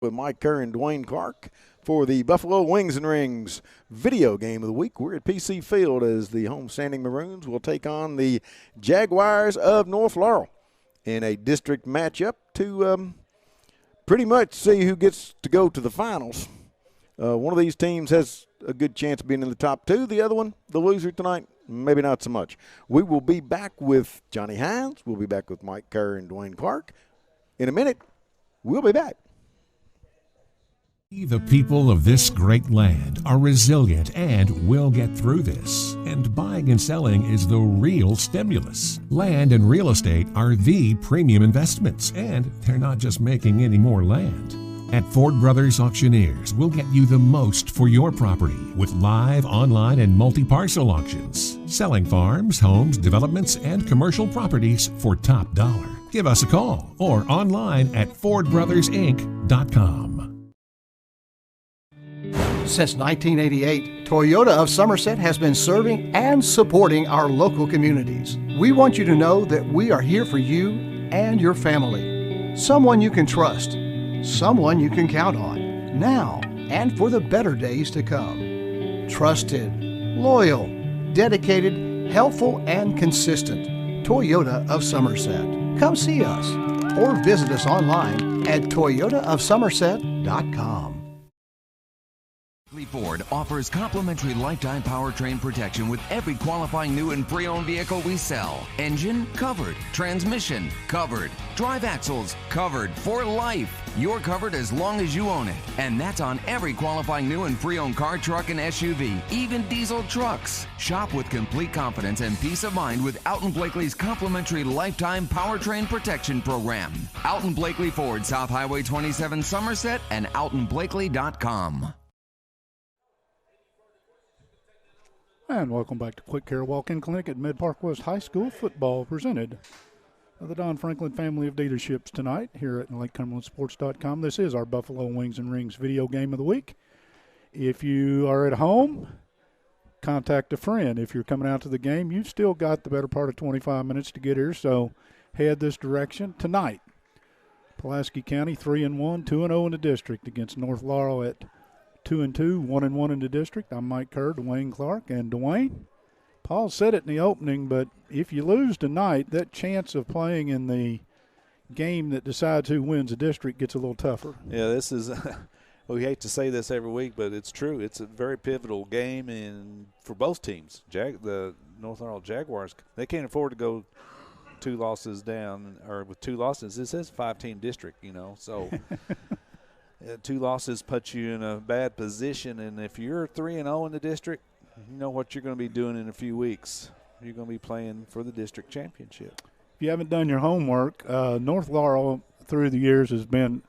with Mike Kerr and Dwayne Clark for the Buffalo Wings and Rings video game of the week. We're at PC Field as the homestanding Maroons will take on the Jaguars of North Laurel in a district matchup to pretty much see who gets to go to the finals. One of these teams has a good chance of being in the top two. The other one, the loser tonight, maybe not so much. We will be back with Johnny Hines. We'll be back with Mike Kerr and Dwayne Clark. In a minute, we'll be back. The people of this great land are resilient and will get through this. And buying and selling is the real stimulus. Land and real estate are the premium investments, and they're not just making any more land. At Ford Brothers Auctioneers, we'll get you the most for your property with live, online, and multi-parcel auctions. Selling farms, homes, developments, and commercial properties for top dollar. Give us a call or online at FordBrothersInc.com. Since 1988, Toyota of Somerset has been serving and supporting our local communities. We want you to know that we are here for you and your family. Someone you can trust, someone you can count on, now and for the better days to come. Trusted, loyal, dedicated, helpful, and consistent. Toyota of Somerset. Come see us or visit us online at toyotaofsomerset.com. Ford offers complimentary lifetime powertrain protection with every qualifying new and pre-owned vehicle we sell. Engine covered, transmission covered, drive axles covered for life. You're covered as long as you own it. And that's on every qualifying new and pre-owned car, truck, and SUV, even diesel trucks. Shop with complete confidence and peace of mind with Alton Blakely's complimentary lifetime powertrain protection program. Alton Blakely Ford, South Highway 27 Somerset, and altonblakely.com. And welcome back to Quick Care Walk-In Clinic at Mid-Park West High School football presented by the Don Franklin family of dealerships tonight here at LakeCumberlandSports.com. This is our Buffalo Wings and Rings video game of the week. If you are at home, contact a friend. If you're coming out to the game, you've still got the better part of 25 minutes to get here, so head this direction. Tonight, Pulaski County 3-1, 2-0 in the district against North Laurel at 2-2, 1-1 in the district. I'm Mike Kerr, Dwayne Clark, and Dwayne, Paul said it in the opening, but if you lose tonight, that chance of playing in the game that decides who wins the district gets a little tougher. Yeah, this is we hate to say this every week, but it's true. It's a very pivotal game for both teams. The North Laurel Jaguars, they can't afford to go 2 losses down, or with 2 losses. This is a 5-team district, so – 2 losses put you in a bad position, and if you're 3-0 in the district, you know what you're going to be doing in a few weeks. You're going to be playing for the district championship. If you haven't done your homework, North Laurel through the years has been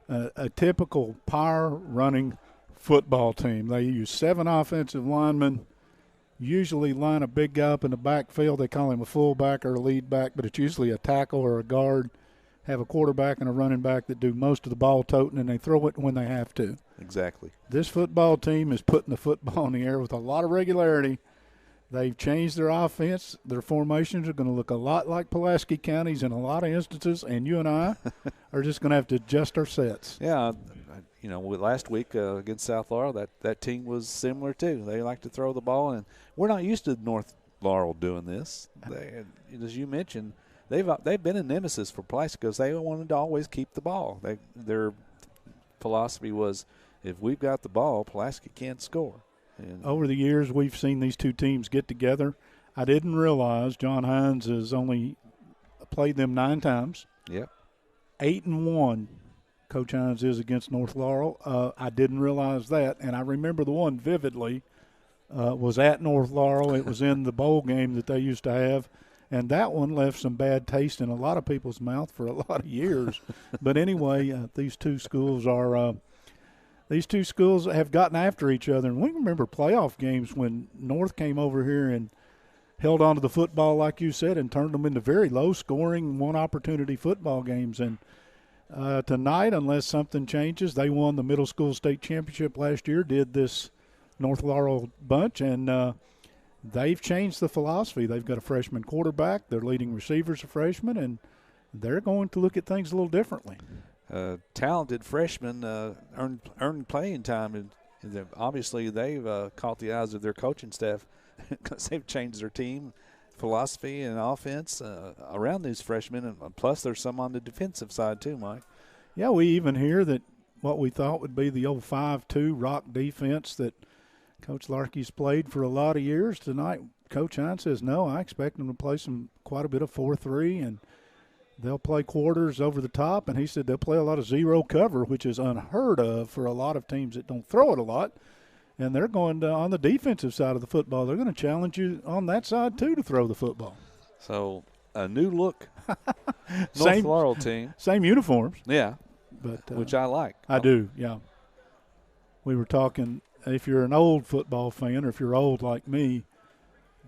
a typical power-running football team. They use 7 offensive linemen, usually line a big guy up in the backfield. They call him a fullback or a lead back, but it's usually a tackle or a guard. Have a quarterback and a running back that do most of the ball toting, and they throw it when they have to. Exactly. This football team is putting the football in the air with a lot of regularity. They've changed their offense. Their formations are going to look a lot like Pulaski County's in a lot of instances, and you and I are just going to have to adjust our sets. Yeah, last week against South Laurel, that team was similar too. They like to throw the ball, and we're not used to North Laurel doing this. As you mentioned, They've been a nemesis for Pulaski because they wanted to always keep the ball. Their philosophy was, if we've got the ball, Pulaski can't score. And over the years, we've seen these two teams get together. I didn't realize John Hines has only played them 9 times. Yep. 8-1, Coach Hines is against North Laurel. I didn't realize that, and I remember the one vividly was at North Laurel. It was in the bowl game that they used to have. And that one left some bad taste in a lot of people's mouth for a lot of years. But anyway, these two schools have gotten after each other. And we remember playoff games when North came over here and held on to the football, like you said, and turned them into very low-scoring, one-opportunity football games. And tonight, unless something changes, they won the middle school state championship last year, did this North Laurel bunch, and they've changed the philosophy. They've got a freshman quarterback. Their leading receiver's a freshman, and they're going to look at things a little differently. talented freshmen earned playing time, and obviously they've caught the eyes of their coaching staff because they've changed their team philosophy and offense around these freshmen, and plus there's some on the defensive side too, Mike. Yeah, we even hear that what we thought would be the old 5-2 rock defense that Coach Larkey's played for a lot of years. Tonight, Coach Hines says, no, I expect them to play quite a bit of 4-3, and they'll play quarters over the top. And he said they'll play a lot of zero cover, which is unheard of for a lot of teams that don't throw it a lot. And they're going to, on the defensive side of the football, they're going to challenge you on that side too to throw the football. So a new look North Laurel team. Same uniforms. Yeah, but which I like. I do, yeah. We were talking, if you're an old football fan or if you're old like me,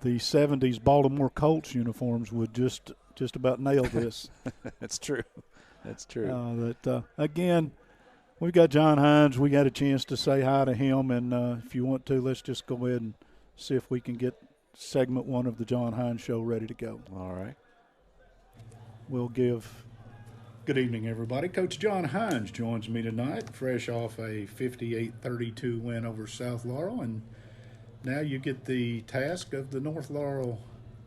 the 70s Baltimore Colts uniforms would just about nail this. That's true. That's true. Again, we've got John Hines. We got a chance to say hi to him, and if you want to, let's just go ahead and see if we can get segment 1 of the John Hines Show ready to go. All right. We'll give good evening, everybody. Coach John Hines joins me tonight, fresh off a 58-32 win over South Laurel, and now you get the task of the North Laurel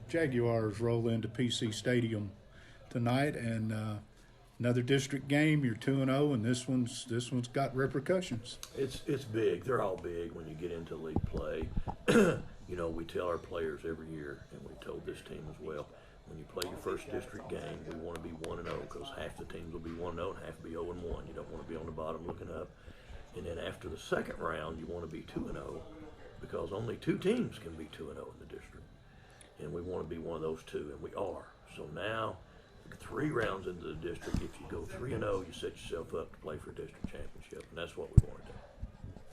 Jaguars roll into PC Stadium tonight, and another district game. You're 2-0, and this one's got repercussions. It's big. They're all big when you get into league play. We tell our players every year, and we told this team as well, when you play your first district game, we want to be 1-0 because half the teams will be 1-0 and half will be 0-1. You don't want to be on the bottom looking up. And then after the second round, you want to be 2-0 because only 2 teams can be 2-0 in the district. And we want to be one of those 2, and we are. So now, 3 rounds into the district, if you go 3-0, you set yourself up to play for a district championship, and that's what we want to do.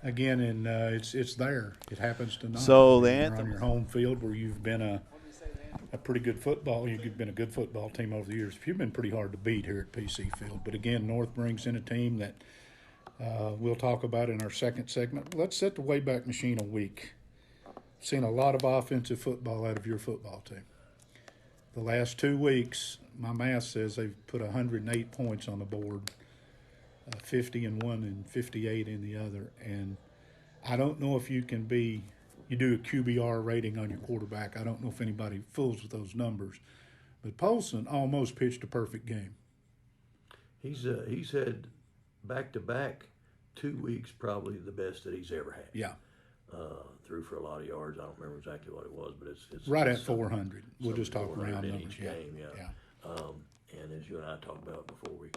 Again, and it's there. It happens tonight. So the You're anthem on your home field where you've been a pretty good football. You've been a good football team over the years. You've been pretty hard to beat here at PC Field. But again, North brings in a team that we'll talk about in our second segment. Let's set the Wayback Machine a week. Seen a lot of offensive football out of your football team. The last 2 weeks, my math says they've put 108 points on the board, 50 in one and 58 in the other. And I don't know if you do a QBR rating on your quarterback. I don't know if anybody fools with those numbers. But Polson almost pitched a perfect game. He's had back-to-back 2 weeks probably the best that he's ever had. Yeah. Threw for a lot of yards. I don't remember exactly what it was, but it's right at 400. We'll just talk 400 around in numbers. each game, yeah. And as you and I talked about before we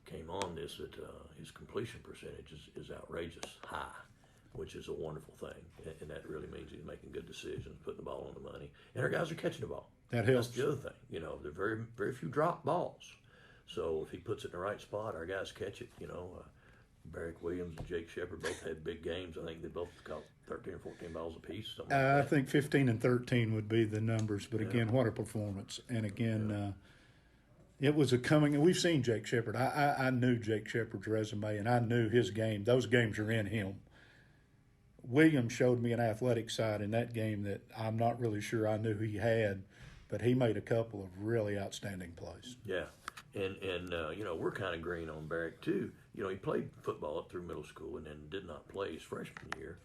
came on this, that his completion percentage is outrageous high, which is a wonderful thing, and that really means he's making good decisions, putting the ball on the money, and our guys are catching the ball. That helps. That's the other thing. There are very, very few drop balls. So if he puts it in the right spot, our guys catch it. Barrick Williams and Jake Shepard both had big games. I think they both caught 13 or 14 balls apiece. Something like I think 15 and 13 would be the numbers. But again, what a performance. And again, it was a coming. And we've seen Jake Shepard. I knew Jake Shepard's resume, and I knew his game. Those games are in him. Williams showed me an athletic side in that game that I'm not really sure I knew he had, but he made a couple of really outstanding plays. Yeah. And we're kind of green on Barrick, too. He played football up through middle school and then did not play his freshman year.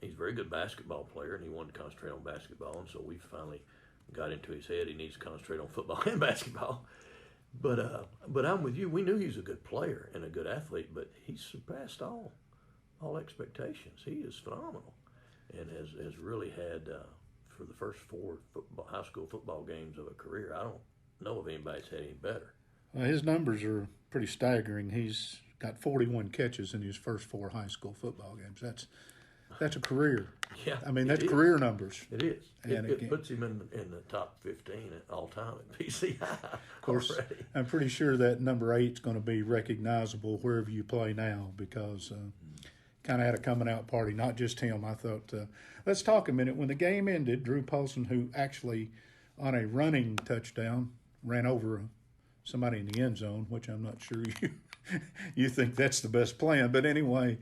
He's a very good basketball player, and he wanted to concentrate on basketball, and so we finally got into his head he needs to concentrate on football and basketball. But I'm with you. We knew he was a good player and a good athlete, but he surpassed all expectations. He is phenomenal and has really had, for the first 4 high school football games of a career, I don't know if anybody's had any better. His numbers are pretty staggering. He's got 41 catches in his first 4 high school football games. That's a career. Yeah, I mean, that's career numbers. It is. And it puts him in the top 15 at all time at PCI. Of course, already. I'm pretty sure that number 8 is going to be recognizable wherever you play now because kind of had a coming out party, not just him. I thought, let's talk a minute. When the game ended, Drew Polson, who actually on a running touchdown ran over somebody in the end zone, which I'm not sure you think that's the best plan. But anyway,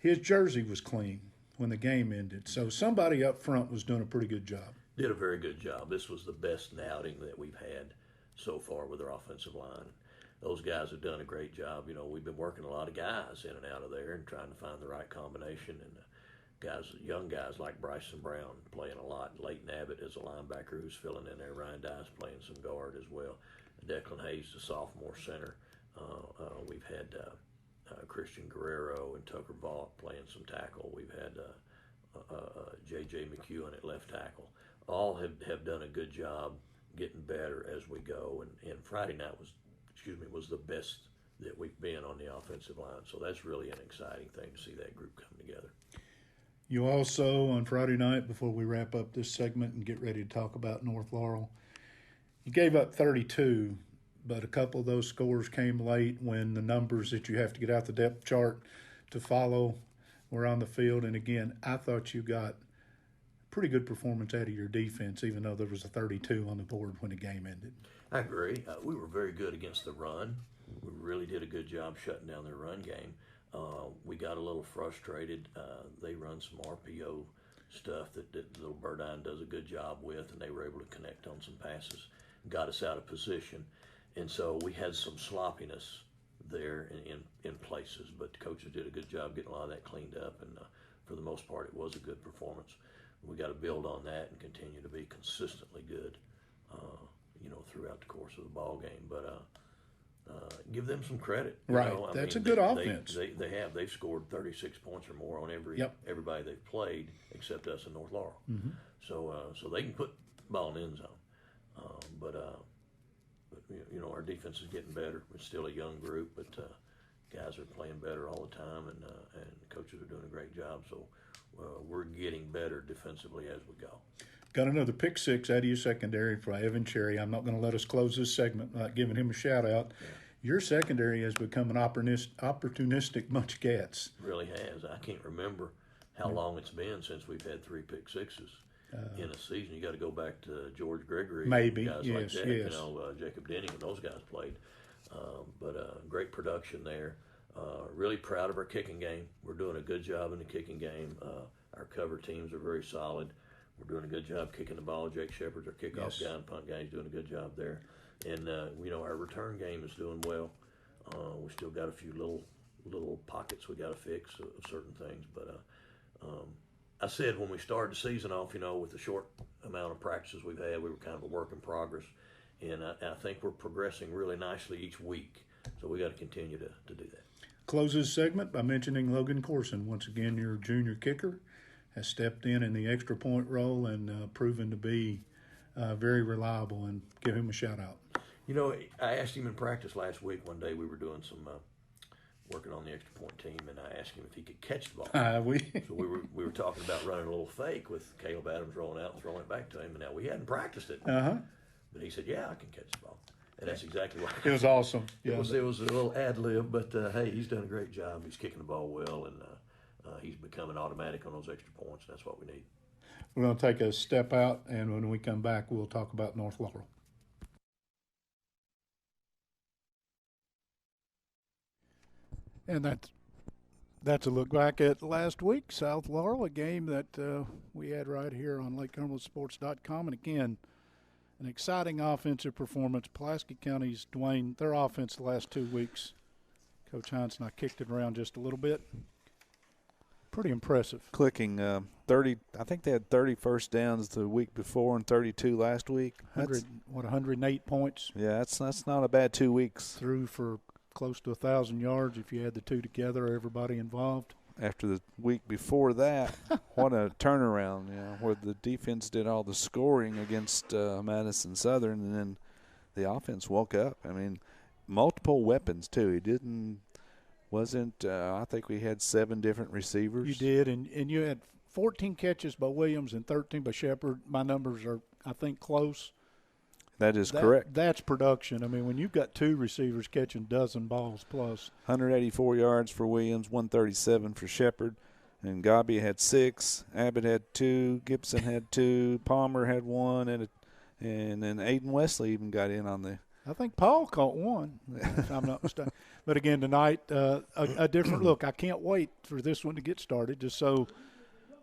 his jersey was clean when the game ended. So somebody up front was doing a pretty good job. Did a very good job. This was the best outing that we've had so far with our offensive line. those guys have done a great job. You know, we've been working a lot of guys in and out of there and trying to find the right combination. And guys, young guys like Bryson Brown playing a lot. Leighton Abbott is a linebacker who's filling in there. Ryan Dice playing some guard as well. Declan Hayes, the sophomore center. We've had Christian Guerrero and Tucker Vaught playing some tackle. We've had J.J. McEwen at left tackle. All have done a good job getting better as we go. And Friday night was the best that we've been on the offensive line. So that's really an exciting thing to see that group come together. You also, on Friday night, before we wrap up this segment and get ready to talk about North Laurel, you gave up 32, but a couple of those scores came late when the numbers that you have to get out the depth chart to follow were on the field. And again, I thought you got pretty good performance out of your defense, even though there was a 32 on the board when the game ended. I agree. We were very good against the run. We really did a good job shutting down their run game. We got a little frustrated. They run some RPO stuff that little Burdine does a good job with, and they were able to connect on some passes, got us out of position. And so we had some sloppiness there in places, but the coaches did a good job getting a lot of that cleaned up, and for the most part, it was a good performance. We got to build on that and continue to be consistently good, throughout the course of the ball game. But give them some credit. Right, that's a good offense. They've scored 36 points or more on everybody they've played except us in North Laurel. Mm-hmm. So they can put the ball in the end zone. But our defense is getting better. It's still a young group, but guys are playing better all the time, and coaches are doing a great job. So we're getting better defensively as we go. Got another pick six out of your secondary for Evan Cherry. I'm not going to let us close this segment without giving him a shout out. Yeah. Your secondary has become an opportunistic bunch of cats. Really has. I can't remember how long it's been since we've had 3 pick sixes in a season. You got to go back to George Gregory, maybe guys yes, like that. Yes. Jacob Denning when those guys played. But great production there. Really proud of our kicking game. We're doing a good job in the kicking game. Our cover teams are very solid. We're doing a good job kicking the ball. Jake Shepard's our kickoff guy and punt guy. He's doing a good job there. And, our return game is doing well. We still got a few little pockets we got to fix of certain things. But I said when we started the season off, with the short amount of practices we've had, we were kind of a work in progress. And I think we're progressing really nicely each week. So we got to continue to do that. Close this segment by mentioning Logan Corson. Once again, your junior kicker has stepped in the extra point role and proven to be very reliable, and give him a shout out. I asked him in practice last week. One day we were doing some working on the extra point team, and I asked him if he could catch the ball. So we were talking about running a little fake with Caleb Adams rolling out and throwing it back to him, and now we hadn't practiced it. But he said, "Yeah, I can catch the ball." And that's exactly what it was. Awesome. Yeah. It was a little ad lib, but hey, he's done a great job. He's kicking the ball well, and he's becoming automatic on those extra points. That's what we need. We're going to take a step out, and when we come back, we'll talk about North Laurel. And that's a look back at last week, South Laurel, a game that we had right here on LakeCumberlandSports.com. And again, an exciting offensive performance. Pulaski County's Dwayne, their offense the last 2 weeks, Coach Hines and I kicked it around just a little bit. Pretty impressive. Clicking 30, I think they had 30 first downs the week before and 32 last week. 108 points. Yeah, that's not a bad 2 weeks. Threw for close to 1,000 yards if you had the two together, everybody involved. After the week before that, what a turnaround, where the defense did all the scoring against Madison Southern, and then the offense woke up. I mean, multiple weapons, too. I think we had 7 different receivers. You did, and you had 14 catches by Williams and 13 by Shepard. My numbers are, I think, close. That is correct. That's production. I mean, when you've got 2 receivers catching dozen balls plus. 184 yards for Williams, 137 for Shepard. And Gabi had 6. Abbott had 2. Gibson had 2. Palmer had 1. And then Aiden Wesley even got in on the. I think Paul caught 1, if I'm not mistaken. But again, tonight, a different look. I can't wait for this one to get started just so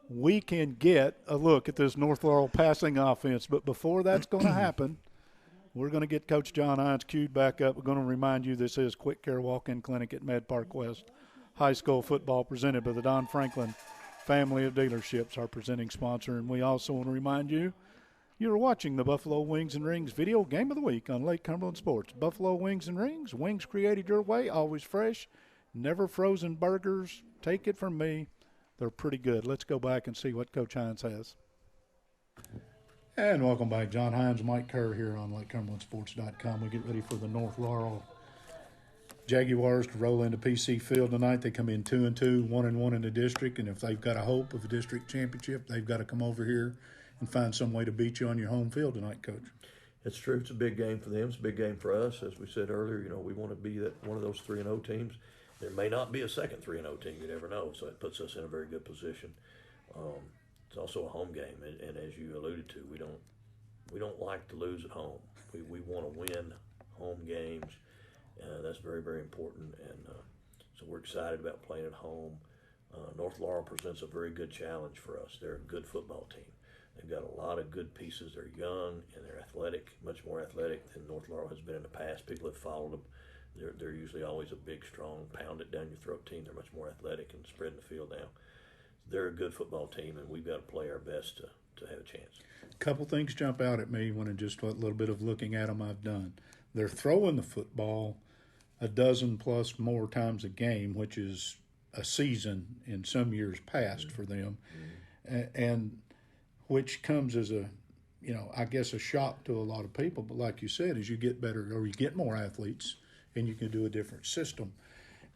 we can get a look at this North Laurel passing offense. But before that's going to happen, We're going to get Coach John Hines queued back up. We're going to remind you this is Quick Care Walk-In Clinic at Med Park West High School football, presented by the Don Franklin family of dealerships, our presenting sponsor. And we also want to remind you, you're watching the Buffalo Wings and Rings video game of the week on Lake Cumberland Sports. Buffalo Wings and Rings, wings created your way, always fresh, never frozen burgers. Take it from me, they're pretty good. Let's go back and see what Coach Hines has. And welcome back. John Hines, Mike Kerr here on LakeCumberlandSports.com. We get ready for the North Laurel Jaguars to roll into PC Field tonight. They come in 2-2, 1-1 in the district, and if they've got a hope of a district championship, they've got to come over here and find some way to beat you on your home field tonight, Coach. It's true. It's a big game for them. It's a big game for us. As we said earlier, we want to be one of those 3-0 teams. There may not be a second 3-0 team. You never know. So it puts us in a very good position. It's also a home game, and as you alluded to, we don't like to lose at home. We want to win home games. That's very, very important, and so we're excited about playing at home. North Laurel presents a very good challenge for us. They're a good football team. They've got a lot of good pieces. They're young and they're athletic, much more athletic than North Laurel has been in the past. People have followed them. They're usually always a big, strong, pound it down your throat team. They're much more athletic and spreading the field now. They're a good football team, and we've got to play our best to have a chance. A couple things jump out at me when just what little bit of looking at them I've done. They're throwing the football a dozen plus more times a game, which is a season in some years past for them, and which comes as I guess a shock to a lot of people. But like you said, as you get better or you get more athletes, and you can do a different system,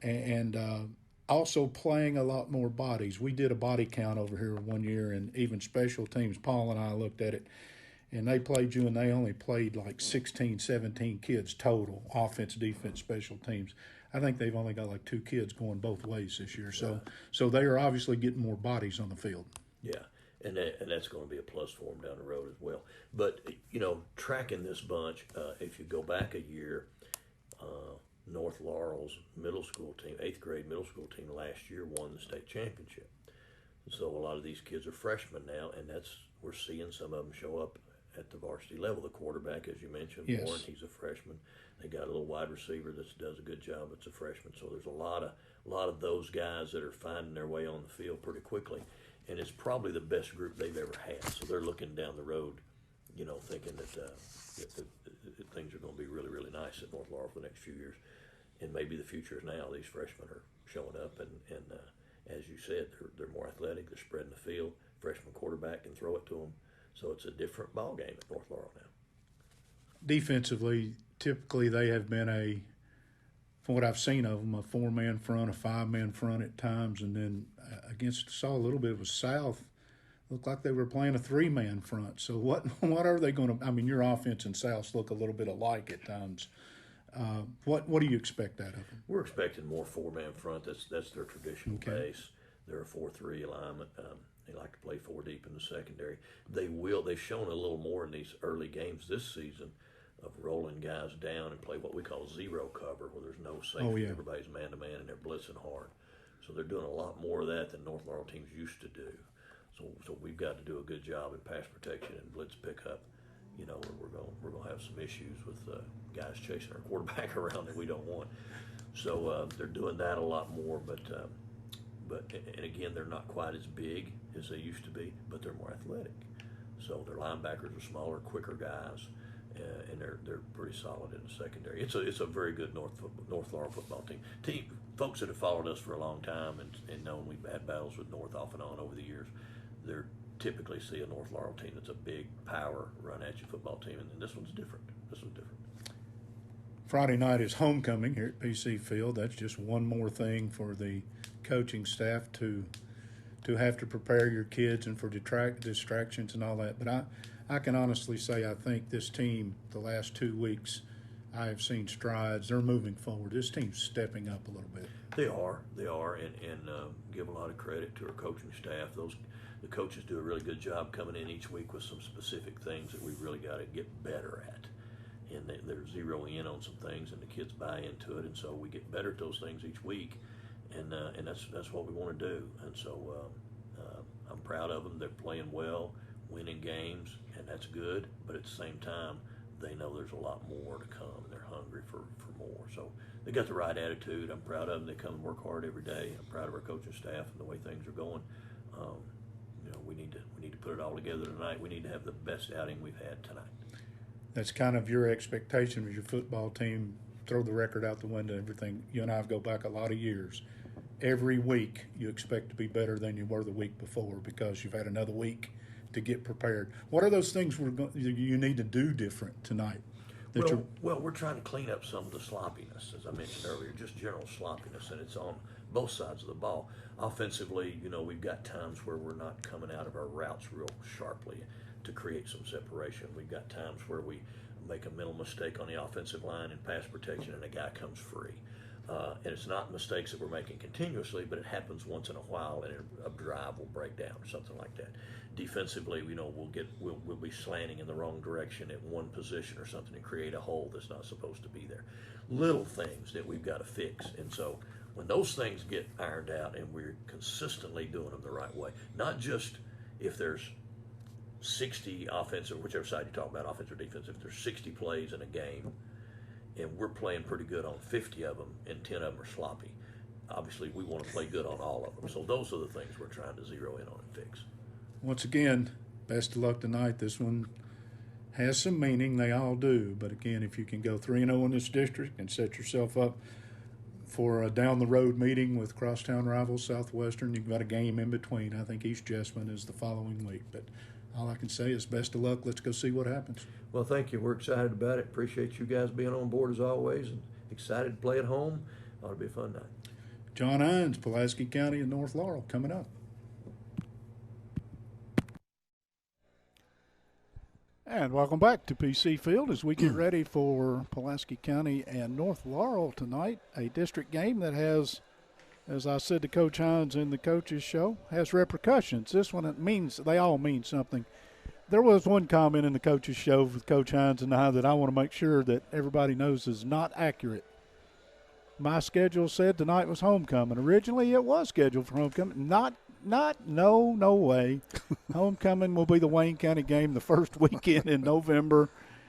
and also playing a lot more bodies. We did a body count over here one year, and even special teams. Paul and I looked at it, and they played you, and they only played like 16, 17 kids total, offense, defense, special teams. I think they've only got like 2 kids going both ways this year. So they are obviously getting more bodies on the field. Yeah, and that's going to be a plus for them down the road as well. But, tracking this bunch, if you go back a year, North Laurel's middle school team, 8th grade middle school team last year won the state championship. So a lot of these kids are freshmen now, and we're seeing some of them show up at the varsity level. The quarterback, as you mentioned, yes. Warren, he's a freshman. They got a little wide receiver that does a good job. It's a freshman. So there's a lot of those guys that are finding their way on the field pretty quickly, and it's probably the best group they've ever had. So they're looking down the road, thinking that things are going to be really, really nice at North Laurel for the next few years. And maybe the future is now. These freshmen are showing up, and as you said, they're more athletic. They're spreading the field. Freshman quarterback can throw it to them. So it's a different ball game at North Laurel now. Defensively, typically they have been from what I've seen of them, a 4-man front, a 5-man front at times, and then saw a little bit of a South. Looked like they were playing a 3-man front. So what are they going to? I mean, your offense and Souths look a little bit alike at times. What do you expect out of them? We're expecting more 4-man front. That's their traditional base. They're a 4-3 alignment. They like to play 4 deep in the secondary. They've shown a little more in these early games this season of rolling guys down and play what we call zero cover, where there's no safety. Oh, yeah. Everybody's man-to-man, and they're blitzing hard. So they're doing a lot more of that than North Laurel teams used to do. So we've got to do a good job in pass protection and blitz pickup. We're going to have some issues with guys chasing our quarterback around that we don't want. So they're doing that a lot more, but again, they're not quite as big as they used to be, but they're more athletic. So their linebackers are smaller, quicker guys, and they're pretty solid in the secondary. It's a very good North Laurel football team. Folks that have followed us for a long time and known we've had battles with North off and on over the years, they're typically see a North Laurel team that's a big power run at you football team, and this one's different. Friday night is homecoming here at PC Field. That's just one more thing for the coaching staff to have to prepare your kids and for distractions and all that. But I can honestly say I think this team, the last 2 weeks, I have seen strides. They're moving forward. This team's stepping up a little bit. They are, and give a lot of credit to our coaching staff. The coaches do a really good job coming in each week with some specific things that we've really got to get better at. And they're zeroing in on some things, and the kids buy into it, and so we get better at those things each week, and that's what we want to do. And so I'm proud of them. They're playing well, winning games, and that's good. But at the same time, they know there's a lot more to come, and they're hungry for more. So they got the right attitude. I'm proud of them. They come and work hard every day. I'm proud of our coaching staff and the way things are going. We need to put it all together tonight. We need to have the best outing we've had tonight. That's kind of your expectation with your football team. Throw the record out the window, everything. You and I go back a lot of years. Every week you expect to be better than you were the week before because you've had another week to get prepared. What are those things you need to do different tonight? Well, we're trying to clean up some of the sloppiness, as I mentioned earlier, just general sloppiness, and it's on both sides of the ball. Offensively, we've got times where we're not coming out of our routes real sharply to create some separation. We've got times where we make a mental mistake on the offensive line in pass protection and a guy comes free. And it's not mistakes that we're making continuously, but it happens once in a while, and a drive will break down or something like that. Defensively, we'll be slanting in the wrong direction at one position or something and create a hole that's not supposed to be there. Little things that we've got to fix, and so when those things get ironed out and we're consistently doing them the right way, not just if there's 60 offensive, whichever side you talk about, offense or defense, if there's 60 plays in a game and we're playing pretty good on 50 of them and 10 of them are sloppy, obviously we want to play good on all of them. So those are the things we're trying to zero in on and fix. Once again, best of luck tonight. This one has some meaning. They all do. But again, if you can go 3-0 in this district and set yourself up for a down-the-road meeting with crosstown rivals Southwestern, you've got a game in between. I think East Jessamine is the following week. But all I can say is best of luck. Let's go see what happens. Well, thank you. We're excited about it. Appreciate you guys being on board as always, and excited to play at home. Ought to be a fun night. John Hines, Pulaski County and North Laurel coming up. And welcome back to PC Field as we get ready for Pulaski County and North Laurel tonight, a district game that has, as I said to Coach Hines in the coaches show, has repercussions. This one, they all mean something. There was one comment in the coaches show with Coach Hines and I that I want to make sure that everybody knows is not accurate. My schedule said tonight was homecoming. Originally it was scheduled for homecoming. No way. Homecoming will be the Wayne County game the first weekend in November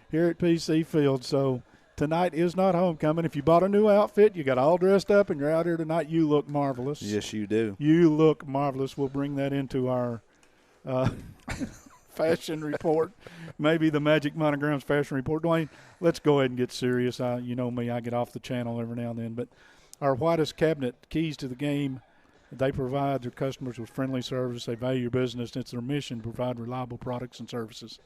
here at PC Field. So tonight is not homecoming. If you bought a new outfit, you got all dressed up, and you're out here tonight, you look marvelous. Yes, you do. You look marvelous. We'll bring that into our fashion report, maybe the Magic Monograms fashion report. Dwayne, let's go ahead and get serious. You know me, I get off the channel every now and then. But our whitest cabinet keys to the game, they provide their customers with friendly service. They value your business. It's their mission to provide reliable products and services.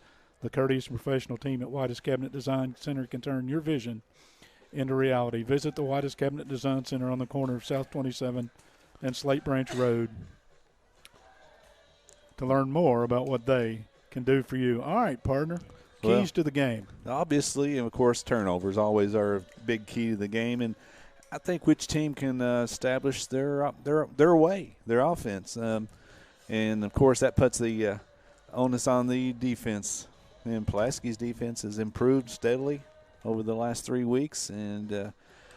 The courteous and professional team at Whitest Cabinet Design Center can turn your vision into reality. Visit the Whitest Cabinet Design Center on the corner of South 27 and Slate Branch Road to learn more about what they can do for you. All right, partner. Keys to the game. Obviously, and of course, turnovers always are a big key to the game. And I think which team can establish their way, their offense. And, of course, that puts the onus on the defense. And Pulaski's defense has improved steadily over the last 3 weeks. And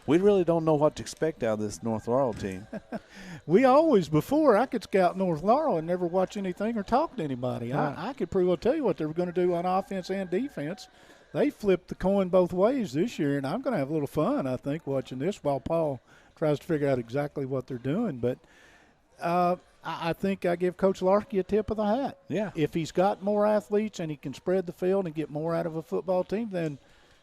we really don't know what to expect out of this North Laurel team. We always, before I could scout North Laurel and never watch anything or talk to anybody. Right. I could pretty well tell you what they were going to do on offense and defense. They flipped the coin both ways this year, and I'm going to have a little fun, I think, watching this while Paul tries to figure out exactly what they're doing. But I think I give Coach Larkey a tip of the hat. Yeah. If he's got more athletes and he can spread the field and get more out of a football team, then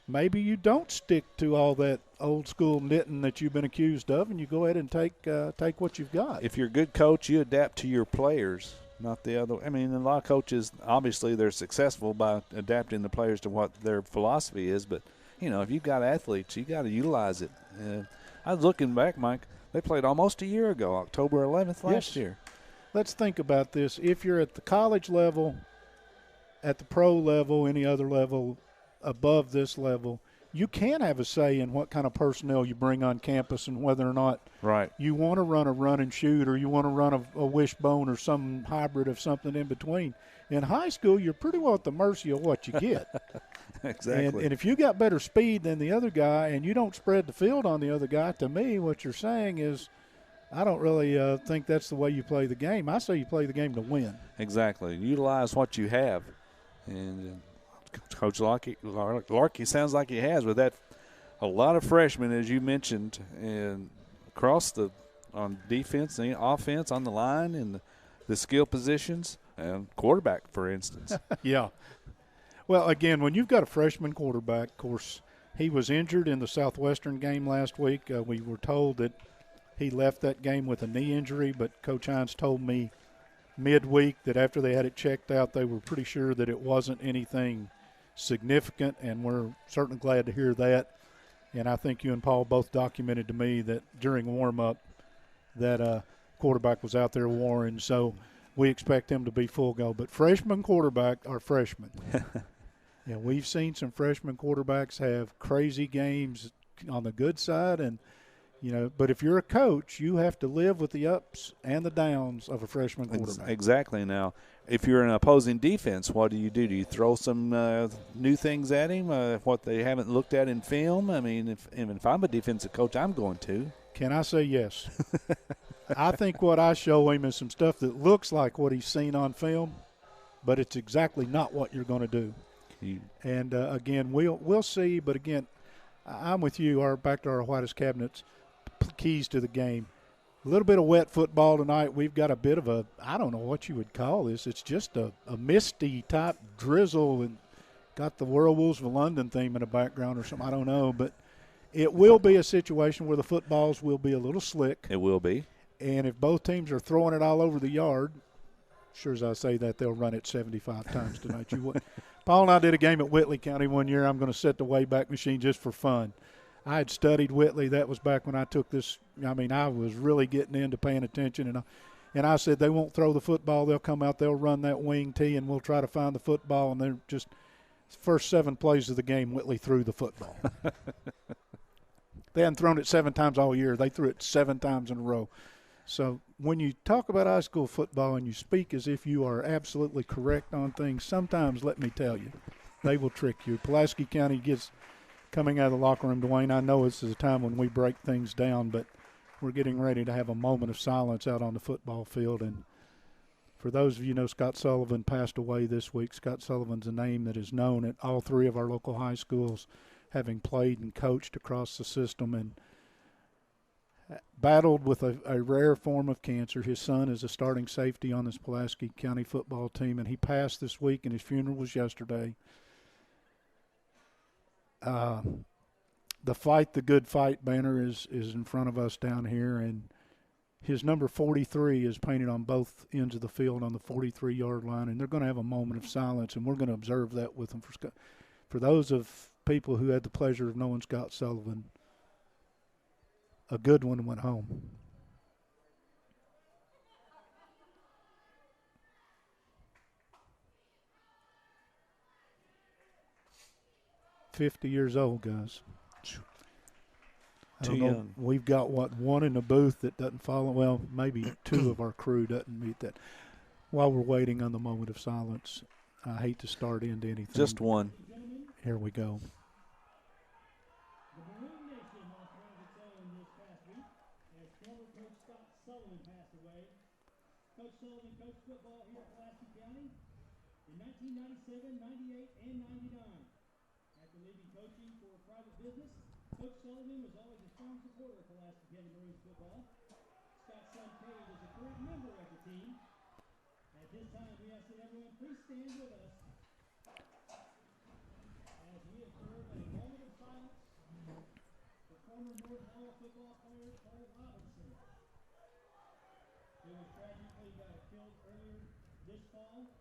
maybe you don't stick to all that old-school knitting that you've been accused of, and you go ahead and take what you've got. If you're a good coach, you adapt to your players. Not the other. I mean, a lot of coaches, obviously, they're successful by adapting the players to what their philosophy is. But, if you've got athletes, you got to utilize it. I was looking back, Mike. They played almost a year ago, October 11th last year. Let's think about this. If you're at the college level, at the pro level, any other level above this level, you can have a say in what kind of personnel you bring on campus and whether or not you want to run a run and shoot or you want to run a wishbone or some hybrid of something in between. In high school, you're pretty well at the mercy of what you get. Exactly. And if you got better speed than the other guy and you don't spread the field on the other guy, to me what you're saying is I don't really think that's the way you play the game. I say you play the game to win. Exactly. Utilize what you have. And Coach Larkey sounds like he has with that. A lot of freshmen, as you mentioned, and across on defense and offense, on the line, and the skill positions, and quarterback, for instance. Yeah. Well, again, when you've got a freshman quarterback, of course, he was injured in the Southwestern game last week. We were told that he left that game with a knee injury, but Coach Hines told me midweek that after they had it checked out, they were pretty sure that it wasn't anything significant, and we're certainly glad to hear that. And I think you and Paul both documented to me that during warm-up that quarterback was out there, Warren, so we expect him to be full go. But freshman quarterback are freshmen. Yeah, we've seen some freshman quarterbacks have crazy games on the good side, and but if you're a coach, you have to live with the ups and the downs of a freshman quarterback. Exactly. Now, if you're an opposing defense, what do? Do you throw some new things at him, what they haven't looked at in film? I mean, if I'm a defensive coach, I'm going to. Can I say yes? I think what I show him is some stuff that looks like what he's seen on film, but it's exactly not what you're going to do. And, again, we'll see. But, again, I'm with you. Back to our whitest cabinets, keys to the game. A little bit of wet football tonight. We've got a bit of I don't know what you would call this. It's just a misty type drizzle and got the Werewolves of London theme in the background or something. I don't know. But it will be a situation where the footballs will be a little slick. It will be. And if both teams are throwing it all over the yard, sure as I say that, they'll run it 75 times tonight. Paul and I did a game at Whitley County one year. I'm going to set the Wayback Machine just for fun. I had studied Whitley. That was back when I took this. I mean, I was really getting into paying attention. And I said they won't throw the football. They'll come out, they'll run that wing tee, and we'll try to find the football. And they're just first 7 plays of the game, Whitley threw the football. They hadn't thrown it 7 times all year. They threw it 7 times in a row. So when you talk about high school football and you speak as if you are absolutely correct on things, sometimes, let me tell you, they will trick you. Pulaski County gets coming out of the locker room, Dwayne, I know this is a time when we break things down, but we're getting ready to have a moment of silence out on the football field. And for those of you who know, Scott Sullivan passed away this week. Scott Sullivan's a name that is known at all 3 of our local high schools, having played and coached across the system and battled with a rare form of cancer. His son is a starting safety on this Pulaski County football team, and he passed this week, and his funeral was yesterday. The Fight the Good Fight banner is in front of us down here, and his number 43 is painted on both ends of the field on the 43-yard line, and they're going to have a moment of silence, and we're going to observe that with them. For those of people who had the pleasure of knowing Scott Sullivan, a good one went home. "50 years old, guys." Too young. We've got, one in the booth that doesn't follow. Well, maybe 2 of our crew doesn't meet that. While we're waiting on the moment of silence, I hate to start into anything. Just one. Here we go. Coach Sullivan coached football here at Pulaski County in 1997, 98, and 99. After leaving coaching for private business, Coach Sullivan was always a strong supporter of Pulaski County Marines football. Scott's son Cade is a current member of the team. At this time, we ask that everyone please stand with us as we observe a moment of silence for former North Laurel football player Paul Robinson, who was tragically killed earlier this fall,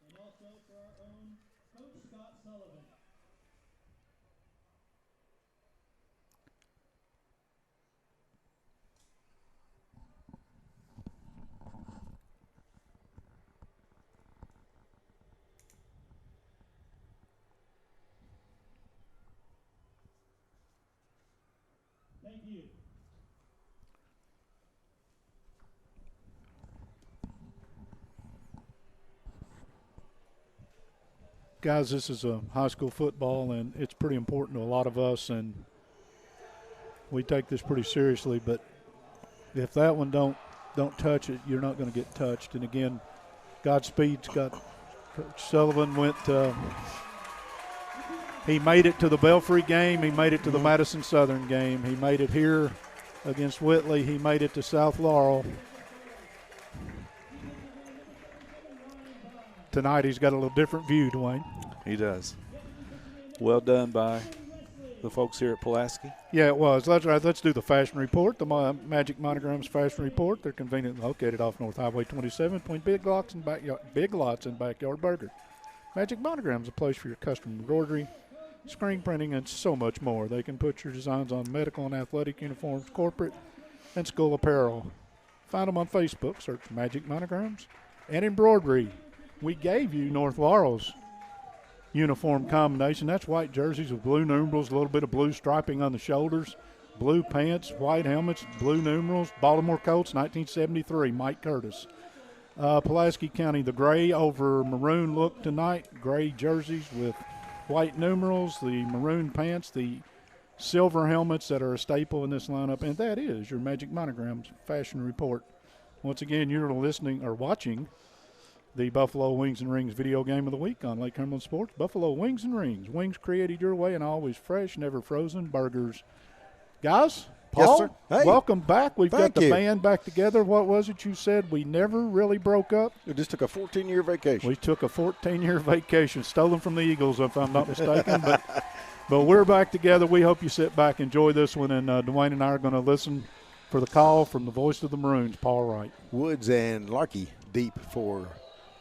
and also for our own Coach Scott Sullivan. Thank you. Guys, this is a high school football, and it's pretty important to a lot of us, and we take this pretty seriously. But if that one don't touch it, you're not going to get touched. And again, Godspeed, Scott. Coach Sullivan went He made it to the Belfry game. He made it to the Madison Southern game. He made it here against Whitley. He made it to South Laurel. Tonight he's got a little different view, Dwayne. He does. Well done by the folks here at Pulaski. Yeah, it was. That's right. Let's do the fashion report, the Magic Monograms fashion report. They're conveniently located off North Highway 27 between Big Lots and Backyard Burger. Magic Monograms, a place for your custom embroidery, screen printing, and so much more. They can put your designs on medical and athletic uniforms, corporate, and school apparel. Find them on Facebook. Search Magic Monograms and embroidery. We gave you North Laurel's uniform combination. That's white jerseys with blue numerals, a little bit of blue striping on the shoulders, blue pants, white helmets, blue numerals. Baltimore Colts, 1973, Mike Curtis. Pulaski County, the gray over maroon look tonight. Gray jerseys with white numerals, the maroon pants, the silver helmets that are a staple in this lineup. And that is your Magic Monograms fashion report. Once again, you're listening or watching the Buffalo Wings and Rings video game of the week on Lake Cumberland Sports. Buffalo Wings and Rings. Wings created your way and always fresh, never frozen burgers. Guys, Paul, yes, sir. Hey, welcome back. We've got thank the you. band back together. What was it you said? We never really broke up? We just took a 14-year vacation. We took a 14-year vacation, stolen from the Eagles, if I'm not mistaken. But we're back together. We hope you sit back, enjoy this one, and Dwayne and I are going to listen for the call from the voice of the Maroons, Paul Wright. Woods and Larkey deep for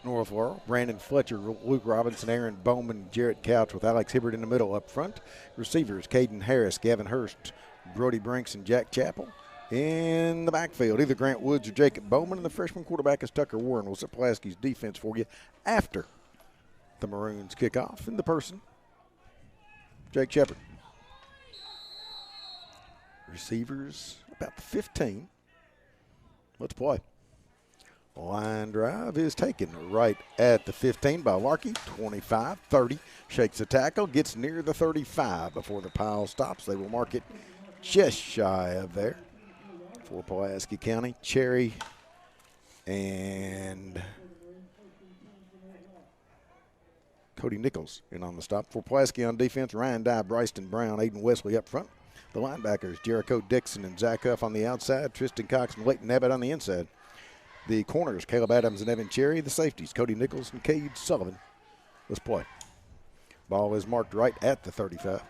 North Laurel. Brandon Fletcher, Luke Robinson, Aaron Bowman, Jarrett Couch with Alex Hibbert in the middle up front. Receivers, Caden Harris, Gavin Hurst, Brody Brinks, and Jack Chappell. In the backfield, either Grant Woods or Jacob Bowman, and the freshman quarterback is Tucker Warren. We'll set Pulaski's defense for you after the Maroons kick off in the person, Jake Shepard. Receivers, about 15. Let's play. Line drive is taken right at the 15 by Larkey. 25-30. Shakes the tackle, gets near the 35 before the pile stops. They will mark it just shy of there for Pulaski County. Cherry and Cody Nichols in on the stop. For Pulaski on defense, Ryan Dye, Bryson Brown, Aiden Wesley up front. The linebackers, Jericho Dixon and Zach Huff on the outside. Tristan Cox and Leighton Abbott on the inside. The corners, Caleb Adams and Evan Cherry. The safeties, Cody Nichols and Cade Sullivan. Let's play. Ball is marked right at the 35.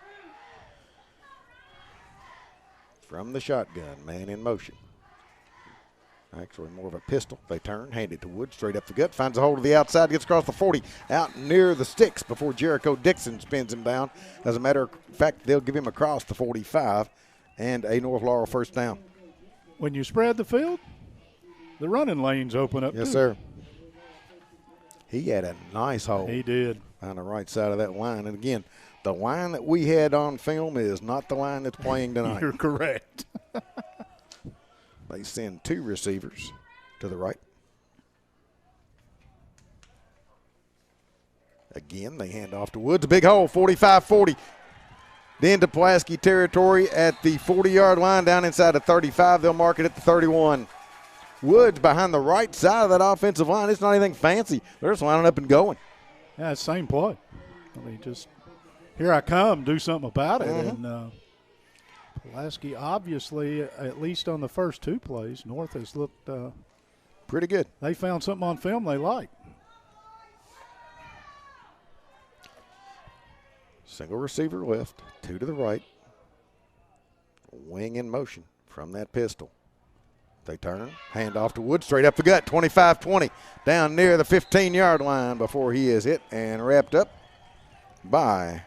From the shotgun, man in motion. Actually more of a pistol. They turn, hand it to Wood, straight up the gut. Finds a hole to the outside, gets across the 40, out near the sticks before Jericho Dixon spins him down. As a matter of fact, they'll give him across the 45 and a North Laurel first down. When you spread the field, the running lanes open up, Yes, too. sir. He had a nice hole. He did. On the right side of that line. And again, the line that we had on film is not the line that's playing tonight. You're correct. They send two receivers to the right. Again, they hand off to Woods. A big hole, 45-40. Then to Pulaski territory at the 40-yard line down inside the 35. They'll mark it at the 31. Woods behind the right side of that offensive line. It's not anything fancy. They're just lining up and going. Yeah, it's same play. I mean, just here I come, do something about it. And Pulaski obviously, at least on the first two plays, North has looked pretty good. They found something on film they like. Single receiver left, two to the right. Wing in motion from that pistol. They turn, hand off to Wood, straight up the gut, 25-20, down near the 15-yard line before he is hit and wrapped up by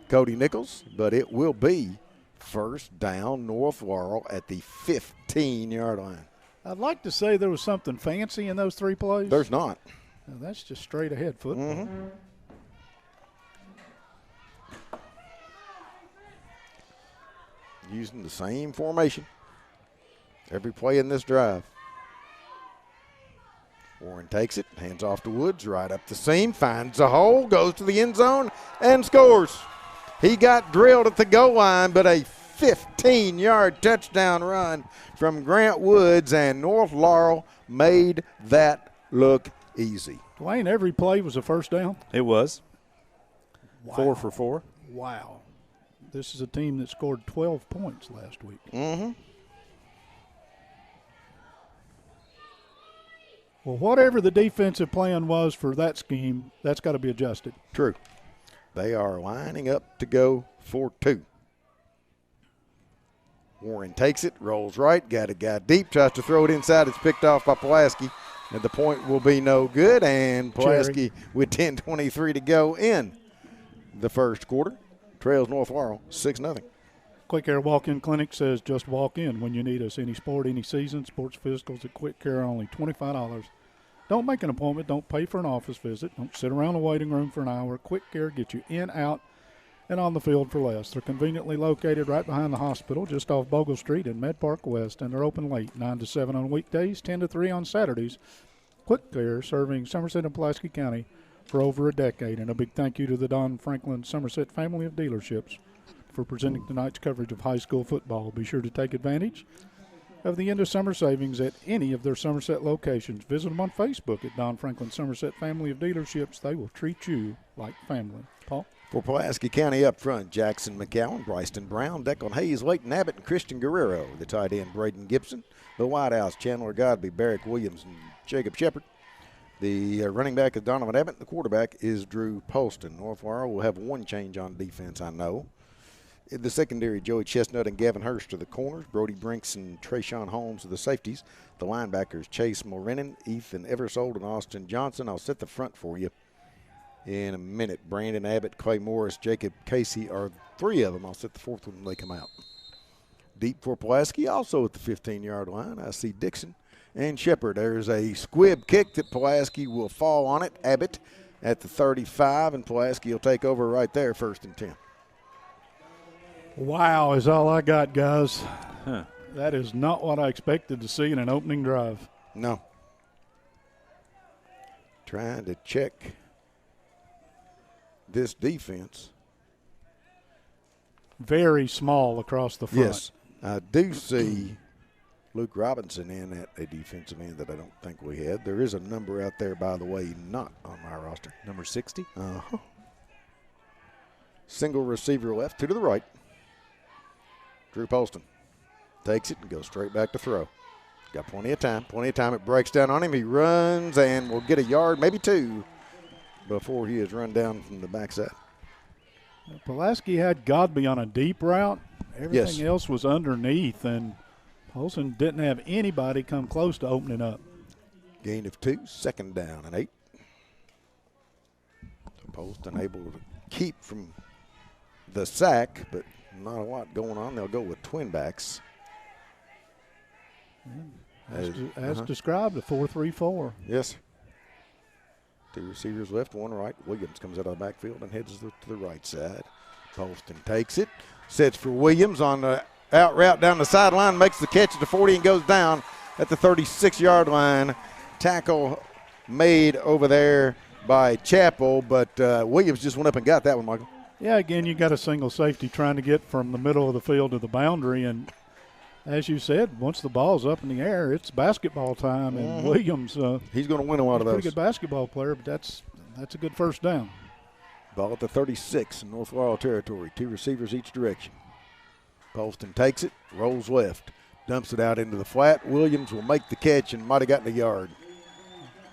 Cody Nichols. But it will be first down North Laurel at the 15-yard line. I'd like to say there was something fancy in those three plays. There's not. No, that's just straight ahead football. Using the same formation every play in this drive. Warren takes it, hands off to Woods, right up the seam, finds a hole, goes to the end zone, and scores. He got drilled at the goal line, but a 15-yard touchdown run from Grant Woods, and North Laurel made that look easy. Dwayne, every play was a first down? It was. Wow. 4 for 4. Wow. This is a team that scored 12 points last week. Mm-hmm. Well, whatever the defensive plan was for that scheme, that's got to be adjusted. True. They are lining up to go for 2. Warren takes it, rolls right, got a guy deep, tries to throw it inside. It's picked off by Pulaski, and the point will be no good. And Pulaski, with 10:23 to go in the first quarter, trails North Laurel 6-0. Quick Care Walk-In Clinic says just walk in when you need us. Any sport, any season, sports physicals at Quick Care are only $25. Don't make an appointment. Don't pay for an office visit. Don't sit around a waiting room for an hour. Quick Care gets you in, out, and on the field for less. They're conveniently located right behind the hospital, just off Bogle Street in Med Park West, and they're open late, 9 to 7 on weekdays, 10 to 3 on Saturdays. Quick Care serving Somerset and Pulaski County for over a decade. And a big thank you to the Don Franklin Somerset family of dealerships for presenting tonight's coverage of high school football. Be sure to take advantage of the end of summer savings at any of their Somerset locations. Visit them on Facebook at Don Franklin Somerset Family of Dealerships. They will treat you like family. Paul? For Pulaski County up front, Jackson McCowan, Bryson Brown, Declan Hayes, Leighton Abbott, and Christian Guerrero. The tight end, Braden Gibson. The White House, Chandler Godby, Barrick Williams, and Jacob Shepard. The running back is Donovan Abbott. The quarterback is Drew Poston. North Laurel will have one change on defense, I know. In the secondary, Joey Chestnut and Gavin Hurst are the corners. Brody Brinks and Trayshawn Holmes are the safeties. The linebackers, Chase Morenin, Ethan Eversold, and Austin Johnson. I'll set the front for you in a minute. Brandon Abbott, Clay Morris, Jacob Casey are 3 of them. I'll set the 4th one when they come out. Deep for Pulaski, also at the 15-yard line. I see Dixon and Shepard. There's a squib kick that Pulaski will fall on it. Abbott at the 35, and Pulaski will take over right there, 1st and 10. Wow is all I got, guys. That is not what I expected to see in an opening drive. No. Trying to check this defense. Very small across the front. Yes, I do see Luke Robinson in at a defensive end that I don't think we had. There is a number out there, by the way, not on my roster. Number 60? Uh-huh. Single receiver left, 2 to the right. Drew Poston takes it and goes straight back to throw. Got plenty of time. It breaks down on him. He runs and will get a yard, maybe 2, before he is run down from the backside. Pulaski had Godby on a deep route. Everything else was underneath, and Poston didn't have anybody come close to opening up. Gain of 2, 2nd down and 8. So Poston able to keep from the sack, but not a lot going on. They'll go with twin backs. As described, a 4-3-4. Yes. 2 receivers left, 1 right. Williams comes out of the backfield and heads to the right side. Poston takes it, sets for Williams on the out route down the sideline, makes the catch at the 40 and goes down at the 36-yard line. Tackle made over there by Chappell, but Williams just went up and got that one, Michael. Yeah, again, you got a single safety trying to get from the middle of the field to the boundary, and as you said, once the ball's up in the air, it's basketball time, and Williams he's going to win a lot of those. Pretty good basketball player, but that's a good first down. Ball at the 36 in North Laurel territory. 2 receivers each direction. Poston takes it, rolls left, dumps it out into the flat. Williams will make the catch and might have gotten a yard.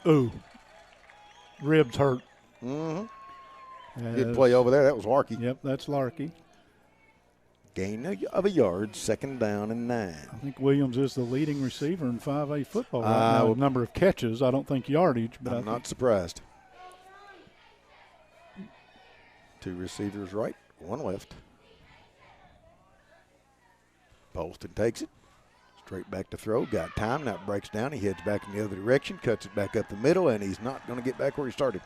Ooh, ribs hurt. Good play over there. That was Larkey. Yep, that's Larkey. Gain of a yard, 2nd down and 9. I think Williams is the leading receiver in 5A football right now. Number of catches, I don't think yardage. But I'm not surprised. 2 receivers right, 1 left. Poston takes it, straight back to throw. Got time, now it breaks down. He heads back in the other direction, cuts it back up the middle, and he's not going to get back where he started.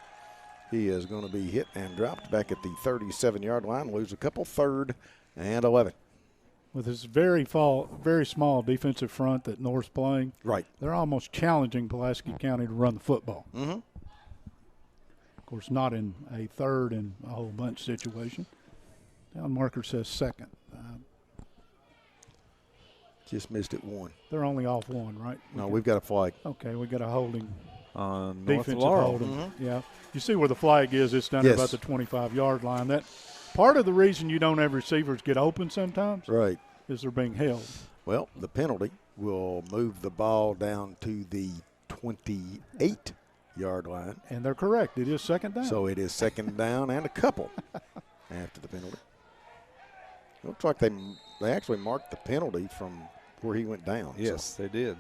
He is going to be hit and dropped back at the 37-yard line, lose a couple, 3rd and 11. With this very small defensive front that North's playing, right, they're almost challenging Pulaski County to run the football. Of course, not in a 3rd and a whole bunch situation. Down marker says 2nd. Just missed it 1. They're only off 1, right? No, we've got a flag. Okay, we got a holding. North Defensive Laurel. holding. Yeah. You see where the flag is. It's down about the 25-yard line. Part of the reason you don't have receivers get open sometimes Right. is they're being held. Well, the penalty will move the ball down to the 28-yard line. And they're correct. It is second down. So it is second down and a couple after the penalty. Looks like they actually marked the penalty from where he went down. Yes, they did.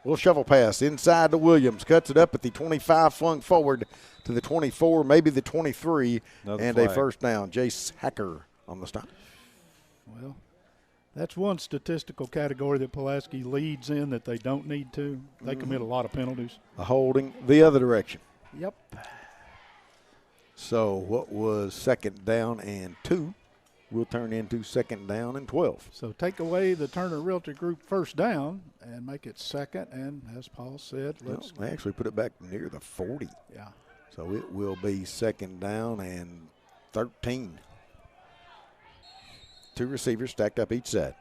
Little shovel pass inside to Williams. Cuts it up at the 25, flung forward to the 24, maybe the 23, Another and flag. a first down. Jace Hacker on the stop. Well, that's one statistical category that Pulaski leads in that they don't need to. They commit a lot of penalties. A holding the other direction. Yep. So what was second down and 2 will turn into second down and 12. So take away the Turner Realty Group first down and make it second. And as Paul said, let's They actually put it back near the 40. yeah. So it will be second down and 13. 2 receivers stacked up each side.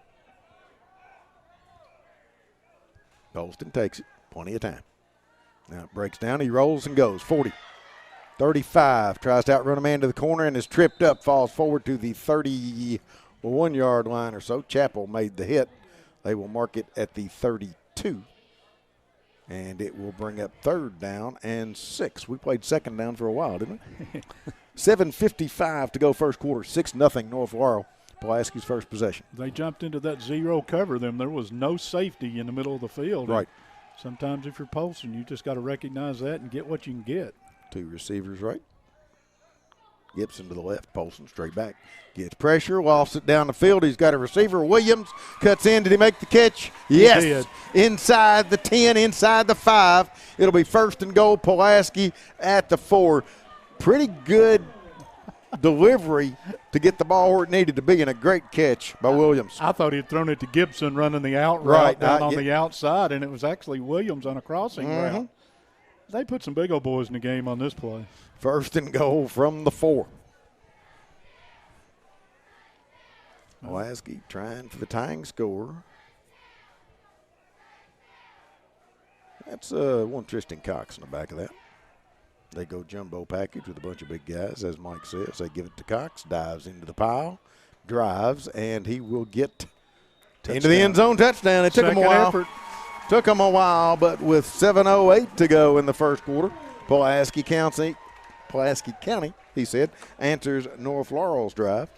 Colston takes it. Plenty of time. Now it breaks down. He rolls and goes. 40. 35. Tries to outrun a man to the corner and is tripped up. Falls forward to the 31-yard line or so. Chappell made the hit. They will mark it at the 32. And it will bring up third down and 6. We played second down for a while, didn't we? 7:55 to go first quarter. 6-0 North Laurel. Pulaski's first possession. They jumped into that zero cover. There was no safety in the middle of the field. Right. Sometimes if you're pulsing, you just got to recognize that and get what you can get. 2 receivers right. Gibson to the left, Polson straight back. Gets pressure, lost it down the field. He's got a receiver. Williams cuts in. Did he make the catch? Yes. did. Inside the 10, inside the 5. It'll be first and goal, Pulaski at the 4. Pretty good delivery to get the ball where it needed to be, and a great catch by Williams. I thought he'd thrown it to Gibson running the out Right. route down on the outside, and it was actually Williams on a crossing route. They put some big old boys in the game on this play. First and goal from the 4. Pulaski trying for the tying score. That's one Tristan Cox in the back of that. They go jumbo package with a bunch of big guys, as Mike says. They give it to Cox, dives into the pile, drives, and he will get into the end zone touchdown. It took him a while. Effort. Took him a while, but with 7:08 to go in the first quarter, Pulaski County, he said, answers North Laurel's drive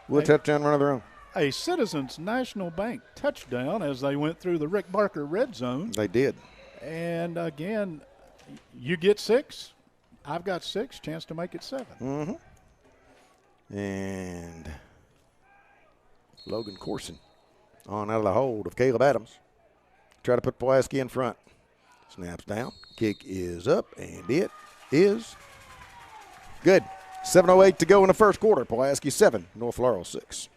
with a touchdown run of their own. A Citizens National Bank touchdown as they went through the Rick Barker red zone. They did. And, again, you get 6. I've got 6. Chance to make it 7. And Logan Corson on out of the hold of Caleb Adams. Try to put Pulaski in front. Snaps down. Kick is up, and it is good. 7:08 to go in the first quarter. Pulaski 7, North Laurel 6.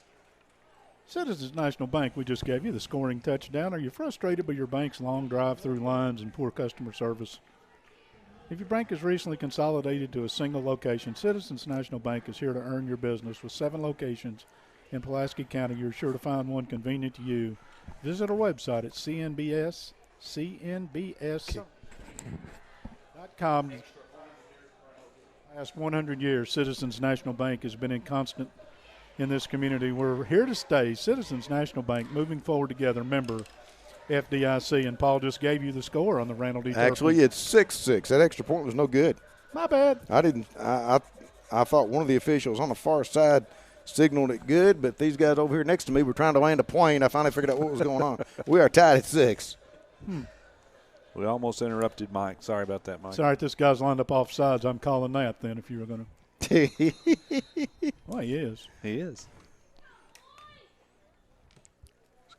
Citizens National Bank, we just gave you the scoring touchdown. Are you frustrated by your bank's long drive-through lines and poor customer service? If your bank is recently consolidated to a single location, Citizens National Bank is here to earn your business. With 7 locations in Pulaski County, you're sure to find one convenient to you. Visit our website at cnbs.com. Last 100 years, Citizens National Bank has been in constant in this community. We're here to stay. Citizens National Bank, moving forward together, member FDIC. And Paul just gave you the score on the Randall D. Actually, Turpin. it's 6-6. That extra point was no good. My bad. I thought one of the officials on the far side signaled it good, but these guys over here next to me were trying to land a plane. I finally figured out what was going on. We are tied at 6. We almost interrupted Mike. Sorry about that, Mike. Sorry, this guy's lined up off sides. I'm calling that then if you were going to. Well, he is. He is.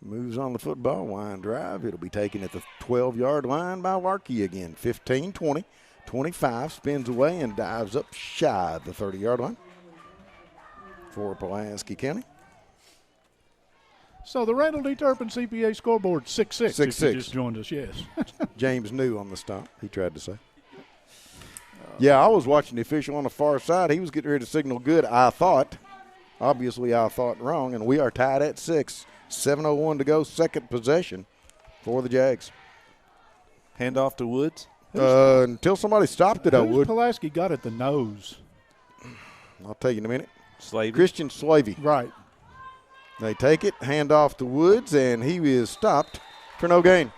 Moves on the football, line drive. It'll be taken at the 12-yard line by Larkey again. 15, 20, 25, spins away and dives up shy of the 30-yard line for Pulaski County. So the Randall D. Turpin CPA scoreboard 6-6. If 6-6. you just joined us, yes. James knew on the stop, he tried to say. Yeah, I was watching the official on the far side. He was getting ready to signal good, I thought. Obviously, I thought wrong, and we are tied at 6. 7:01 to go, second possession for the Jags. Handoff to Woods. Until somebody stopped it, I Who's would. Pulaski got at the nose? I'll tell you in a minute. Slavey. Christian Slavey. Right. They take it, hand off to Woods, and he is stopped for no gain.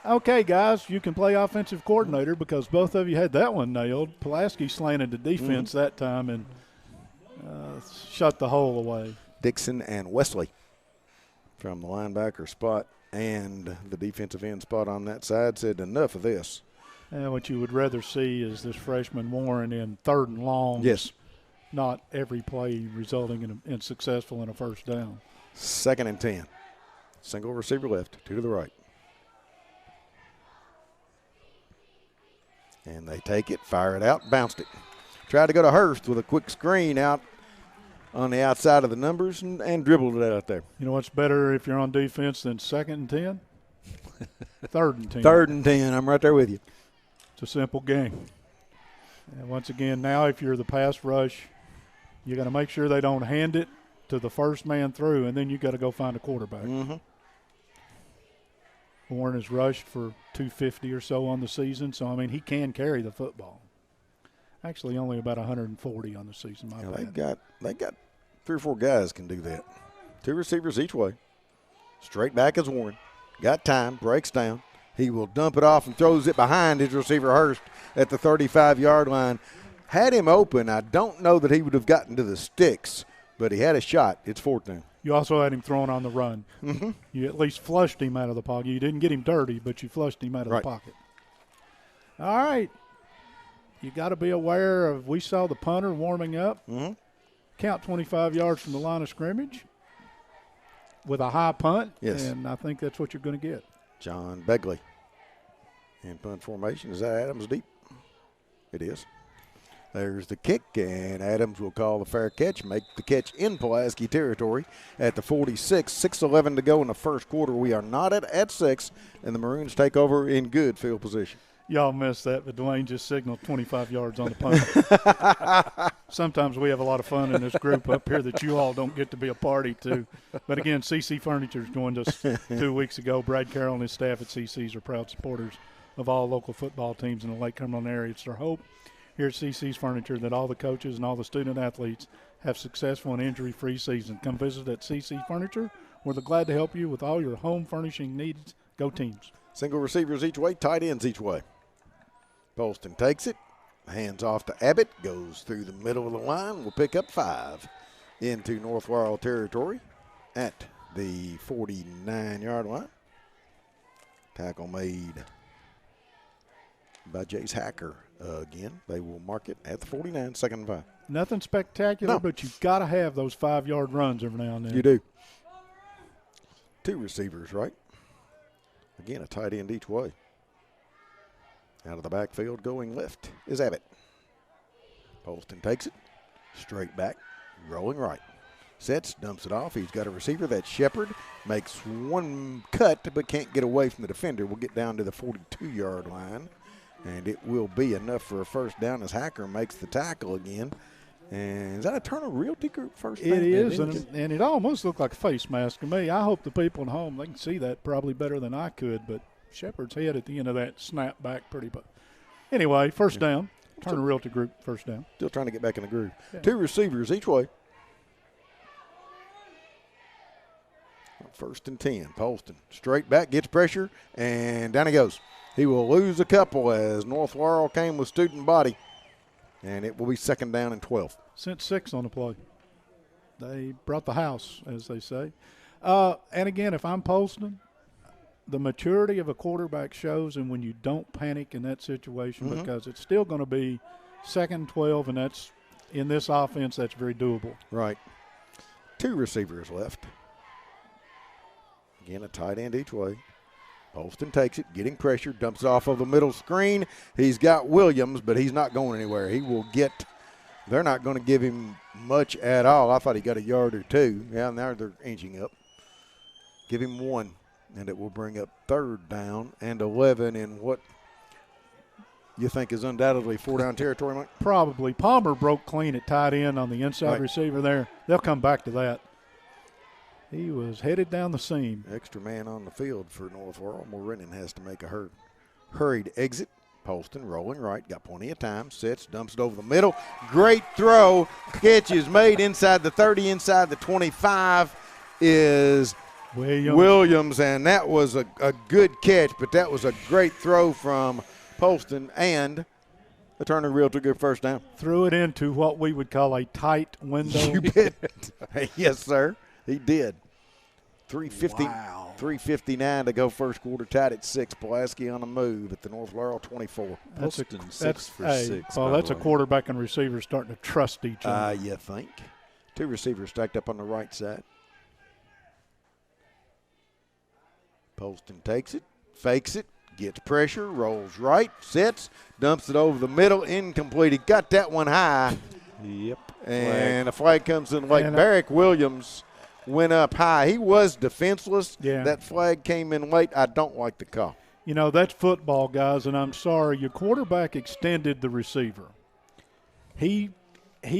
Okay, guys, you can play offensive coordinator because both of you had that one nailed. Pulaski slanted the defense that time and shut the hole away. Dixon and Wesley from the linebacker spot and the defensive end spot on that side said enough of this. And what you would rather see is this freshman Warren in 3rd and long. Yes. Not every play resulting in successful in a first down. 2nd and 10. Single receiver left, 2 to the right. And they take it, fire it out, bounced it. Tried to go to Hurst with a quick screen out on the outside of the numbers and dribbled it out there. You know what's better if you're on defense than 2nd and 10? 3rd and 10. 3rd and 10, I'm right there with you. It's a simple game. And once again, now if you're the pass rush, you got to make sure they don't hand it to the first man through, and then you got to go find a quarterback. Warren has rushed for 250 or so on the season, so, I mean, he can carry the football. Actually, only about 140 on the season, my bad. They got 3 or 4 guys can do that. 2 receivers each way. Straight back is Warren. Got time, breaks down. He will dump it off and throws it behind his receiver Hurst at the 35-yard line. Had him open. I don't know that he would have gotten to the sticks, but he had a shot. It's 4th down. You also had him thrown on the run. You at least flushed him out of the pocket. You didn't get him dirty, but you flushed him out of the pocket. All right. You got to be aware of, we saw the punter warming up. Count 25 yards from the line of scrimmage with a high punt. Yes. And I think that's what you're going to get. John Begley in punt formation. Is that Adams deep? It is. There's the kick, and Adams will call the fair catch, make the catch in Pulaski territory at the 46. 6:11 to go in the first quarter. We are not at 6, and the Maroons take over in good field position. Y'all missed that, but Dwayne just signaled 25 yards on the punt. Sometimes we have a lot of fun in this group up here that you all don't get to be a party to. But again, CC Furniture's joined us 2 weeks ago. Brad Carroll and his staff at CC's are proud supporters of all local football teams in the Lake Cumberland area. It's their hope here at CC's Furniture that all the coaches and all the student athletes have successful and injury-free season. Come visit at CC Furniture. We're glad to help you with all your home furnishing needs. Go teams. Single receivers each way, tight ends each way. Poston takes it, hands off to Abbott, goes through the middle of the line, will pick up 5 into North Laurel territory at the 49-yard line. Tackle made by Jace Hacker. Again, they will mark it at the 49, 2nd and 5. Nothing spectacular, No. but you've got to have those 5-yard runs every now and then. You do. 2 receivers, right? Again, a tight end each way. Out of the backfield going left is Abbott. Poston takes it, straight back, rolling right. Sets, dumps it off. He's got a receiver. That's Shepard. Makes one cut but can't get away from the defender. We'll get down to the 42-yard line. And it will be enough for a first down as Hacker makes the tackle again. And is that a Turner Realty Group first down? It is, and it almost looked like a face mask to me. I hope the people at home, they can see that probably better than I could, but Shepard's head at the end of that snapped back pretty but anyway, first down. Turner Realty Group, first down. Still trying to get back in the groove. Yeah. 2 receivers each way. 1st and 10. Poston straight back, gets pressure, and down he goes. He will lose a couple as North Laurel came with student body, and it will be 2nd down and 12. Sent 6 on the play. They brought the house, as they say. And again, if I'm Poston, the maturity of a quarterback shows, and when you don't panic in that situation, because it's still going to be 2nd and 12, and that's in this offense, that's very doable. Right. 2 receivers left. Again, a tight end each way. Poston takes it, getting pressure, dumps it off of the middle screen. He's got Williams, but he's not going anywhere. He will get – they're not going to give him much at all. I thought he got a yard or 2. Yeah, now they're inching up. Give him 1, and it will bring up 3rd down and 11 in what you think is undoubtedly 4-down territory, Mike? Probably. Palmer broke clean at tight end on the inside receiver there. They'll come back to that. He was headed down the seam. Extra man on the field for North Laurel. Morenin has to make a hurried exit. Poston rolling right, got plenty of time, sits, dumps it over the middle. Great throw. Catch is made inside the 30, inside the 25 is Williams, and that was a good catch, but that was a great throw from Poston, and the Turner Realtor good first down. Threw it into what we would call a tight window. You bet. Yes, sir. He did. 3:59 to go first quarter, tied at 6. Pulaski on the move at the North Laurel 24. Poston 6 for 6. Well, that's a quarterback and receiver starting to trust each other. You think. 2 receivers stacked up on the right side. Poston takes it, fakes it, gets pressure, rolls right, sits, dumps it over the middle, incomplete. He got that one high. Yep. And a flag comes in late. Barrick Williams went up high. He was defenseless. Yeah. That flag came in late. I don't like the call. You know, that's football, guys, and I'm sorry. Your quarterback extended the receiver. He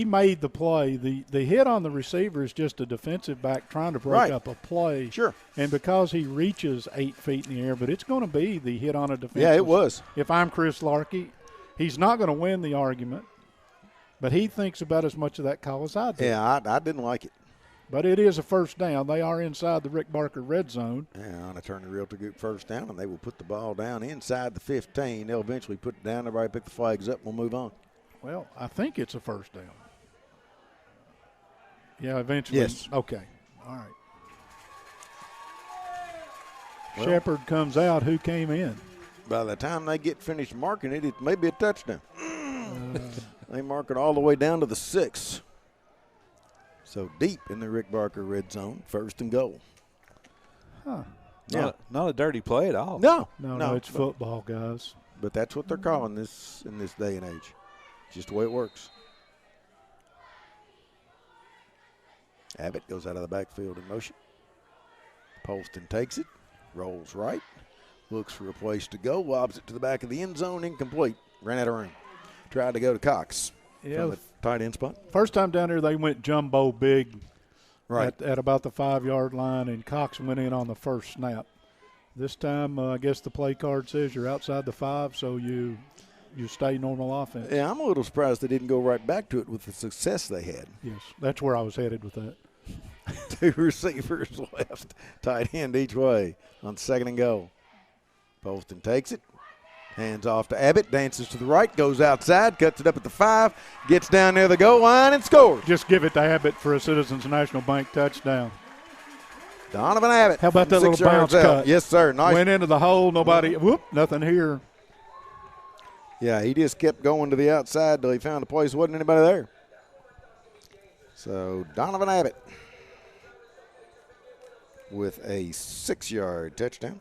made the play. The hit on the receiver is just a defensive back trying to break up a play. Sure. And because he reaches 8 feet in the air, but it's going to be the hit on a defense. Yeah, it was. If I'm Chris Larkey, he's not going to win the argument, but he thinks about as much of that call as I do. Yeah, I didn't like it. But it is a first down. They are inside the Rick Barker red zone. Yeah, on a Turner Realtor Group first down, and they will put the ball down inside the 15. They'll eventually put it down. Everybody pick the flags up. We'll move on. Well, I think it's a first down. Yeah, eventually. Yes. Okay. All right. Well, Shepard comes out. Who came in? By the time they get finished marking it, it may be a touchdown. They mark it all the way down to the 6. So deep in the Rick Barker red zone, 1st and goal. Huh. Yeah. Not a dirty play at all. No, it's football, guys. But that's what they're calling this in this day and age. Just the way it works. Abbott goes out of the backfield in motion. Poston takes it, rolls right, looks for a place to go, lobs it to the back of the end zone, incomplete. Ran out of room. Tried to go to Cox from the tight end spot. First time down there, they went jumbo big right at about the 5-yard line, and Cox went in on the first snap. This time, I guess the play card says you're outside the 5, so you stay normal offense. Yeah, I'm a little surprised they didn't go right back to it with the success they had. Yes, that's where I was headed with that. 2 receivers left, tight end each way on 2nd and goal. Poston takes it, hands off to Abbott, dances to the right, goes outside, cuts it up at the 5, gets down near the goal line and scores. Just give it to Abbott for a Citizens National Bank touchdown. Donovan Abbott. How about that little bounce cut? Yes, sir. Nice. Went into the hole, nobody, nothing here. Yeah, he just kept going to the outside till he found a place. Wasn't anybody there. So Donovan Abbott with a 6-yard touchdown.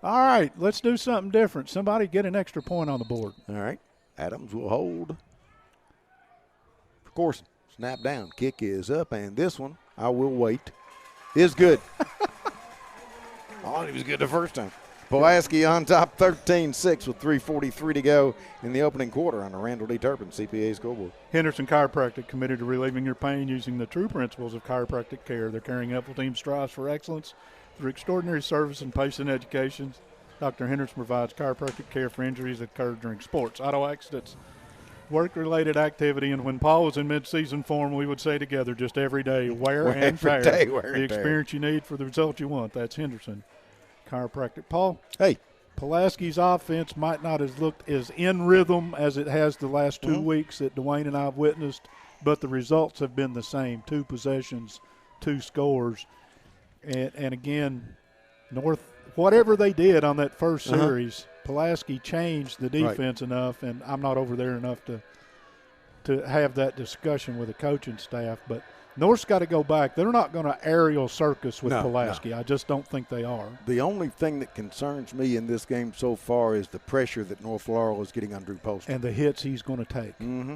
All right, let's do something different. Somebody get an extra point on the board. All right. Adams will hold. Of course, snap down. Kick is up, and this one, I will wait, is good. Oh, he was good the first time. Pulaski on top 13-6 with 3:43 to go in the opening quarter on the Randall D. Turpin CPA scoreboard. Henderson Chiropractic, committed to relieving your pain using the true principles of chiropractic care. They're carrying Team strives for excellence through extraordinary service and patient education. Dr. Henderson provides chiropractic care for injuries that occur during sports, auto accidents, work-related activity, and when Paul was in mid-season form, we would say together just every day, wear and tear. The experience you need for the result you want. That's Henderson Chiropractic. Paul? Hey. Pulaski's offense might not have looked as in rhythm as it has the last 2 weeks that Dwayne and I have witnessed, but the results have been the same. 2 possessions, 2 scores. And again, North, whatever they did on that first series, Pulaski changed the defense enough, and I'm not over there enough to have that discussion with the coaching staff, but North's got to go back. They're not going to aerial circus with Pulaski. No. I just don't think they are. The only thing that concerns me in this game so far is the pressure that North Laurel is getting on Drew Poston. And the hits he's going to take. Mm-hmm.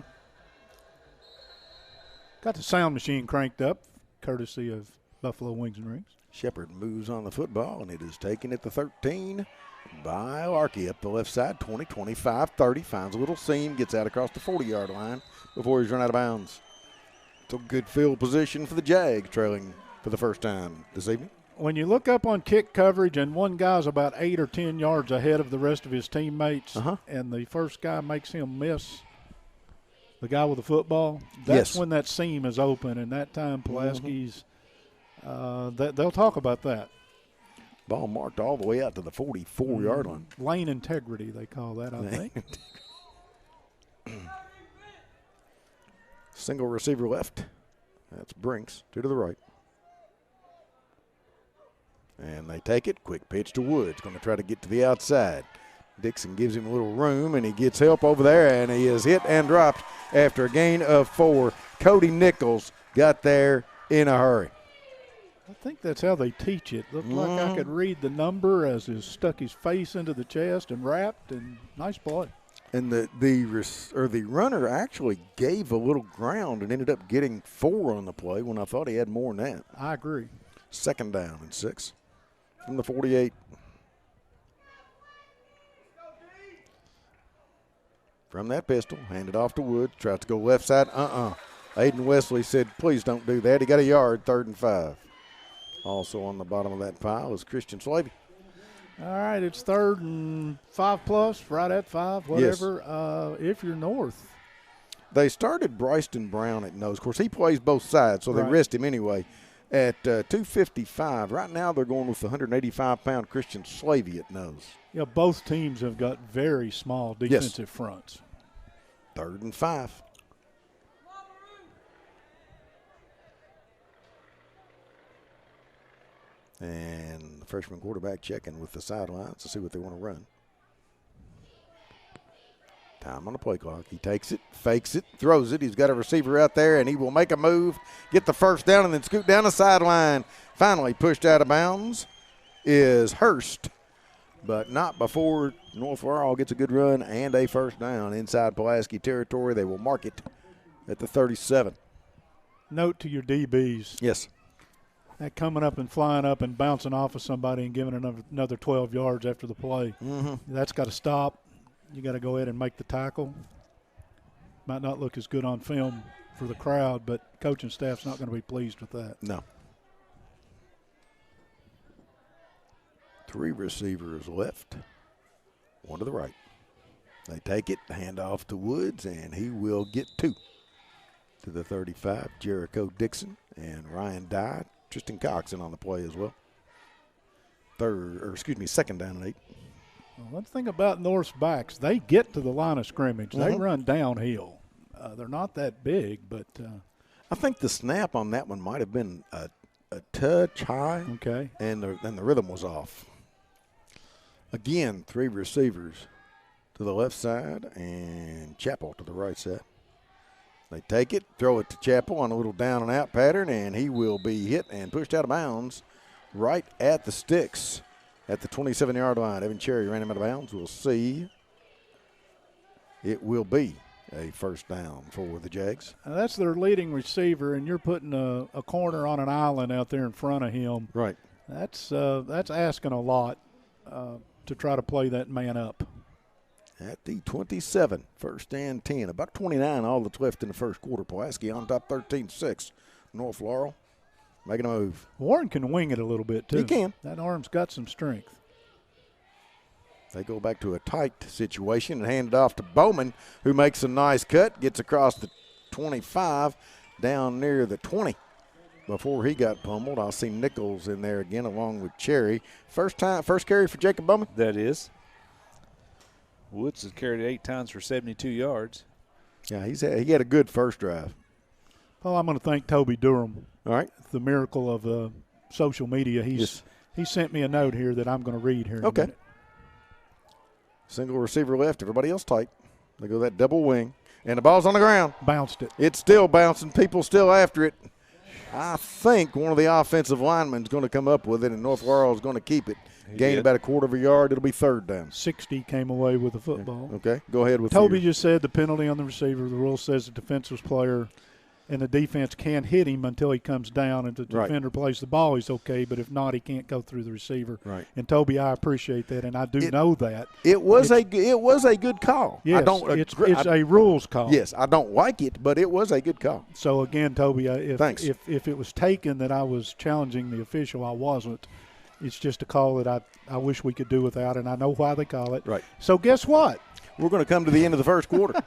Got the sound machine cranked up, courtesy of Buffalo Wings and Rings. Shepard moves on the football, and it is taken at the 13 by Larkey up the left side, 20, 25, 30, finds a little seam, gets out across the 40-yard line before he's run out of bounds. It's a good field position for the Jags, trailing for the first time this evening. when you look up on kick coverage and one guy's about 8 or 10 yards ahead of the rest of his teammates, and the first guy makes him miss the guy with the football, that's when that seam is open, and that time Pulaski's they'll talk about that. Ball marked all the way out to the 44-yard line. Lane integrity, they call that, I think. Single receiver left. That's Brinks, 2 to the right. And they take it. Quick pitch to Woods. Going to try to get to the outside. Dixon gives him a little room, and he gets help over there, and he is hit and dropped after a gain of 4. Cody Nichols got there in a hurry. I think that's how they teach it. Looked like I could read the number as he stuck his face into the chest and wrapped, and nice play. And the runner actually gave a little ground and ended up getting 4 on the play when I thought he had more than that. I agree. 2nd down and 6 from the 48. From that pistol, handed off to Woods, tries to go left side. Aiden Wesley said, please don't do that. He got a yard, 3rd and 5. Also on the bottom of that pile is Christian Slavy. All right, it's 3rd and 5+, right at 5, whatever. If you're North. They started Bryson Brown at nose. Of course, he plays both sides, so they rest him anyway. At 255, right now they're going with the 185-pound Christian Slavy at nose. Yeah, both teams have got very small defensive fronts. 3rd and 5. And the freshman quarterback checking with the sidelines to see what they want to run. Time on the play clock. He takes it, fakes it, throws it. He's got a receiver out there, and he will make a move, get the first down, and then scoot down the sideline. Finally pushed out of bounds is Hurst, but not before North Laurel gets a good run and a first down inside Pulaski territory. They will mark it at the 37. Note to your DBs. Yes. That coming up and flying up and bouncing off of somebody and giving another 12 yards after the play. That's got to stop. You got to go ahead and make the tackle. Might not look as good on film for the crowd, but coaching staff's not going to be pleased with that. No. 3 receivers left. 1 to the right. They take it, hand off to Woods, and he will get 2 to the 35. Jericho Dixon and Ryan Dye. Tristan Coxon on the play as well. 2nd down and 8. Well, one thing about North's backs, they get to the line of scrimmage. They run downhill. They're not that big, but I think the snap on that one might have been a touch high. Okay. And the rhythm was off. Again, 3 receivers to the left side and Chappell to the right side. They take it, throw it to Chappell on a little down and out pattern, and he will be hit and pushed out of bounds right at the sticks at the 27-yard line. Evan Cherry ran him out of bounds. We'll see. It will be a first down for the Jags. Now that's their leading receiver, and you're putting a corner on an island out there in front of him. Right. That's asking a lot to try to play that man up. At the 27, 1st and 10. About 29, all that's left in the first quarter. Pulaski on top 13-6. North Laurel making a move. Warren can wing it a little bit, too. He can. That arm's got some strength. They go back to a tight situation and hand it off to Bowman, who makes a nice cut, gets across the 25, down near the 20. Before he got pummeled, I'll see Nichols in there again along with Cherry. First carry for Jacob Bowman? That is. Woods has carried 8 times for 72 yards. Yeah, he had a good first drive. Well, I'm going to thank Toby Durham. All right. The miracle of social media. He sent me a note here that I'm going to read here in a minute. Single receiver left. Everybody else tight. They go that double wing. And the ball's on the ground. Bounced it. It's still bouncing. People still after it. I think one of the offensive linemen is going to come up with it, and North Laurel is going to keep it. Gain about a 1/4 yard. It'll be 3rd down. 60 came away with the football. Okay, go ahead with Toby just said the penalty on the receiver. The rule says the defensive player and the defense can't hit him until he comes down, and the defender plays the ball, he's okay. But if not, he can't go through the receiver. Right. And Toby, I appreciate that, and I do know that. It was a good call. Yes, it's a rules call. Yes, I don't like it, but it was a good call. So again, Toby, Thanks. if it was taken that I was challenging the official, I wasn't. It's just a call that I wish we could do without, and I know why they call it. Right. So guess what? We're going to come to the end of the first quarter.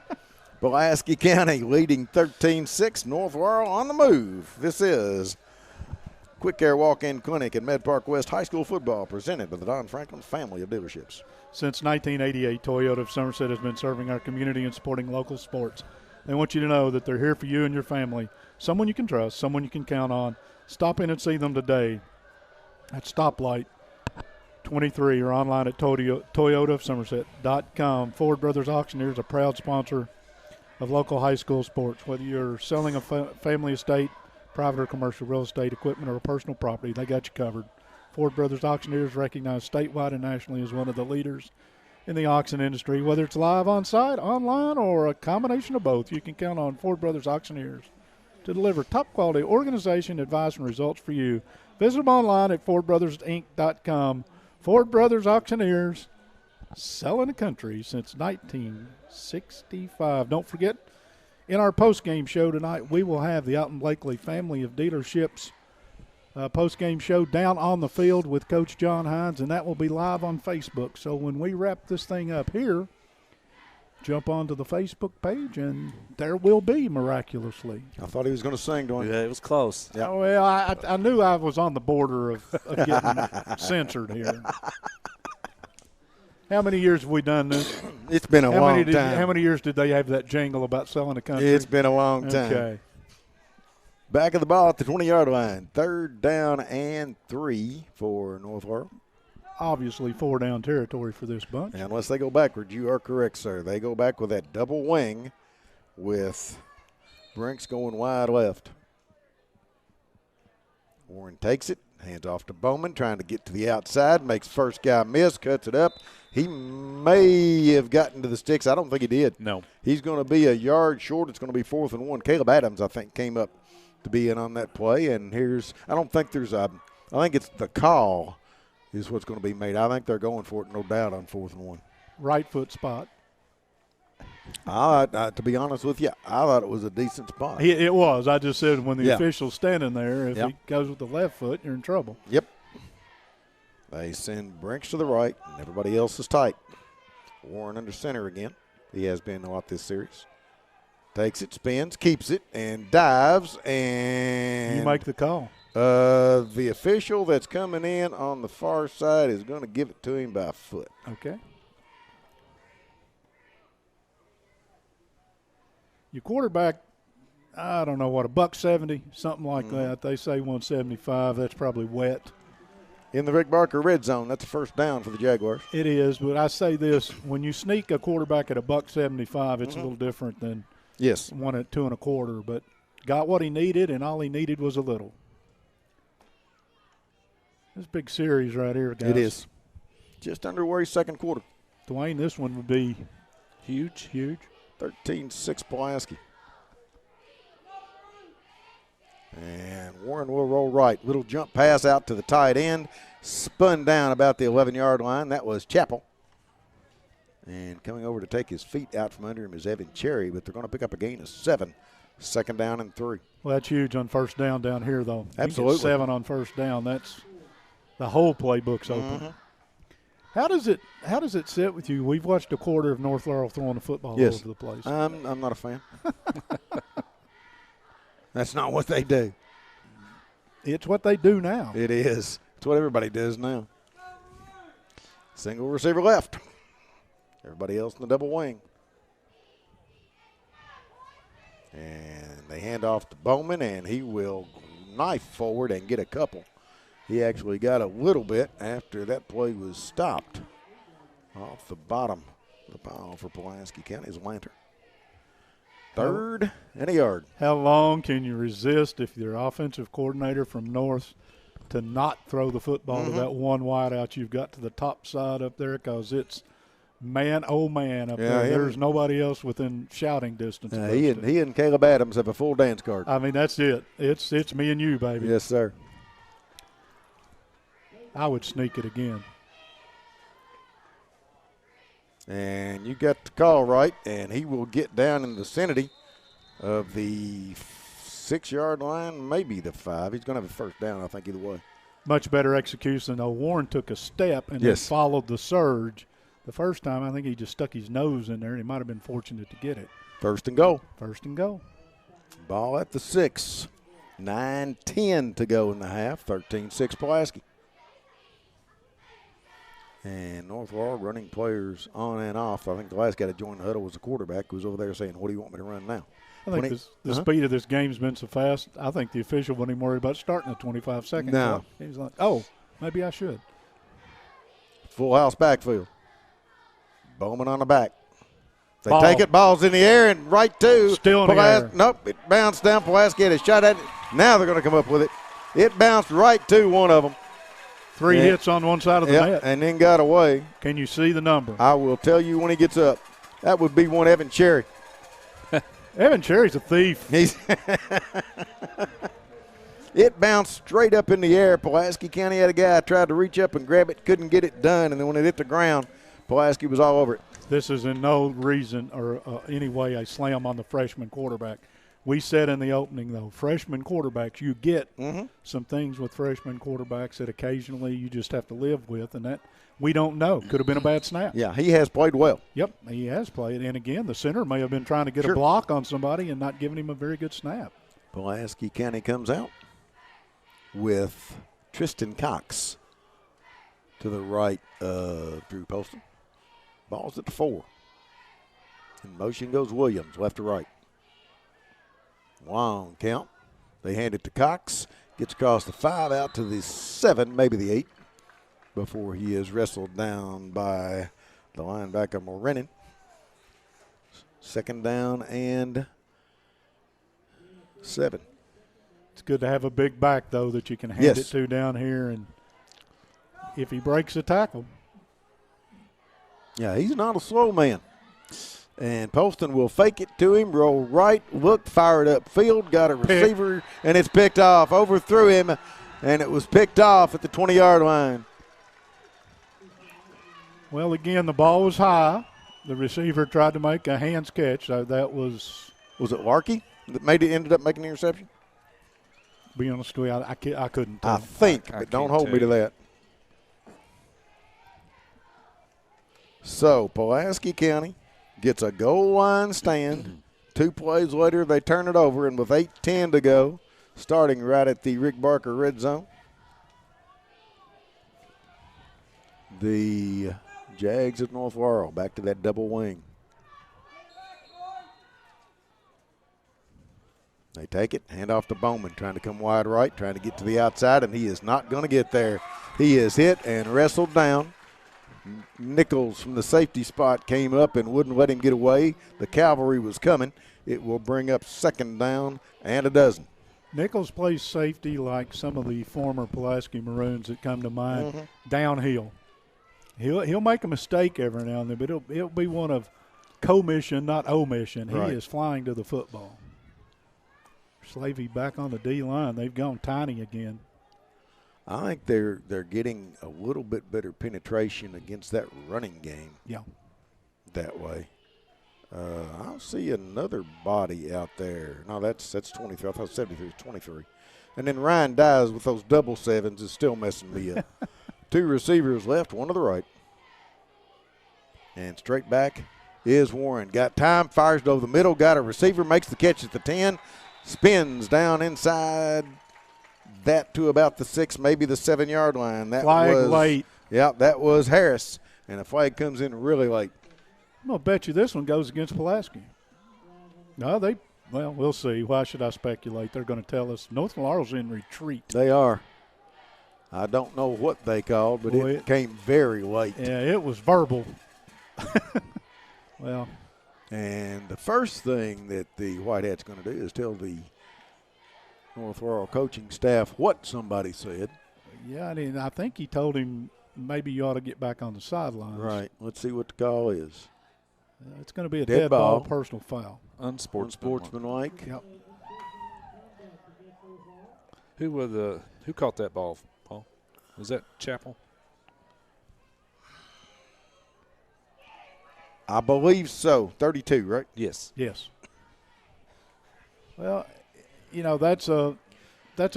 Pulaski County leading 13-6. North Laurel on the move. This is Quick Care Walk-In Clinic at Med Park West High School football presented by the Don Franklin family of dealerships. Since 1988, Toyota of Somerset has been serving our community and supporting local sports. They want you to know that they're here for you and your family. Someone you can trust, someone you can count on. Stop in and see them today at Stoplight 23 or online at ToyotaofSomerset.com. Ford Brothers Auctioneers, a proud sponsor of local high school sports. Whether you're selling a family estate, private or commercial real estate, equipment, or a personal property, they got you covered. Ford Brothers Auctioneers recognized statewide and nationally as one of the leaders in the auction industry. Whether it's live on site, online, or a combination of both, you can count on Ford Brothers Auctioneers to deliver top-quality organization, advice, and results for you. Visit them online at FordBrothersInc.com. Ford Brothers Auctioneers, selling the country since 1965. Don't forget, in our post-game show tonight, we will have the Alton Blakely family of dealerships post-game show down on the field with Coach John Hines, and that will be live on Facebook. So when we wrap this thing up here, jump onto the Facebook page, and there will be miraculously. I thought he was going to sing, don't you? Yeah, it was close. Yep. Oh, well, I knew I was on the border of getting censored here. How many years have we done this? It's been a long time. How many years did they have that jingle about selling the country? It's been a long time. Okay. Back of the ball at the 20-yard line. 3rd down and 3 for North Laurel. Obviously 4-down territory for this bunch. Unless they go backwards, you are correct, sir. They go back with that double wing with Brinks going wide left. Warren takes it, hands off to Bowman, trying to get to the outside, makes first guy miss, cuts it up. He may have gotten to the sticks. I don't think he did. No. He's going to be a yard short. It's going to be 4th and 1. Caleb Adams, I think, came up to be in on that play. And I think it's the call is what's going to be made. I think they're going for it, no doubt, on 4th and 1. Right foot spot. To be honest with you, I thought it was a decent spot. It was. I just said when the official's standing there, if he goes with the left foot, you're in trouble. Yep. They send Brinks to the right, and everybody else is tight. Warren under center again. He has been a lot this series. Takes it, spins, keeps it, and dives, and you make the call. The official that's coming in on the far side is going to give it to him by a foot. Okay. Your quarterback, I don't know what, $170, something like that. They say 175. That's probably wet. In the Rick Barker red zone, that's a 1st down for the Jaguars. It is, but I say this: when you sneak a quarterback at $175, it's a little different than one at 2 1/4. But got what he needed, and all he needed was a little. This big series right here, guys. It is. Just underway 2nd quarter. Dwayne, this one would be huge. 13-6 Pulaski. And Warren will roll right. Little jump pass out to the tight end. Spun down about the 11-yard line. That was Chappell. And coming over to take his feet out from under him is Evan Cherry, but they're going to pick up a gain of 7. 2nd down and 3. Well, that's huge on 1st down here, though. Absolutely. 7 on 1st down. That's the whole playbook's open. How does it sit with you? We've watched a quarter of North Laurel throwing the football all over the place. I'm not a fan. That's not what they do. It's what they do now. It is. It's what everybody does now. Single receiver left. Everybody else in the double wing. And they hand off to Bowman, and he will knife forward and get a couple. He actually got a little bit after that play was stopped off the bottom of the pile for Pulaski County's Lantern. 3rd and a yard. How long can you resist if you're offensive coordinator from North to not throw the football to that one wide out you've got to the top side up there, because it's Man, oh man, up Yeah, there. There's nobody else within shouting distance. of He those two. and Caleb Adams have a full dance card. I mean, that's it. It's me and you, baby. Yes, sir. I would sneak it again. And you got the call right, and he will get down in the vicinity of the 6-yard line, maybe the 5. He's going to have a first down, I think, either way. Much better execution, though. Warren took a step and then followed the surge. The first time, I think he just stuck his nose in there, and he might have been fortunate to get it. First and goal. First and goal. Ball at the 6. 9:10 to go in the half. 13-6 Pulaski. And North Laurel running players on and off. I think the last guy to join the huddle was the quarterback who was over there saying, what do you want me to run now? I think the speed of this game's been so fast, I think the official wasn't even worried about starting the 25-second clock. He was like, oh, maybe I should. Full house backfield. Bowman on the back. They take it, ball's in the air, and right to. Still in the air. Nope, it bounced down. Pulaski had a shot at it. Now they're going to come up with it. It bounced right to one of them. 3 hits on one side of the net. And then got away. Can you see the number? I will tell you when he gets up. That would be one Evan Cherry. Evan Cherry's a thief. It bounced straight up in the air. Pulaski County had a guy tried to reach up and grab it, couldn't get it done, and then when it hit the ground, Pulaski was all over it. This is in no reason or any way a slam on the freshman quarterback. We said in the opening, though, freshman quarterbacks, you get some things with freshman quarterbacks that occasionally you just have to live with, and that we don't know. Could have been a bad snap. Yeah, he has played well. Yep, he has played. And, again, the center may have been trying to get a block on somebody and not giving him a very good snap. Pulaski County comes out with Tristan Cox to the right of Drew Poston. Ball's at the 4. In motion goes Williams, left to right. Long count. They hand it to Cox. Gets across the 5, out to the 7, maybe the 8, before he is wrestled down by the linebacker Morenin. Second down and 7. It's good to have a big back, though, that you can hand it to down here. And if he breaks a tackle. Yeah, he's not a slow man. And Poston will fake it to him, roll right, look, fire it upfield, got a receiver, and it's picked off. Overthrew him, and it was picked off at the 20-yard line. Well, again, the ball was high. The receiver tried to make a hands catch. That was – Was it Larkey that ended up making the interception? To be honest with you, I couldn't tell. I think, but don't hold me to that. So, Pulaski County gets a goal line stand. 2 plays later, they turn it over, and with 8:10 to go, starting right at the Rick Barker red zone, the Jags of North Laurel back to that double wing. They take it, hand off to Bowman, trying to come wide right, trying to get to the outside, and he is not going to get there. He is hit and wrestled down. Nichols from the safety spot came up and wouldn't let him get away. The cavalry was coming. It will bring up second down and a dozen. Nichols plays safety like some of the former Pulaski Maroons that come to mind, downhill. He'll make a mistake every now and then, but it'll be one of commission, not omission. He is flying to the football. Slavey back on the D-line. They've gone tiny again. I think they're getting a little bit better penetration against that running game. Yeah. That way. I'll see another body out there. No, that's 23. I thought 73 was 23. And then Ryan Dyes with those double sevens is still messing me up. 2 receivers left, 1 to the right. And straight back is Warren. Got time, fires it over the middle, got a receiver, makes the catch at the 10, spins down inside that to about the 6, maybe the 7-yard line. That flag was late. Yeah, that was Harris. And the flag comes in really late. I'm going to bet you this one goes against Pulaski. No, we'll see. Why should I speculate? They're going to tell us North Laurel's in retreat. They are. I don't know what they called, but it came very late. Yeah, it was verbal. Well. And the first thing that the White Hat's going to do is tell the North Laurel coaching staff what somebody said. Yeah, I think he told him maybe you ought to get back on the sidelines. Right. Let's see what the call is. It's going to be a Dead dead ball, ball. personal foul. Unsportsmanlike. Yep. Who caught that ball, Paul? Was that Chappell? I believe so. 32, right? Yes. Yes. Well, you know, that's a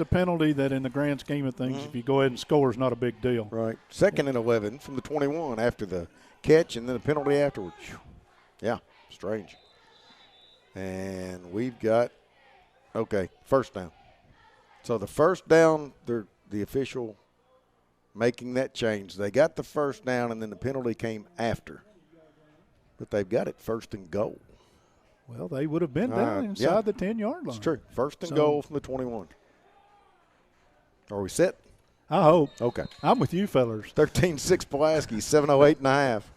penalty that in the grand scheme of things, if you go ahead and score, is not a big deal. Right. 2nd and 11 from the 21 after the catch and then a penalty afterwards. Yeah, strange. And we've got, first down. So the first down, the official making that change. They got the first down, and then the penalty came after. But they've got it 1st and goal. Well, they would have been down inside the 10-yard line. It's true. 1st and goal from the 21. Are we set? I hope. Okay. I'm with you, fellers. 13-6 Pulaski, 7:08 and a half.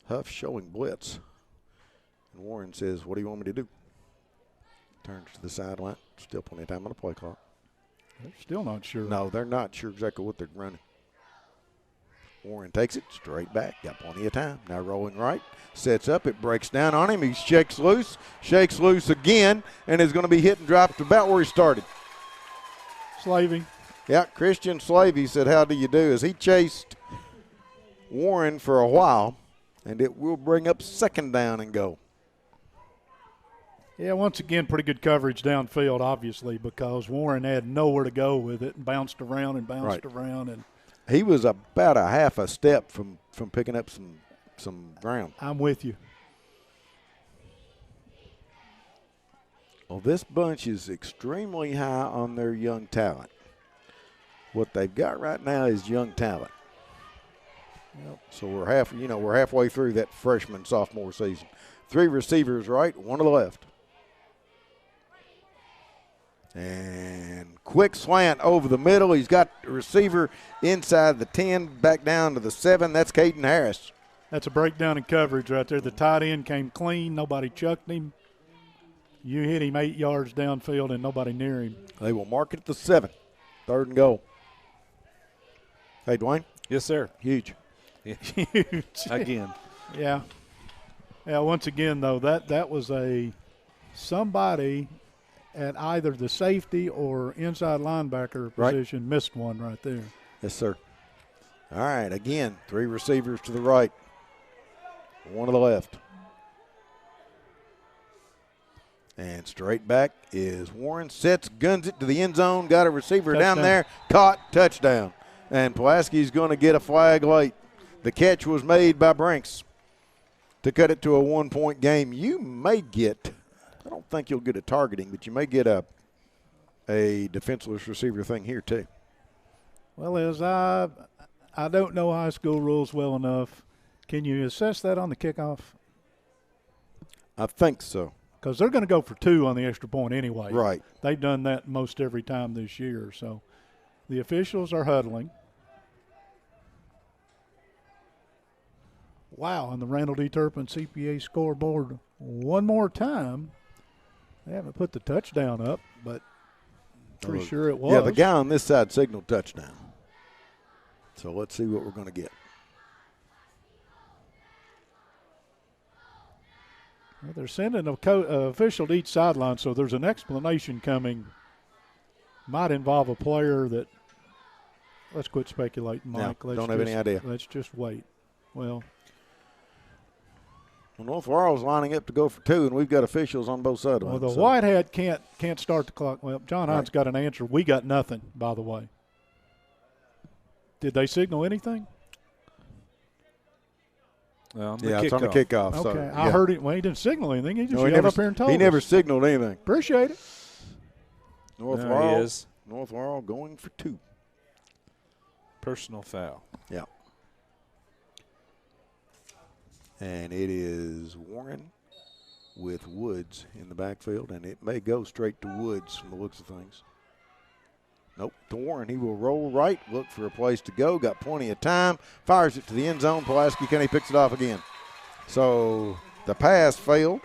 Huff showing blitz. And Warren says, what do you want me to do? Turns to the sideline. Still plenty of time on the play clock. They're still not sure. No, they're not sure exactly what they're running. Warren takes it straight back. Got plenty of time. Now rolling right. Sets up. It breaks down on him. He shakes loose again, and is going to be hit and dropped about where he started. Slavey. Yeah, Christian Slavey said, how do you do? As he chased Warren for a while, and it will bring up 2nd down and goal. Yeah, once again, pretty good coverage downfield, obviously, because Warren had nowhere to go with it and bounced around and bounced around. And he was about a half a step from picking up some ground. I'm with you. Well, this bunch is extremely high on their young talent. What they've got right now is young talent. Yep. So we're halfway through that freshman sophomore season. 3 receivers right, 1 to the left. And quick slant over the middle. He's got the receiver inside the 10, back down to the 7. That's Caden Harris. That's a breakdown in coverage right there. The tight end came clean. Nobody chucked him. You hit him 8 yards downfield and nobody near him. They will mark it at the 7. 3rd and goal. Hey, Dwayne. Yes, sir. Huge. Yeah. Huge. Again. Yeah. Yeah, once again, though, that was somebody at either the safety or inside linebacker position missed one right there. Yes, sir. All right, again, 3 receivers to the right, 1 to the left. And straight back is Warren. Sets, guns it to the end zone, got a receiver down there, caught, touchdown. And Pulaski's going to get a flag late. The catch was made by Brinks to cut it to a 1-point game. You may get, I don't think you'll get a targeting, but you may get a defenseless receiver thing here too. Well, as I don't know high school rules well enough, can you assess that on the kickoff? I think so. Because they're going to go for 2 on the extra point anyway. Right. They've done that most every time this year. So the officials are huddling. Wow, and the Randall D. Turpin CPA scoreboard one more time. They haven't put the touchdown up, but pretty sure it was. Yeah, the guy on this side signaled touchdown. So let's see what we're going to get. Well, they're sending an official to each sideline, so there's an explanation coming. Might involve a player that – let's quit speculating, Mike. No, don't have any idea. Let's just wait. Well, North Laurel's lining up to go for 2, and we've got officials on both sides. Well, the white hat can't start the clock. Well, John Hines got an answer. We got nothing, by the way. Did they signal anything? It's on the kickoff. Okay, So, yeah. I heard it. Well, he didn't signal anything. He just yelled up here and told us. He never signaled anything. Appreciate it. North Laurel going for 2. Personal foul. Yeah. And it is Warren with Woods in the backfield, and it may go straight to Woods from the looks of things. Nope, to Warren. He will roll right, look for a place to go, got plenty of time, fires it to the end zone. Pulaski County picks it off again. So the pass failed,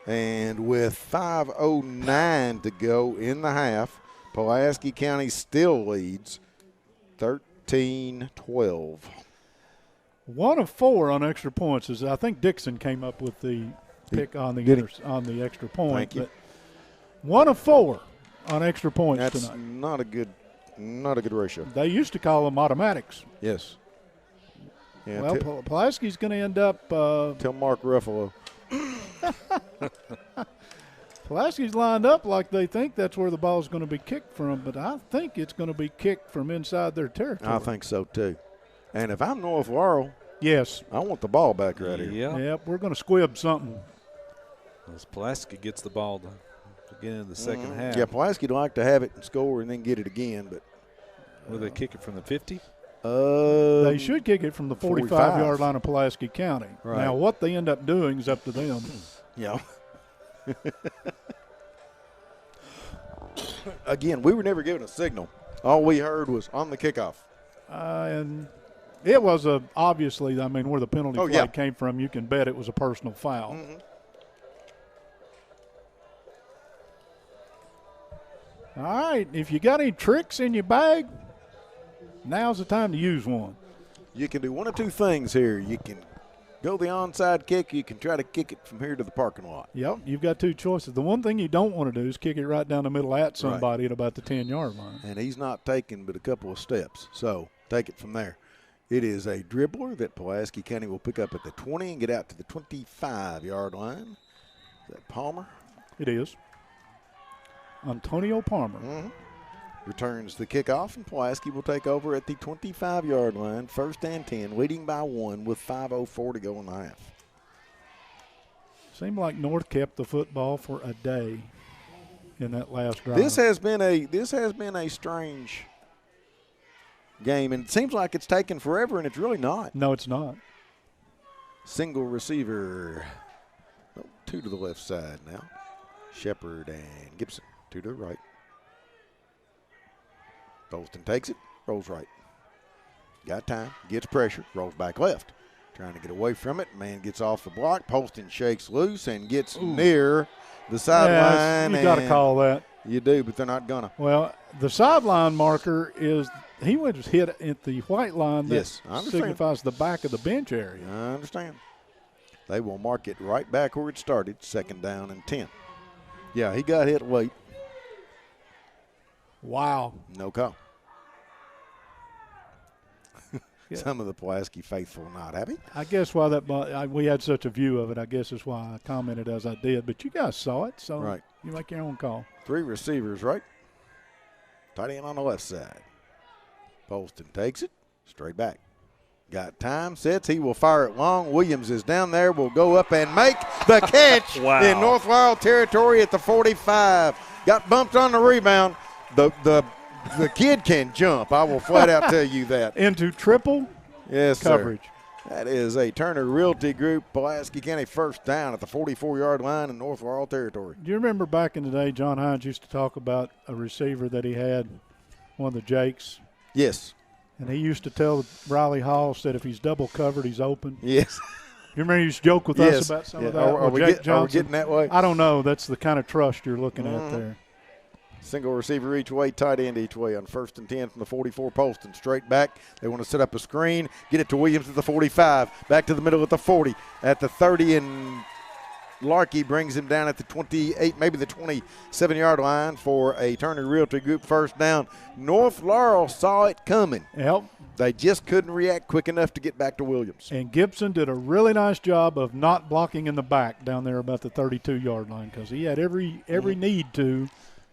and with 5:09 to go in the half, Pulaski County still leads 13-12. 1 of 4 on extra points. Is I think Dixon came up with the pick on the extra point. Thank you. But 1 of 4 on extra points That's tonight. not a good ratio. They used to call them automatics. Yes. Yeah, Well, Pulaski's going to end up. tell Mark Ruffalo. Pulaski's lined up like they think that's where the ball's going to be kicked from, but I think it's going to be kicked from inside their territory. I think so too. And if I'm North Laurel, yes. I want the ball back right here. Yeah. Yep, we're going to squib something. As Pulaski gets the ball again in the second half. Yeah, Pulaski'd like to have it and score and then get it again, but Will they kick it from the 50? They should kick it from the 45-yard line of Pulaski County. Right. Now, what they end up doing is up to them. Yeah. Again, we were never given a signal. All we heard was on the kickoff. And it was obviously, I mean, where the penalty flag came from, you can bet it was a personal foul. Mm-hmm. All right, if you got any tricks in your bag, now's the time to use one. You can do one of two things here. You can go the onside kick. You can try to kick it from here to the parking lot. Yep, you've got two choices. The one thing you don't want to do is kick it right down the middle at somebody at about the 10-yard line. And he's not taking but a couple of steps, so take it from there. It is a dribbler that Pulaski County will pick up at the 20 and get out to the 25-yard line. Is that Palmer? It is. Antonio Palmer. Mm-hmm. Returns the kickoff, and Pulaski will take over at the 25-yard line, 1st and 10, leading by 1 with 5:04 to go in the half. Seemed like North kept the football for a day in that last drive. This has been a strange game, and it seems like it's taken forever, and it's really not. No, it's not. Single receiver. Oh, 2 to the left side now. Shepard and Gibson, 2 to the right. Bolston takes it, rolls right. Got time, gets pressure, rolls back left. Trying to get away from it. Man gets off the block. Poston shakes loose and gets near the sideline. You got to call that. You do, but they're not going to. Well, the sideline marker is he was hit at the white line that signifies the back of the bench area. I understand. They will mark it right back where it started, 2nd down and 10. Yeah, he got hit late. Wow. No call. Some of the Pulaski faithful not happy. I guess why we had such a view of it, I guess is why I commented as I did. But you guys saw it, so you make your own call. 3 receivers, right? Tight end on the left side. Poston takes it, straight back. Got time, sets, he will fire it long. Williams is down there, will go up and make the catch in North Laurel territory at the 45. Got bumped on the rebound. The kid can jump. I will flat out tell you that. Into triple coverage. Sir. That is a Turner Realty Group, Pulaski County 1st down at the 44-yard line in North Laurel territory. Do you remember back in the day, John Hines used to talk about a receiver that he had, one of the Jakes? Yes. And he used to tell Riley Hall, said if he's double covered, he's open. Yes. You remember he used to joke with us about some of that? Are we getting that way? I don't know. That's the kind of trust you're looking at there. Single receiver each way, tight end each way on 1st and 10 from the 44 post and straight back. They want to set up a screen, get it to Williams at the 45, back to the middle at the 40, at the 30, and Larkey brings him down at the 28, maybe the 27-yard line for a Turner Realty Group 1st down. North Laurel saw it coming. Yep. They just couldn't react quick enough to get back to Williams. And Gibson did a really nice job of not blocking in the back down there about the 32-yard line because he had every need to.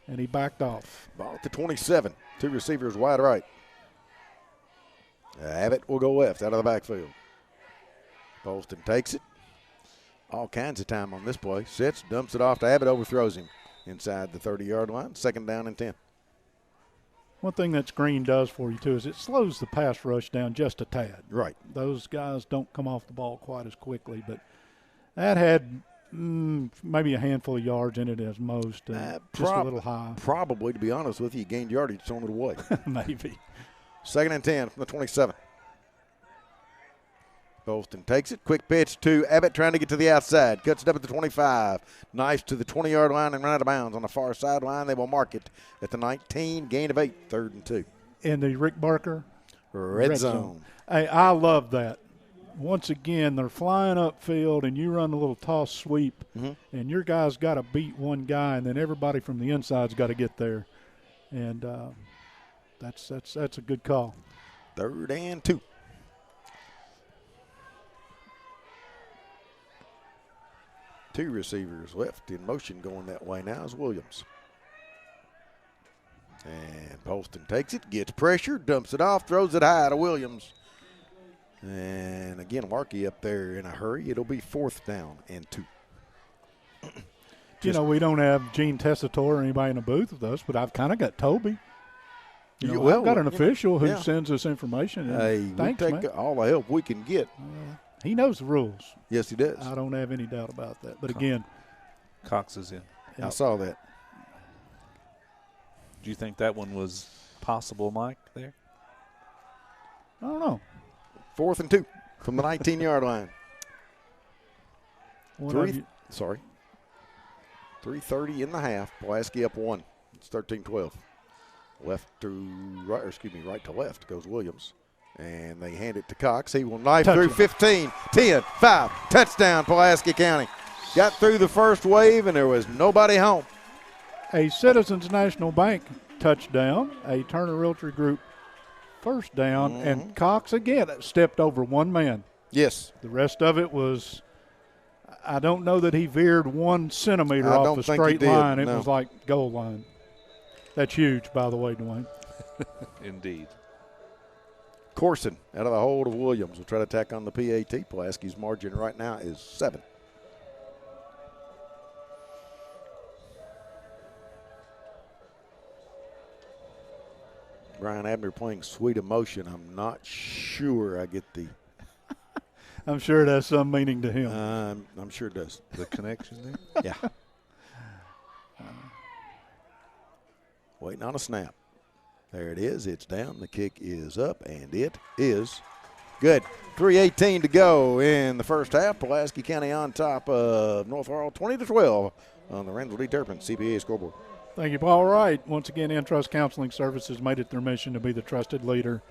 And he backed off. Ball at the 27. 2 receivers wide right. Abbott will go left out of the backfield. Poston takes it. All kinds of time on this play. Sits, dumps it off to Abbott, overthrows him inside the 30-yard line. 2nd down and 10. One thing that screen does for you, too, is it slows the pass rush down just a tad. Right. Those guys don't come off the ball quite as quickly. But that had maybe a handful of yards in it as most, just a little high. Probably, to be honest with you, he gained yardage throwing it away. Maybe. 2nd and 10 from the 27. Bolston takes it. Quick pitch to Abbott trying to get to the outside. Cuts it up at the 25. Nice to the 20-yard line and run out of bounds on the far sideline. They will mark it at the 19. Gain of 8, 3rd and 2. In the Rick Barker Red zone. Hey, I love that. Once again, they're flying upfield, and you run a little toss sweep, and your guy's got to beat one guy, and then everybody from the inside's got to get there. And that's a good call. 3rd and 2. Two receivers left in motion going that way now is Williams. And Poston takes it, gets pressure, dumps it off, throws it high to Williams. And again, Larkey up there in a hurry. It'll be 4th down and 2. We don't have Gene Tessitore or anybody in the booth with us, but I've kind of got Toby. I've got an official who sends us information. Hey, thanks, we take man. all the help we can get. He knows the rules. Yes, he does. I don't have any doubt about that. But again, Cox is in. I saw that. Do you think that one was possible, Mike, there? I don't know. 4th and 2 from the 19-yard line. 3:30 in the half. Pulaski up 1. It's 13-12. Right to left goes Williams. And they hand it to Cox. He will knife through 15, 10, 5. Touchdown, Pulaski County. Got through the first wave, and there was nobody home. A Citizens National Bank touchdown, a Turner Realty Group first down, and Cox again stepped over one man. Yes. The rest of it was, I don't know that he veered 1 centimeter off the straight line. It was like goal line. That's huge, by the way, Dwayne. Indeed. Corson out of the hold of Williams will try to tack on the PAT. Pulaski's margin right now is 7. Brian Abner playing Sweet Emotion. I'm not sure I get the. I'm sure it has some meaning to him. I'm sure it does. The connection there? Yeah. Waiting on a snap. There it is. It's down. The kick is up, and it is good. 3:18 to go in the first half. Pulaski County on top of North Laurel 20-12 on the Randall D. Turpin CPA scoreboard. Thank you, Paul Wright. Once again, Entrust Counseling Services made it their mission to be the trusted leader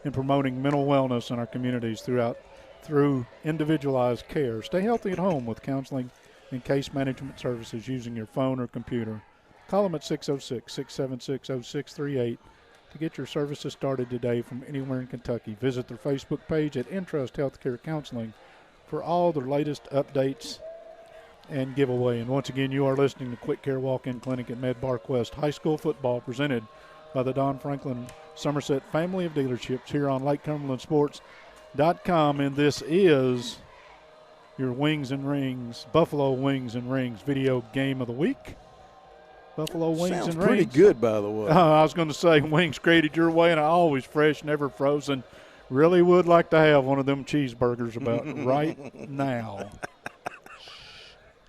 in promoting mental wellness in our communities through individualized care. Stay healthy at home with counseling and case management services using your phone or computer. Call them at 606-676-0638 to get your services started today from anywhere in Kentucky. Visit their Facebook page at Entrust Healthcare Counseling for all their latest updates and giveaway. And once again, you are listening to Quick Care Walk-In Clinic at Med Park West High School Football, presented by the Don Franklin Somerset Family of Dealerships here on LakeCumberlandSports.com. And this is your Wings and Rings, Buffalo Wings and Rings video game of the week. Buffalo Wings Sounds and pretty Rings. good, by the way. I was going to say wings created your way, and always fresh, never frozen. Really would like to have one of them cheeseburgers about right now.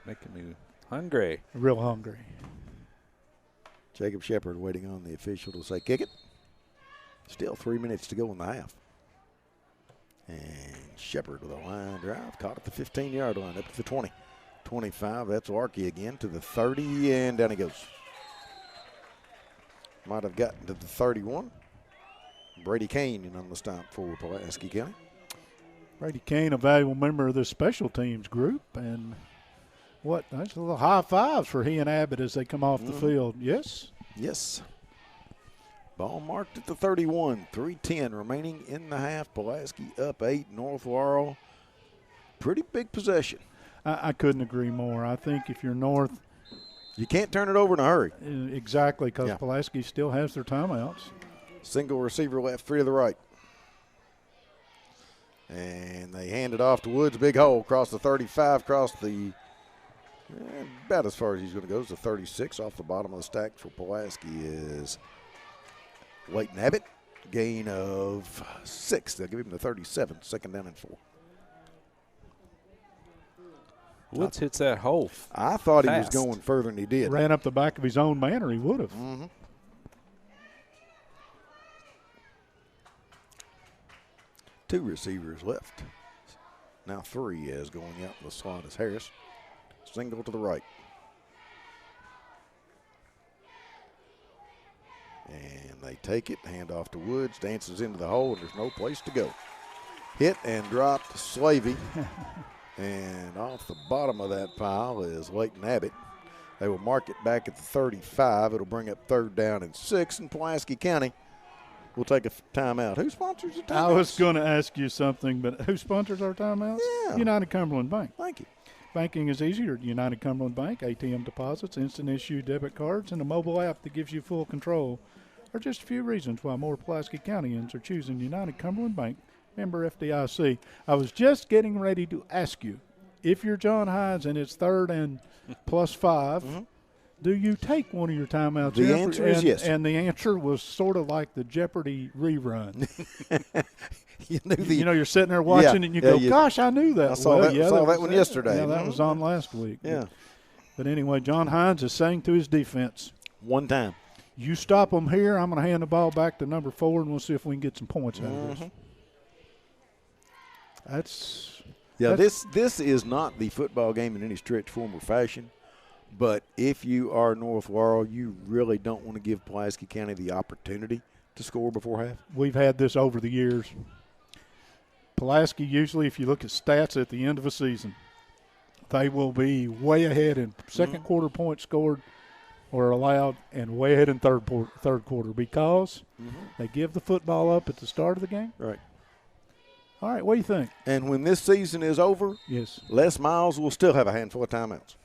Making me hungry. Real hungry. Jacob Shepard waiting on the official to say kick it. Still 3 minutes to go in the half. And Shepard with a line drive. Caught at the 15-yard line, up to the 20. 25, that's Larkey again to the 30, and down he goes. Might have gotten to the 31. Brady Kane in on the stop for Pulaski County. Brady Kane, a valuable member of this special teams group, and that's a little high fives for he and Abbott as they come off the field. Yes? Yes. Ball marked at the 31, 3:10 remaining in the half. Pulaski up 8, North Laurel. Pretty big possession. I couldn't agree more. I think if you're North, you can't turn it over in a hurry. Exactly, because Pulaski still has their timeouts. Single receiver left, 3 to the right. And they hand it off to Woods. Big hole across the 35, across the about as far as he's going to go is the 36. Off the bottom of the stack for Pulaski is Leighton Abbott. Gain of 6. They'll give him the 37, 2nd down and 4. Woods hits that hole. I thought fast. He was going further than he did. Ran up the back of his own man, or he would have. Mm-hmm. Two receivers left. Now 3 is going out in the slot is Harris. Single to the right. And they take it, hand off to Woods, dances into the hole, and there's no place to go. Hit and dropped to Slavey. And off the bottom of that pile is Leighton Abbott. They will mark it back at the 35. It'll bring up 3rd down and 6, and Pulaski County will take a timeout. Who sponsors the timeout? I was going to ask you something, but who sponsors our timeouts? Yeah. United Cumberland Bank. Thank you. Banking is easier at United Cumberland Bank. ATM deposits, instant issue debit cards, and a mobile app that gives you full control are just a few reasons why more Pulaski Countyans are choosing United Cumberland Bank, member FDIC. I was just getting ready to ask you, if you're John Hines and it's 3rd and +5, do you take one of your timeouts? The answer is yes. And the answer was sort of like the Jeopardy rerun. You're sitting there watching it and you go, gosh, I knew that. I saw that one yesterday. Yeah, that was on last week. Yeah. But anyway, John Hines is saying to his defense, one time, you stop them here, I'm going to hand the ball back to number 4, and we'll see if we can get some points out of this. This is not the football game in any stretch, form, or fashion. But if you are North Laurel, you really don't want to give Pulaski County the opportunity to score before half. We've had this over the years. Pulaski usually, if you look at stats at the end of a season, they will be way ahead in second quarter points scored or allowed and way ahead in third quarter because they give the football up at the start of the game. Right. All right, what do you think? And when this season is over, yes, Les Miles will still have a handful of timeouts.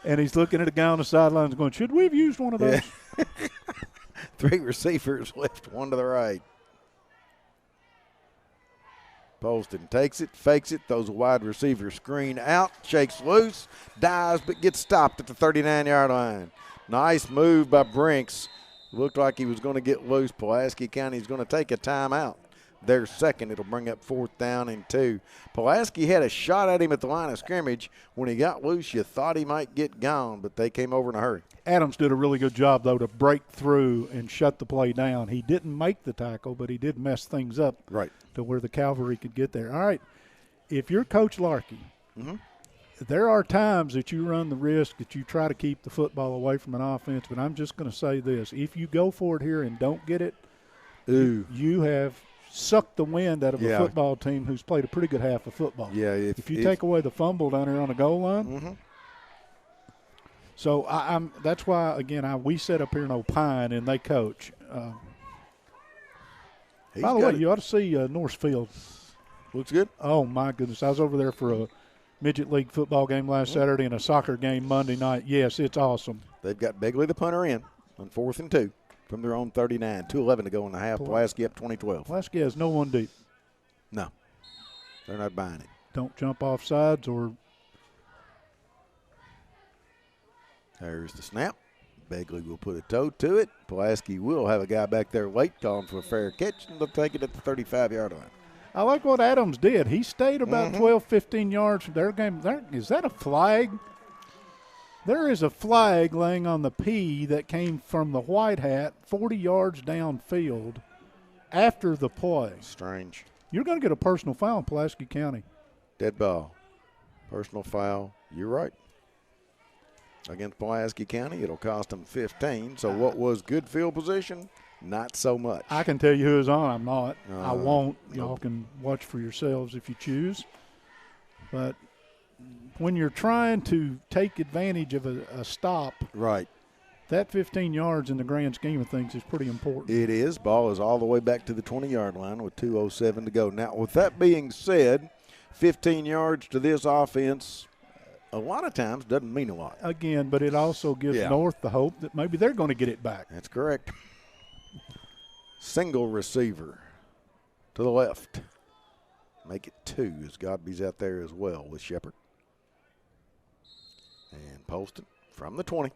And he's looking at a guy on the sidelines going, should we have used one of those? Yeah. 3 receivers left, 1 to the right. Poston takes it, fakes it, throws a wide receiver screen out, shakes loose, dives, but gets stopped at the 39-yard line. Nice move by Brinks. Looked like he was going to get loose. Pulaski County's going to take a timeout. Their second. It'll bring up 4th down and 2. Pulaski had a shot at him at the line of scrimmage. When he got loose, you thought he might get gone, but they came over in a hurry. Adams did a really good job, though, to break through and shut the play down. He didn't make the tackle, but he did mess things up to where the cavalry could get there. All right, if you're Coach Larkey, there are times that you run the risk that you try to keep the football away from an offense, but I'm just going to say this. If you go for it here and don't get it, you have sucked the wind out of a football team who's played a pretty good half of football. Yeah, if you take away the fumble down here on the goal line. So that's why, again, we sit up here and opine, and they coach. By the way, you ought to see Northfield. Looks good. Oh, my goodness. I was over there for a midget league football game last Saturday and a soccer game Monday night. Yes, it's awesome. They've got Begley the punter in on 4th and 2 from their own 39. 2:11 to go in the half. Pulaski up 20-12. Pulaski has no one deep. No. They're not buying it. Don't jump off sides or – there's the snap. Begley will put a toe to it. Pulaski will have a guy back there late calling for a fair catch, and they'll take it at the 35-yard line. I like what Adams did. He stayed about 12, 15 yards from their game. Is that a flag? There is a flag laying on the P that came from the white hat 40 yards downfield after the play. Strange. You're going to get a personal foul in Pulaski County. Dead ball. Personal foul. You're right. Against Pulaski County, it'll cost them 15. So what was good field position? Not so much. I can tell you who is on. I'm not. I won't. Y'all can watch for yourselves if you choose. But when you're trying to take advantage of a stop, right, that 15 yards in the grand scheme of things is pretty important. It is. Ball is all the way back to the 20-yard line with 2:07 to go. Now, with that being said, 15 yards to this offense a lot of times doesn't mean a lot. Again, but it also gives North the hope that maybe they're going to get it back. That's correct. Single receiver to the left. Make it 2 as Godby's out there as well with Shepard. And Poston from the 20.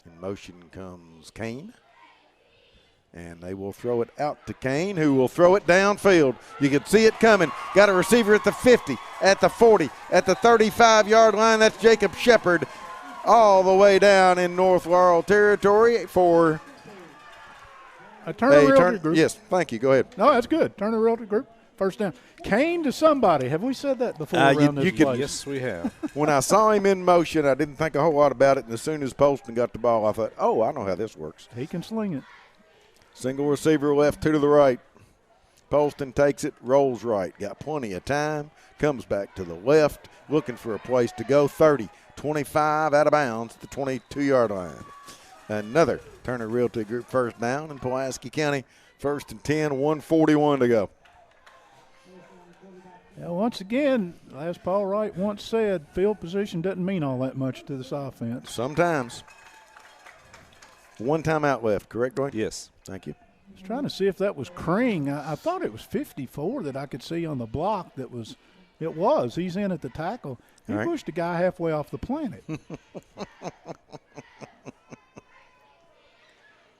In motion comes Kane. And they will throw it out to Kane, who will throw it downfield. You can see it coming. Got a receiver at the 50, at the 40, at the 35-yard line. That's Jacob Shepard all the way down in North Laurel territory for a Turner Realty Group. Yes, thank you. Go ahead. No, that's good. Turner Realty Group. First down. Kane to somebody. Have we said that before around this place? Yes, we have. When I saw him in motion, I didn't think a whole lot about it, and as soon as Poston got the ball, I thought, oh, I know how this works. He can sling it. Single receiver left, 2 to the right. Poston takes it, rolls right. Got plenty of time. Comes back to the left, looking for a place to go. 30, 25 out of bounds at the 22-yard line. Another Turner Realty Group first down in Pulaski County. 1st and 10, 1:41 to go. Now, once again, as Paul Wright once said, field position doesn't mean all that much to this offense. Sometimes. 1 timeout left, correct, Dwight? Yes. Thank you. I was trying to see if that was Kring. I thought it was 54 that I could see on the block that was – it was. He's in at the tackle. He All right. pushed a guy halfway off the planet.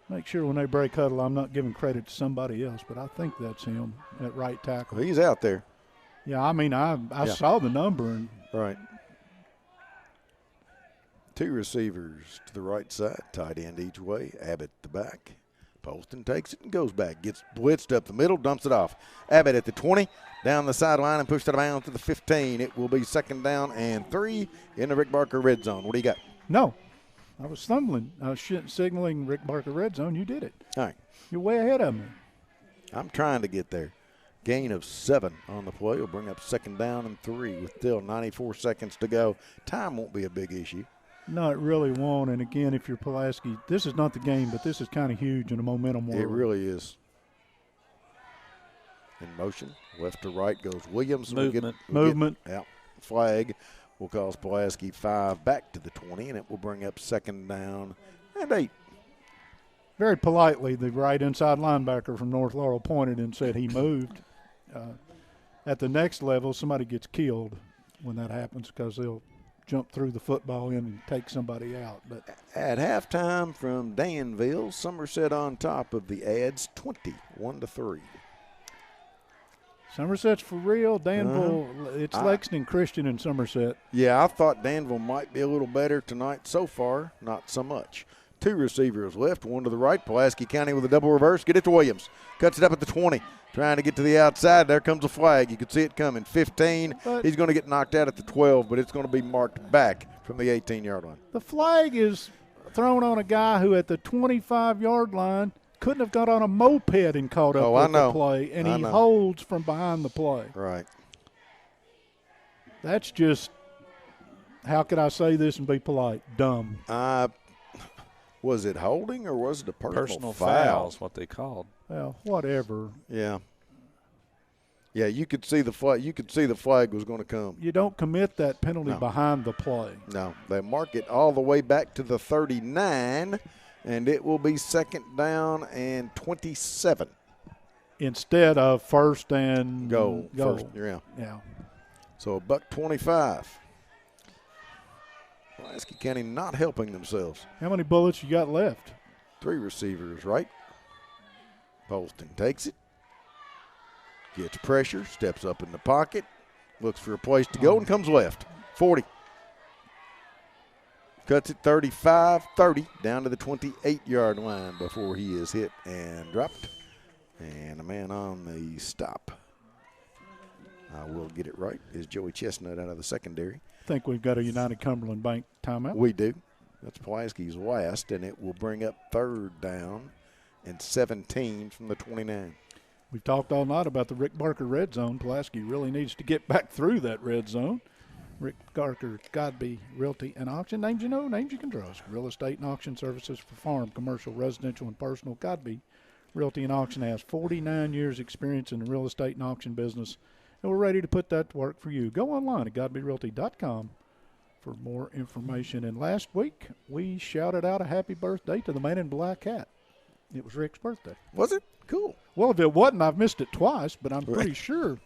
Make sure when they break huddle I'm not giving credit to somebody else, but I think that's him at right tackle. Well, he's out there. Yeah, I mean, I saw the number. And Right. 2 receivers to the right side, tight end each way. Abbott the back. Poston takes it and goes back. Gets blitzed up the middle, dumps it off. Abbott at the 20, down the sideline and pushed out of bounds to the 15. It will be 2nd down and 3 in the Rick Barker red zone. What do you got? No, I was stumbling. I was signaling Rick Barker red zone. You did it. All right. You're way ahead of me. I'm trying to get there. Gain of 7 on the play will bring up 2nd down and 3 with still 94 seconds to go. Time won't be a big issue. No, it really won't. And, again, if you're Pulaski, this is not the game, but this is kind of huge in a momentum world. It really is. In motion, left to right goes Williams. Movement. Movement. Yeah. Flag will cause Pulaski 5 back to the 20, and it will bring up 2nd down and 8. Very politely, the right inside linebacker from North Laurel pointed and said he moved. At the next level, somebody gets killed when that happens because they'll jump through the football in and take somebody out. But at halftime from Danville, Somerset on top of the Ads, 21-3. Somerset's for real. Danville, it's Lexington Christian and Somerset. Yeah, I thought Danville might be a little better tonight. So far, not so much. 2 receivers left, 1 to the right. Pulaski County with a double reverse. Get it to Williams. Cuts it up at the 20. Trying to get to the outside. There comes a flag. You can see it coming. 15. He's going to get knocked out at the 12, but it's going to be marked back from the 18-yard line. The flag is thrown on a guy who at the 25-yard line couldn't have got on a moped and caught up with the play, and he holds from behind the play. Right. That's just, how could I say this and be polite? Dumb. Was it holding or was it a personal foul is what they called. Well, whatever. Yeah. Yeah, you could see the flag. You could see the flag was going to come. You don't commit that penalty behind the play. No, they mark it all the way back to the 39, and it will be 2nd down and 27. Instead of 1st and goal. Goal. First, yeah. Yeah. So $1.25. Pulaski County not helping themselves. How many bullets you got left? 3 receivers, right? Poston takes it. Gets pressure, steps up in the pocket, looks for a place to go, and comes left. 40. Cuts it 35, 30, down to the 28-yard line before he is hit and dropped. And a man on the stop. I will get it right. Is Joey Chestnut out of the secondary. I think we've got a United Cumberland Bank timeout. We do. That's Pulaski's last, and it will bring up 3rd down and 17 from the 29. We've talked all night about the Rick Barker red zone. Pulaski really needs to get back through that red zone. Rick Barker, Godby Realty and Auction. Names you know, names you can trust. Real estate and auction services for farm, commercial, residential, and personal. Godby Realty and Auction has 49 years experience in the real estate and auction business, and we're ready to put that to work for you. Go online at godbyrealty.com for more information. And last week, we shouted out a happy birthday to the man in black hat. It was Rick's birthday. Was it? Cool. Well, if it wasn't, I've missed it twice, but I'm pretty sure.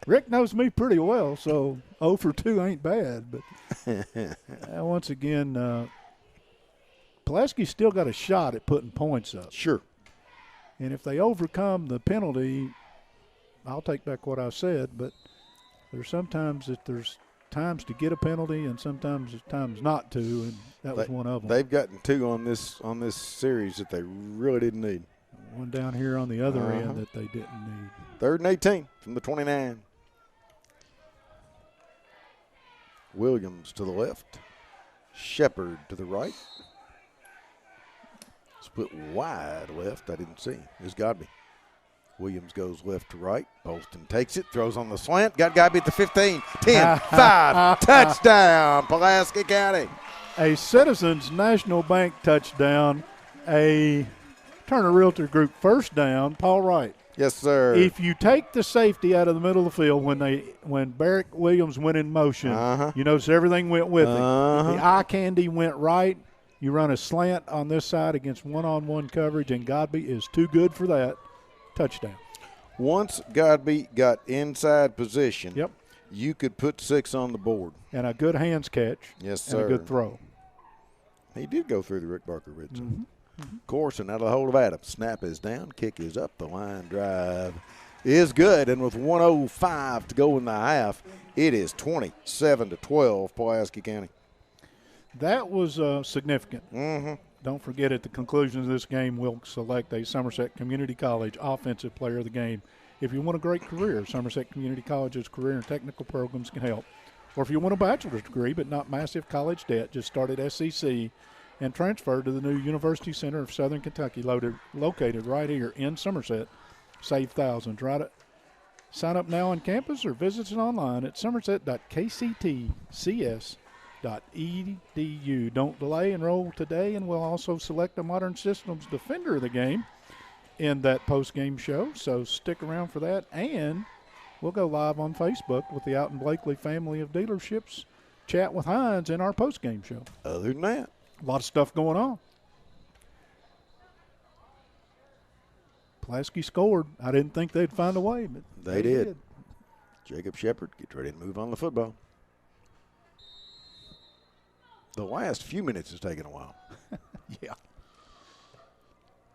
Rick knows me pretty well, so 0 for 2 ain't bad. But once again, Pulaski's still got a shot at putting points up. Sure. And if they overcome the penalty, I'll take back what I said, but there's sometimes that there's times to get a penalty and sometimes there's times not to, and that was one of them. They've gotten 2 on this series that they really didn't need. One down here on the other end that they didn't need. 3rd and 18 from the 29. Williams to the left. Shepard to the right. Split wide left. I didn't see. It's Godby. Williams goes left to right. Poston takes it, throws on the slant. Got Godby at the 15, 10, 5. Touchdown, Pulaski County. A Citizens National Bank touchdown. A Turner Realtor Group first down. Paul Wright. Yes, sir. If you take the safety out of the middle of the field when Barrick Williams went in motion, you notice everything went with it. The eye candy went right. You run a slant on this side against one-on-one coverage, and Godby is too good for that. Touchdown. Once Godby got inside position, you could put 6 on the board. And a good hands catch. Yes, sir. And a good throw. He did go through the Rick Barker red zone. Corson out of the hold of Adams. Snap is down. Kick is up. The line drive is good. And with 1:05 to go in the half, it is 27-12 Pulaski County. That was significant. Don't forget, at the conclusion of this game, we'll select a Somerset Community College Offensive Player of the Game. If you want a great career, Somerset Community College's career and technical programs can help. Or if you want a bachelor's degree but not massive college debt, just start at SCC and transfer to the new University Center of Southern Kentucky, located right here in Somerset. Save thousands. Sign up now on campus or visit us online at somerset.kctcs.edu. Don't delay, enroll today, and we'll also select a Modern Systems Defender of the Game in that post-game show, so stick around for that. And we'll go live on Facebook with the Alton Blakely family of dealerships, chat with Hines in our post-game show. Other than that, a lot of stuff going on. Pulaski scored. I didn't think they'd find a way, but they did. Jacob Shepard gets ready to move on the football. The last few minutes has taken a while. Yeah.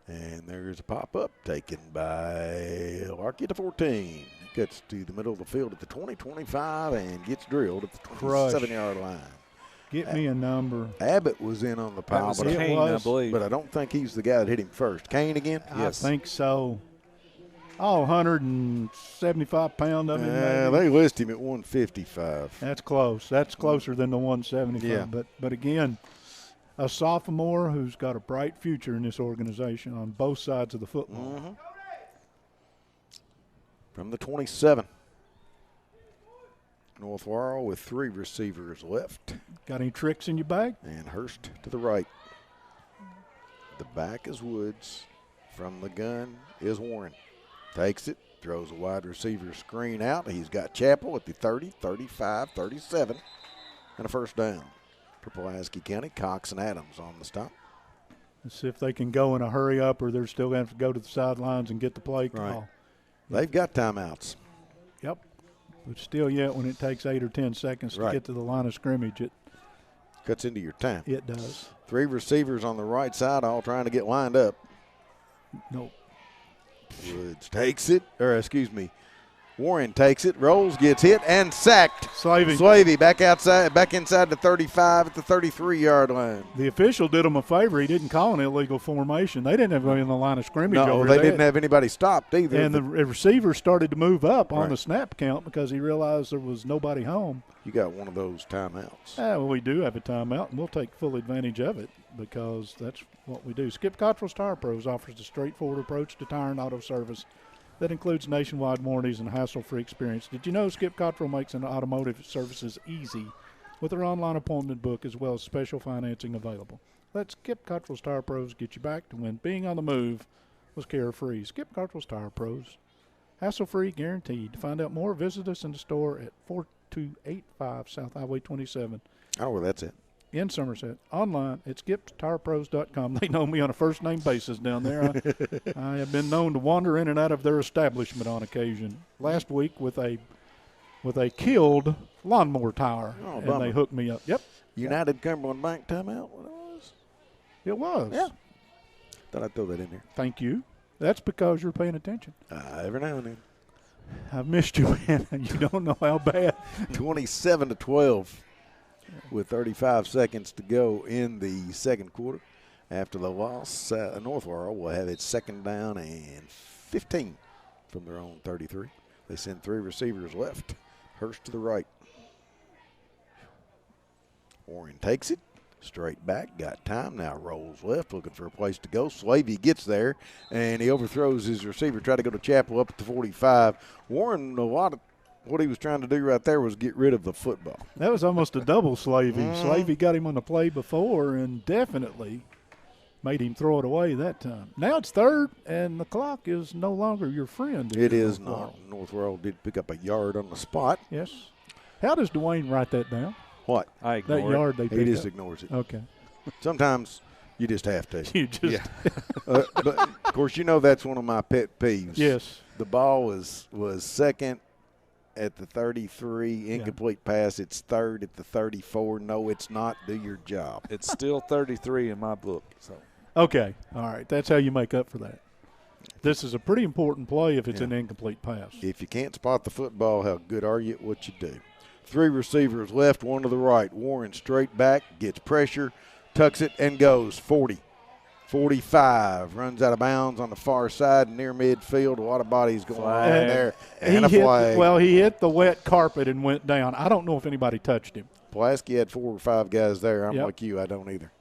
And there's a pop-up taken by Larky at the 14. Gets to the middle of the field at the 20-25 and gets drilled at the 27-yard line. Get me a number. Abbott was in on the pile, but Kane, I believe. But I don't think he's the guy that hit him first. Kane again? Yes. I think so. 175-pound of him. Yeah, they list him at 155. That's close. That's closer than the 175. Yeah. But again, a sophomore who's got a bright future in this organization on both sides of the football. From the 27. North Laurel with 3 receivers left. Got any tricks in your bag? And Hurst to the right. The back is Woods. From the gun is Warren. Takes it, throws a wide receiver screen out. He's got Chappell at the 30, 35, 37, and a first down for Pulaski County. Cox and Adams on the stop. Let's see if they can go in a hurry up or they're still going to have to go to the sidelines and get the play call. Right. They've got timeouts. Yep. But still yet when it takes 8 or 10 seconds to get to the line of scrimmage, it cuts into your time. It does. 3 receivers on the right side all trying to get lined up. Nope. Woods takes it, Warren takes it, rolls, gets hit, and sacked. Slavey back inside the 35 at the 33-yard line. The official did him a favor. He didn't call an illegal formation. They didn't have anybody in the line of scrimmage over there. No, they didn't have anybody stopped either. And the receiver started to move up on the snap count because he realized there was nobody home. You got one of those timeouts. Well, we do have a timeout, and we'll take full advantage of it because that's what we do. Skip Cottrell's Tire Pros offers a straightforward approach to tire and auto service that includes nationwide warranties and hassle-free experience. Did you know Skip Cottrell makes an automotive services easy with their online appointment book as well as special financing available? Let Skip Cottrell's Tire Pros get you back to when being on the move was carefree. Skip Cottrell's Tire Pros. Hassle-free guaranteed. To find out more, visit us in the store at 4285 South Highway 27. I know where that's at. In Somerset. Online at skipstirepros.com. They know me on a first-name basis down there. I have been known to wander in and out of their establishment on occasion. Last week with a killed lawnmower tire, and they hooked me up. Yep. United Cumberland Bank timeout, what it was? It was. Yeah. Thought I'd throw that in there. Thank you. That's because you're paying attention. Every now and then. I've missed you, man. You don't know how bad. 27-12. With 35 seconds to go in the second quarter. After the loss, North Laurel will have its second down and 15 from their own 33. They send 3 receivers left. Hurst to the right. Warren takes it. Straight back, got time, now rolls left, looking for a place to go. Slavey gets there, and he overthrows his receiver. Tried to go to Chappell up at the 45. Warren, a lot of what he was trying to do right there was get rid of the football. That was almost a double Slavey. Slavey got him on the play before and definitely made him throw it away that time. Now it's third, and the clock is no longer your friend. It is not. North Laurel did pick up a yard on the spot. Yes. How does Dwayne write that down? What? I ignore That yard they He picked just up. ignores it. Okay. Sometimes you just have to. You just But, of course, you know that's one of my pet peeves. Yes. The ball was second at the 33, incomplete pass. It's third at the 34. No, it's not. Do your job. It's still 33 in my book. So Okay. All right. That's how you make up for that. This is a pretty important play if it's an incomplete pass. If you can't spot the football, how good are you at what you do? 3 receivers left, 1 to the right. Warren straight back, gets pressure, tucks it, and goes 40. 45, runs out of bounds on the far side near midfield. A lot of bodies going on there. And a flag. He hit the wet carpet and went down. I don't know if anybody touched him. Pulaski had 4 or 5 guys there. I'm Yep. like you, I don't either.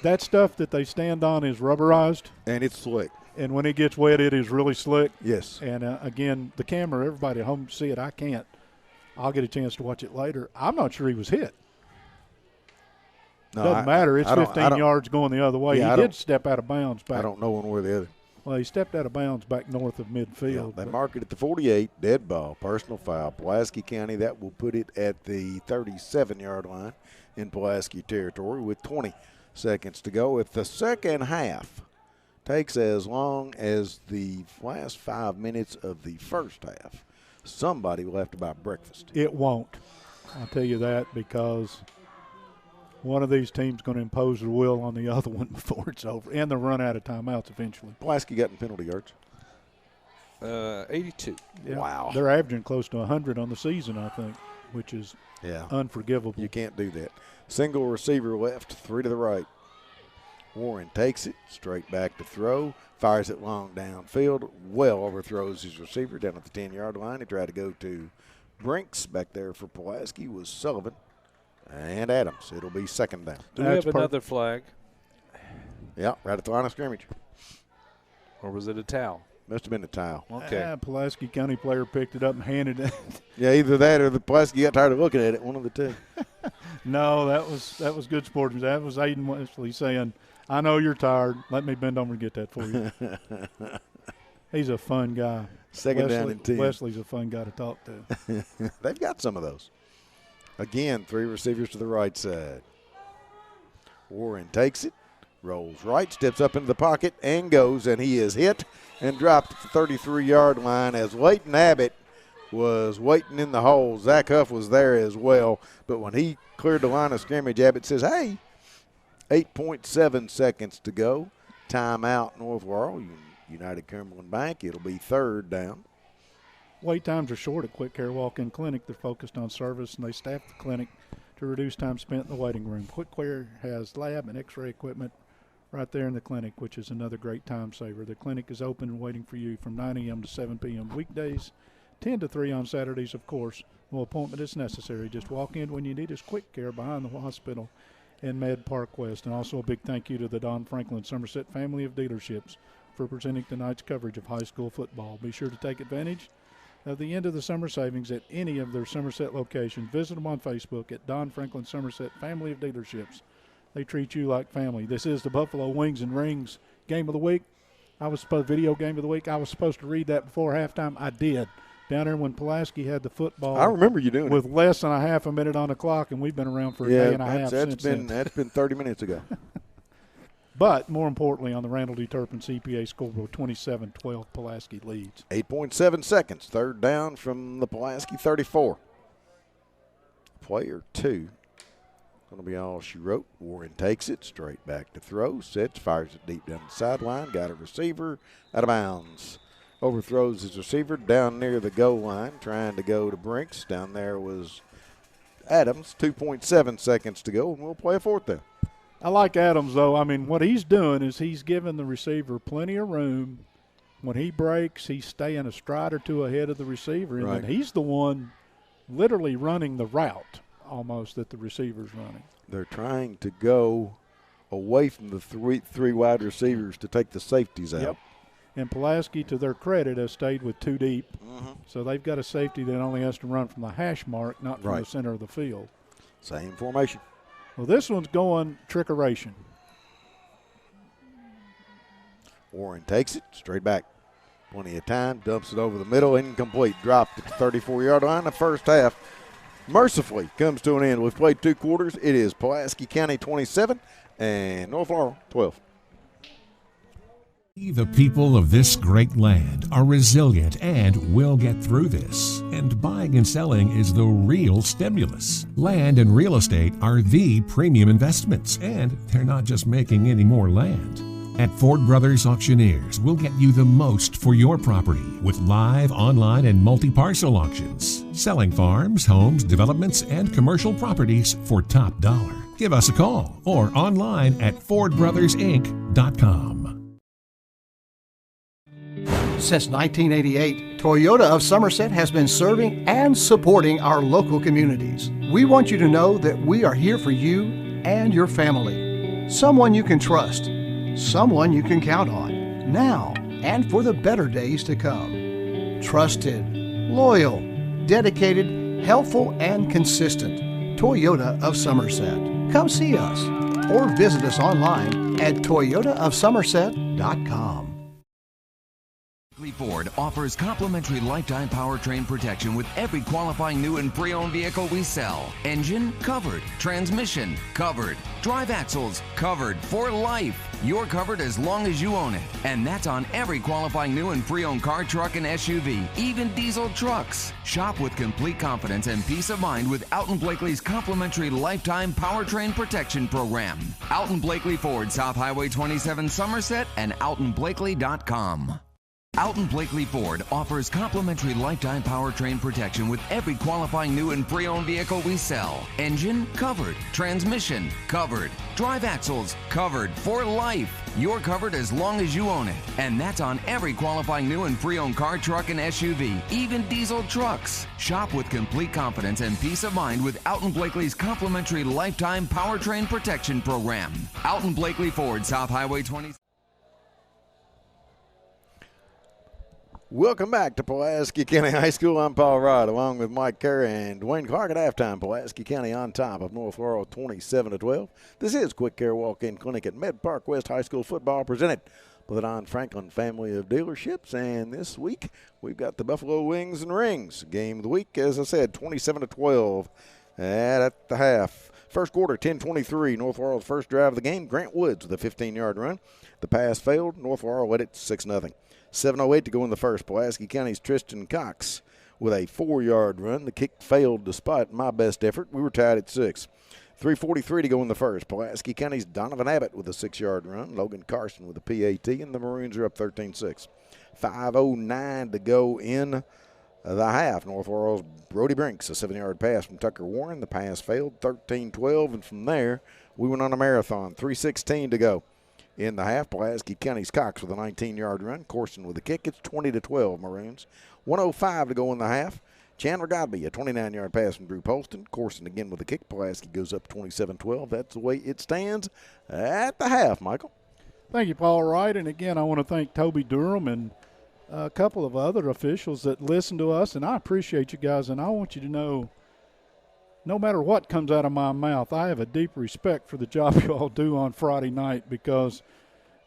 That stuff that they stand on is rubberized, And it's slick. and when it gets wet, it is really slick. Yes. And, again, the camera, everybody at home see it. I can't. I'll get a chance to watch it later. I'm not sure he was hit. No, Doesn't matter. It's I don't- 15 yards going the other way. Yeah, I He did don't- step out of bounds back. I don't know one way or the other. Well, he stepped out of bounds back north of midfield. They but- mark it at the 48, dead ball, personal foul. Pulaski County, that will put it at the 37-yard line in Pulaski territory with 20 seconds to go. If the second half takes as long as the last 5 minutes of the first half, somebody will have to buy breakfast. It won't. I'll tell you that, because one of these teams going to impose their will on the other one before it's over, and they'll run out of timeouts eventually. Pulaski got in penalty yards. 82. Yeah. Wow. They're averaging close to 100 on the season, I think, which is Yeah. unforgivable. You can't do that. Single receiver left, 3 to the right. Warren takes it, straight back to throw, fires it long downfield, well overthrows his receiver down at the 10-yard line. He tried to go to Brinks. Back there for Pulaski was Sullivan and Adams. It'll be second down. Do we have another flag, Yeah, right at the line of scrimmage. or was it a towel? Must have been a towel. Okay. Pulaski County player picked it up and handed it. Yeah, either that or the Pulaski got tired of looking at it, one of the two. No, that was good sportsmanship. That was Aiden Wesley saying, I know you're tired. Let me bend over and get that for you. He's a fun guy. Second down and 10. Wesley's a fun guy to talk to. They've got some of those. Again, 3 receivers to the right side. Warren takes it, rolls right, steps up into the pocket, and goes, and he is hit and dropped at the 33-yard line as Leighton Abbott was waiting in the hole. Zach Huff was there as well, but when he cleared the line of scrimmage, Abbott says, hey, 8.7 seconds to go. Timeout, North Laurel, United Cumberland Bank. It'll be third down. Wait times are short at Quick Care Walk-In Clinic. They're focused on service, and they staff the clinic to reduce time spent in the waiting room. Quick Care has lab and x-ray equipment right there in the clinic, which is another great time saver. The clinic is open and waiting for you from 9 a.m. to 7 p.m. weekdays, 10 to 3 on Saturdays, of course. No appointment is necessary. Just walk in when you need us. Quick Care behind the hospital in Med Park West. And also a big thank you to the Don Franklin Somerset family of dealerships for presenting tonight's coverage of high school football. Be sure to take advantage of the end of the summer savings at any of their Somerset locations. Visit them on Facebook at Don Franklin Somerset Family of Dealerships. They treat you like family. This is the Buffalo Wings and Rings Game of the Week. Video Game of the Week. I was supposed to read that before halftime. I did. Down there when Pulaski had the football. I remember you doing with it. less than a half a minute on the clock, and we've been around for a day and a half since then. That's been 30 minutes ago. But more importantly, on the Randall D. Turpin CPA scoreboard, 27-12 Pulaski leads. 8.7 seconds. Third down from the Pulaski 34. Player 2. Going to be all she wrote. Warren takes it straight back to throw. Sets, fires it deep down the sideline. Got a receiver out of bounds. Overthrows his receiver down near the goal line, trying to go to Brinks. Down there was Adams. 2.7 seconds to go, and we'll play a fourth down. I like Adams, though. I mean, what he's doing is he's giving the receiver plenty of room. When he breaks, he's staying a stride or two ahead of the receiver, and then he's the one literally running the route almost that the receiver's running. They're trying to go away from the three wide receivers to take the safeties out. Yep. And Pulaski, to their credit, has stayed with two deep. So they've got a safety that only has to run from the hash mark, not from the center of the field. Same formation. Well, this one's going trickeration. Warren takes it straight back. Plenty of time, dumps it over the middle, incomplete. Dropped at the 34-yard line. The first half mercifully comes to an end. We've played 2 quarters. It is Pulaski County 27 and North Laurel 12. The people of this great land are resilient and will get through this. And buying and selling is the real stimulus. Land and real estate are the premium investments, and they're not just making any more land. At Ford Brothers Auctioneers, we'll get you the most for your property with live, online, and multi-parcel auctions. Selling farms, homes, developments, and commercial properties for top dollar. Give us a call or online at FordBrothersInc.com. Since 1988, Toyota of Somerset has been serving and supporting our local communities. We want you to know that we are here for you and your family. Someone you can trust. Someone you can count on, now and for the better days to come. Trusted, loyal, dedicated, helpful, and consistent. Toyota of Somerset. Come see us or visit us online at toyotaofsomerset.com. Ford offers complimentary lifetime powertrain protection with every qualifying new and pre-owned vehicle we sell. Engine covered, transmission covered, drive axles covered for life. You're covered as long as you own it. And that's on every qualifying new and pre-owned car, truck, and SUV, even diesel trucks. Shop with complete confidence and peace of mind with Alton Blakely's complimentary lifetime powertrain protection program. Alton Blakely Ford, South Highway 27 Somerset, and AltonBlakely.com. Alton Blakely Ford offers complimentary lifetime powertrain protection with every qualifying new and pre-owned vehicle we sell. Engine covered, transmission covered, drive axles covered for life. You're covered as long as you own it. And that's on every qualifying new and pre-owned car, truck, and SUV, even diesel trucks. Shop with complete confidence and peace of mind with Alton Blakely's complimentary lifetime powertrain protection program. Alton Blakely Ford, South Highway 20. Welcome back to Pulaski County High School. I'm Paul Rod, along with Mike Kerr and Dwayne Clark at halftime. Pulaski County on top of North Laurel 27-12. This is Quick Care Walk-In Clinic at Med Park West High School football, presented by the Don Franklin family of dealerships. And this week, we've got the Buffalo Wings and Rings. Game of the week, as I said, 27-12 at the half. First quarter, 10-23. North Laurel's first drive of the game. Grant Woods with a 15-yard run. The pass failed. North Laurel led it 6-0. 7:08 to go in the first. Pulaski County's Tristan Cox with a 4-yard run. The kick failed despite my best effort. We were tied at 6. 3:43 to go in the first. Pulaski County's Donovan Abbott with a 6-yard run. Logan Carson with a PAT, and the Maroons are up 13-6. 5:09 to go in the half. North Laurel's Brody Brinks, a 7-yard pass from Tucker Warren. The pass failed, 13-12, and from there we went on a marathon. 3:16 to go in the half. Pulaski County's Cox with a 19-yard run. Corson with a kick. It's 20-12 Maroons. 1:05 to go in the half. Chandler Godby, a 29-yard pass from Drew Polston. Corson again with a kick. Pulaski goes up 27-12. That's the way it stands at the half, Michael. Thank you, Paul Wright. And again, I want to thank Toby Durham and a couple of other officials that listen to us. And I appreciate you guys. And I want you to know, no matter what comes out of my mouth, I have a deep respect for the job you all do on Friday night, because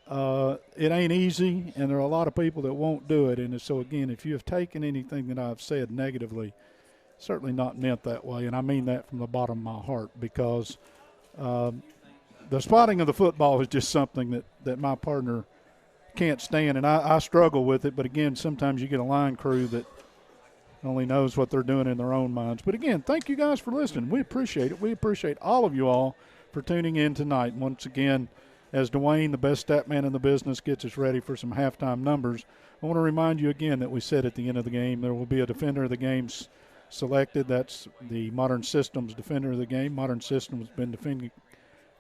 it ain't easy, and there are a lot of people that won't do it. And so, again, if you have taken anything that I've said negatively, certainly not meant that way, and I mean that from the bottom of my heart, because the spotting of the football is just something that my partner can't stand, and I struggle with it. But, again, sometimes you get a line crew that only knows what they're doing in their own minds. But, again, thank you guys for listening. We appreciate it. We appreciate all of you all for tuning in tonight. Once again, as Dwayne, the best stat man in the business, gets us ready for some halftime numbers, I want to remind you again that we said at the end of the game there will be a defender of the game's selected. That's the Modern Systems Defender of the Game. Modern Systems has been defending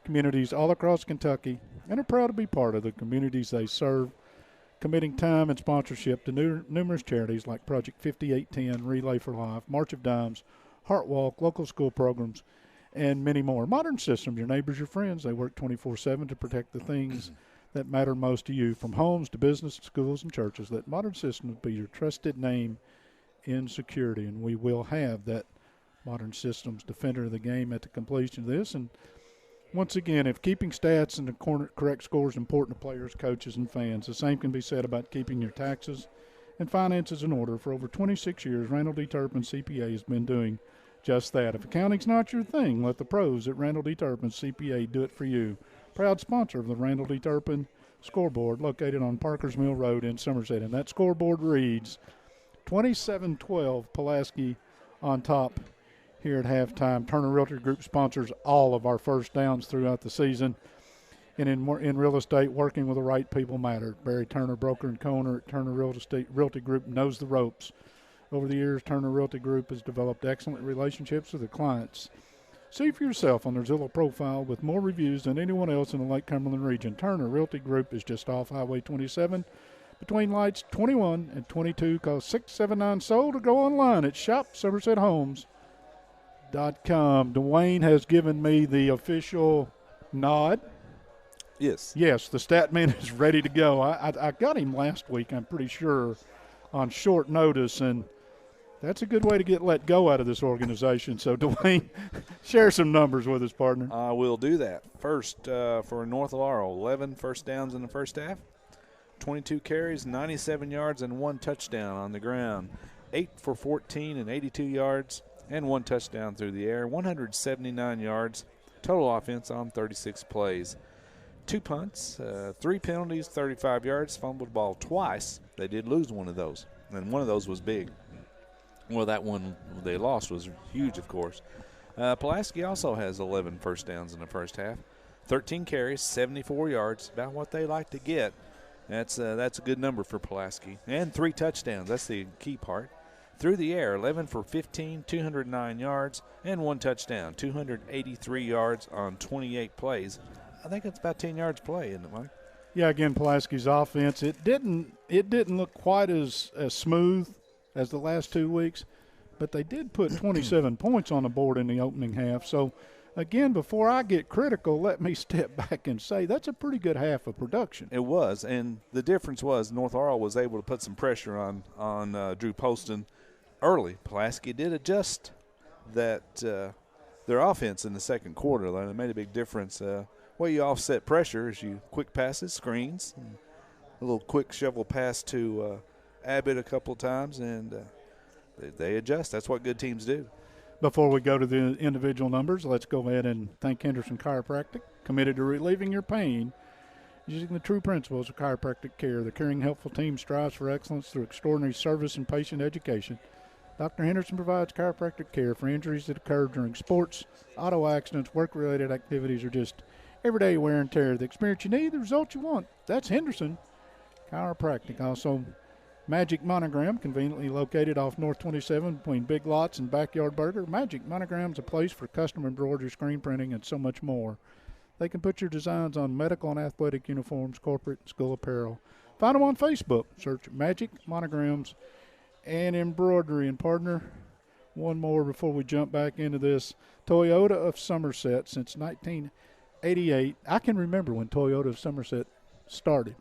communities all across Kentucky and are proud to be part of the communities they serve, committing time and sponsorship to numerous charities like Project 5810, Relay for Life, March of Dimes, Heart Walk, local school programs, and many more. Modern Systems, your neighbors, your friends, they work 24/7 to protect the things that matter most to you, from homes to business, schools, and churches. Let Modern Systems be your trusted name in security, and we will have that Modern Systems Defender of the Game at the completion of this. And once again, if keeping stats and the correct scores is important to players, coaches, and fans, the same can be said about keeping your taxes and finances in order. For over 26 years, Randall D. Turpin CPA has been doing just that. If accounting's not your thing, let the pros at Randall D. Turpin CPA do it for you. Proud sponsor of the Randall D. Turpin scoreboard, located on Parkers Mill Road in Somerset. And that scoreboard reads 27-12, Pulaski on top here at halftime. Turner Realty Group sponsors all of our first downs throughout the season. And in real estate, working with the right people matter. Barry Turner, broker and co-owner at Turner Realty Group, knows the ropes. Over the years, Turner Realty Group has developed excellent relationships with their clients. See for yourself on their Zillow profile with more reviews than anyone else in the Lake Cumberland region. Turner Realty Group is just off Highway 27 between lights 21 and 22. Call 679-SOLD or go online at shopsomersethomes.com. Dwayne has given me the official nod. Yes. Yes, the stat man is ready to go. I got him last week, I'm pretty sure, on short notice, and that's a good way to get let go out of this organization. So, Dwayne, share some numbers with us, partner. I will do that. First, for North Laurel, 11 first downs in the first half, 22 carries, 97 yards, and 1 touchdown on the ground. 8 for 14 and 82 yards, and 1 touchdown through the air, 179 yards. Total offense on 36 plays. 2 punts, 3 penalties, 35 yards, fumbled the ball twice. They did lose one of those, and one of those was big. Well, that one they lost was huge, of course. Pulaski also has 11 first downs in the first half. 13 carries, 74 yards, about what they like to get. That's a good number for Pulaski. And 3 touchdowns, that's the key part. Through the air, 11 for 15, 209 yards, and 1 touchdown, 283 yards on 28 plays. I think it's about 10 yards play, isn't it, Mike? Yeah, again, Pulaski's offense, it didn't look quite as smooth as the last 2 weeks, but they did put 27 points on the board in the opening half. So, again, before I get critical, let me step back and say that's a pretty good half of production. It was, and the difference was North Laurel was able to put some pressure on Drew Poston early. Pulaski did adjust their offense in the second quarter. It made a big difference. Way you offset pressure is you quick passes, screens, and a little quick shovel pass to Abbott a couple of times, and they adjust. That's what good teams do. Before we go to the individual numbers, let's go ahead and thank Henderson Chiropractic, committed to relieving your pain using the true principles of chiropractic care. The caring, helpful team strives for excellence through extraordinary service and patient education. Dr. Henderson provides chiropractic care for injuries that occur during sports, auto accidents, work-related activities, or just everyday wear and tear. The experience you need, the result you want. That's Henderson Chiropractic. Also, Magic Monogram, conveniently located off North 27 between Big Lots and Backyard Burger. Magic Monogram's a place for custom embroidery, screen printing, and so much more. They can put your designs on medical and athletic uniforms, corporate and school apparel. Find them on Facebook. Search Magic Monograms and Embroidery. And, partner, one more before we jump back into this. Toyota of Somerset since 1988. I can remember when Toyota of Somerset started.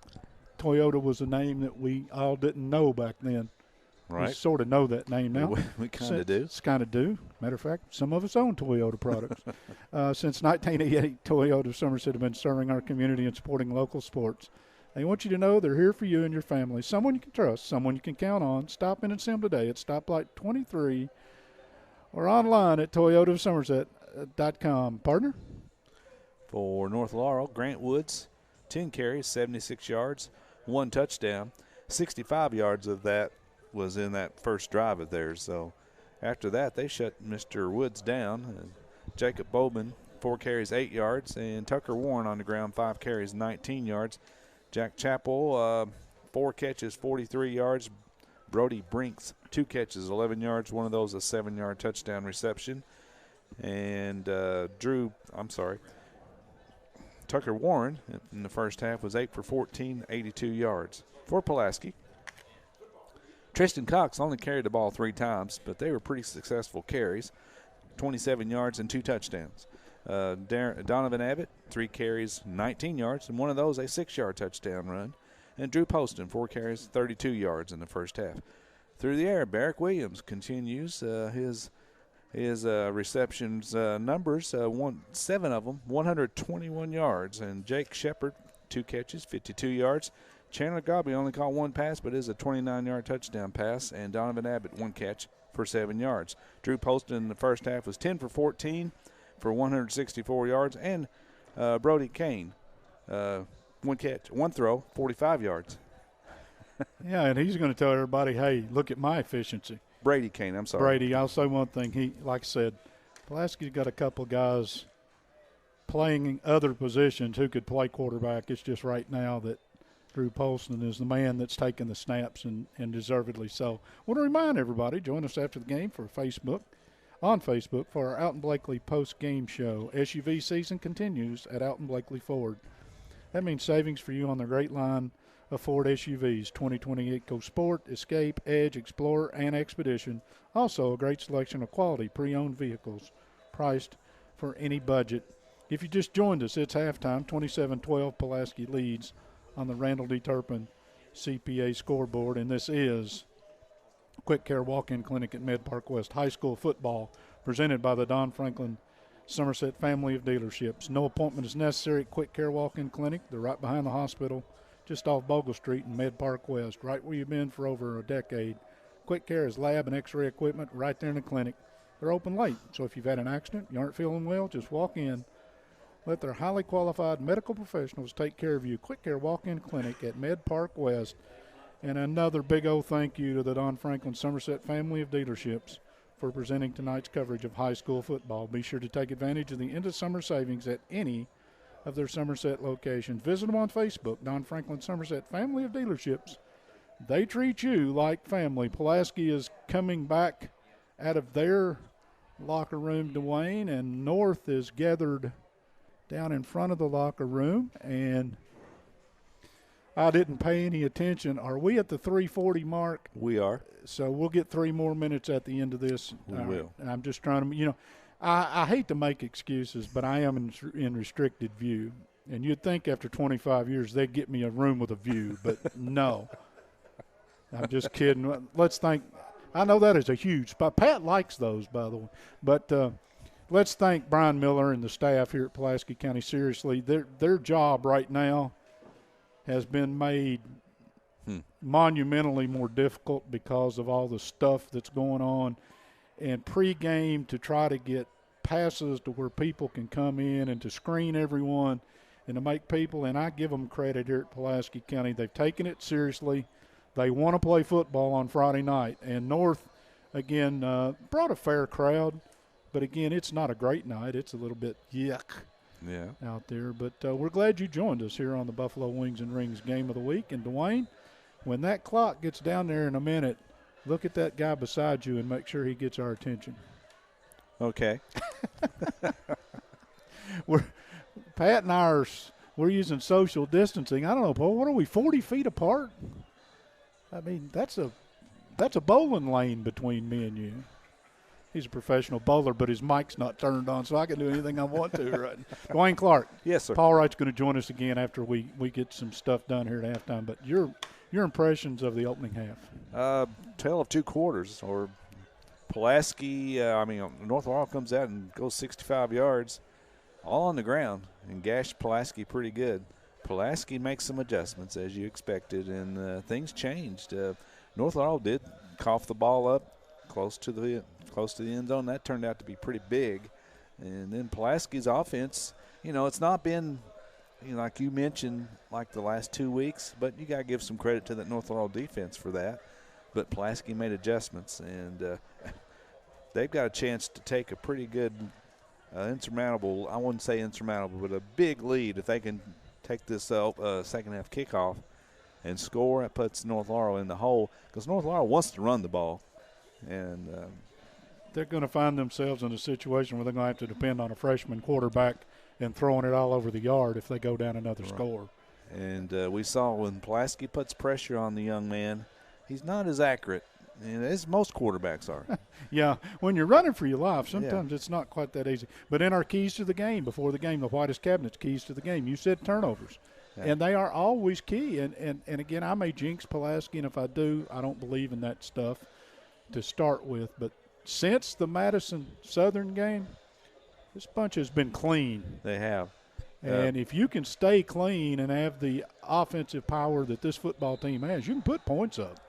Toyota was a name that we all didn't know back then. Right. We sort of know that name now. We kind of do. Kind of do. Matter of fact, some of us own Toyota products. Since 1988, Toyota of Somerset have been serving our community and supporting local sports. They want you to know they're here for you and your family. Someone you can trust, someone you can count on. Stop in and see them today at Stoplight 23 or online at toyotaofsomerset.com. Partner? For North Laurel, Grant Woods, 10 carries, 76 yards, 1 touchdown. 65 yards of that was in that first drive of theirs. So after that, they shut Mr. Woods down. Jacob Bowman, 4 carries, 8 yards. And Tucker Warren on the ground, 5 carries, 19 yards. Jack Chappell, 4 catches, 43 yards. Brody Brinks, 2 catches, 11 yards. One of those a 7-yard touchdown reception. And Tucker Warren in the first half was 8 for 14, 82 yards. For Pulaski, Tristan Cox only carried the ball 3 times, but they were pretty successful carries, 27 yards and 2 touchdowns. Donovan Abbott, 3 carries, 19 yards, and one of those a 6-yard touchdown run. And Drew Poston, 4 carries, 32 yards in the first half. Through the air, Barrick Williams continues his receptions numbers, 7 of them, 121 yards. And Jake Shepard, 2 catches, 52 yards. Chandler Gobby only caught 1 pass, but is a 29-yard touchdown pass. And Donovan Abbott, 1 catch for 7 yards. Drew Poston in the first half was 10 for 14 for 164 yards. And Brody Kane, 1 catch, 1 throw, 45 yards. Yeah, and he's going to tell everybody, hey, look at my efficiency. Brady Kane, I'm sorry. Brady, I'll say one thing. He, like I said, Pulaski's got a couple guys playing other positions who could play quarterback. It's just right now that Drew Polston is the man that's taking the snaps, and deservedly so. I want to remind everybody, join us after the game on Facebook for our Alton Blakely post-game show. SUV season continues at Alton Blakely Ford. That means savings for you on the great line of Ford SUVs, 2020 EcoSport, Escape, Edge, Explorer, and Expedition. Also a great selection of quality pre-owned vehicles priced for any budget. If you just joined us, it's halftime, 27-12, Pulaski leads on the Randall D. Turpin CPA scoreboard, and this is Quick Care Walk-In Clinic at Med Park West High School football, presented by the Don Franklin Somerset family of dealerships. No appointment is necessary at Quick Care Walk-In Clinic. They're right behind the hospital, just off Bogle Street in Med Park West, right where you've been for over a decade. Quick Care is lab and x-ray equipment right there in the clinic. They're open late, so if you've had an accident, you aren't feeling well, just walk in. Let their highly qualified medical professionals take care of you. Quick Care Walk-In Clinic at Med Park West. And another big old thank you to the Don Franklin Somerset family of dealerships for presenting tonight's coverage of high school football. Be sure to take advantage of the end of summer savings at any of their Somerset locations. Visit them on Facebook, Don Franklin Somerset family of dealerships. They treat you like family. Pulaski is coming back out of their locker room, Dwayne, and North is gathered down in front of the locker room, and I didn't pay any attention. Are we at the 3:40 mark? We are. So we'll get 3 more minutes at the end of this. We will. And I'm just trying to, I hate to make excuses, but I am in restricted view. And you'd think after 25 years they'd get me a room with a view, but no. I'm just kidding. Let's thank – I know that is a huge spot. Pat likes those, by the way. But let's thank Brian Miller and the staff here at Pulaski County. Seriously, their job right now has been made monumentally more difficult because of all the stuff that's going on. And pregame to try to get passes to where people can come in and to screen everyone and to make people, and I give them credit here at Pulaski County. They've taken it seriously. They want to play football on Friday night. And North, again, brought a fair crowd. But, again, it's not a great night. It's a little bit yuck out there. But we're glad you joined us here on the Buffalo Wings and Rings Game of the Week. And, Dwayne, when that clock gets down there in a minute, look at that guy beside you and make sure he gets our attention. Okay. Pat and I we're using social distancing. I don't know, Paul, what are we, 40 feet apart? I mean, that's a bowling lane between me and you. He's a professional bowler, but his mic's not turned on, so I can do anything I want to. Right? Dwayne Clark. Yes, sir. Paul Wright's going to join us again after we get some stuff done here at halftime. But your impressions of the opening half? Tale of 2 quarters. Or Pulaski, North Laurel comes out and goes 65 yards, all on the ground, and gashed Pulaski pretty good. Pulaski makes some adjustments, as you expected, and things changed. North Laurel did cough the ball up close to the end zone. That turned out to be pretty big. And then Pulaski's offense, it's not been, like you mentioned, like the last 2 weeks, but you got to give some credit to that North Laurel defense for that. But Pulaski made adjustments, and they've got a chance to take a pretty good insurmountable, I wouldn't say insurmountable, but a big lead if they can take this second half kickoff and score, it puts North Laurel in the hole because North Laurel wants to run the ball. And they're going to find themselves in a situation where they're going to have to depend on a freshman quarterback and throwing it all over the yard if they go down another score. And we saw when Pulaski puts pressure on the young man, he's not as accurate, and as most quarterbacks are. Yeah, when you're running for your life, sometimes it's not quite that easy. But in our keys to the game, before the game, the whitest cabinets, keys to the game, you said turnovers. Yeah. And they are always key. And again, I may jinx Pulaski, and if I do, I don't believe in that stuff to start with. But since the Madison Southern game, this bunch has been clean. They have. And if you can stay clean and have the offensive power that this football team has, you can put points up.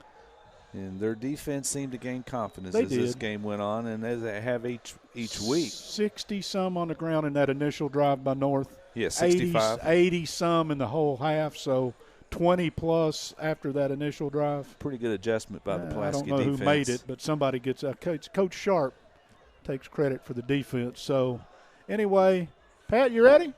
And their defense seemed to gain confidence as this game went on, and as they have each week. 60-some on the ground in that initial drive by North. Yeah, 65. 80-some in the whole half, so 20-plus after that initial drive. Pretty good adjustment by the Pulaski defense. I don't know who made it, but somebody gets – Coach Sharp takes credit for the defense. So, anyway, Pat, you ready?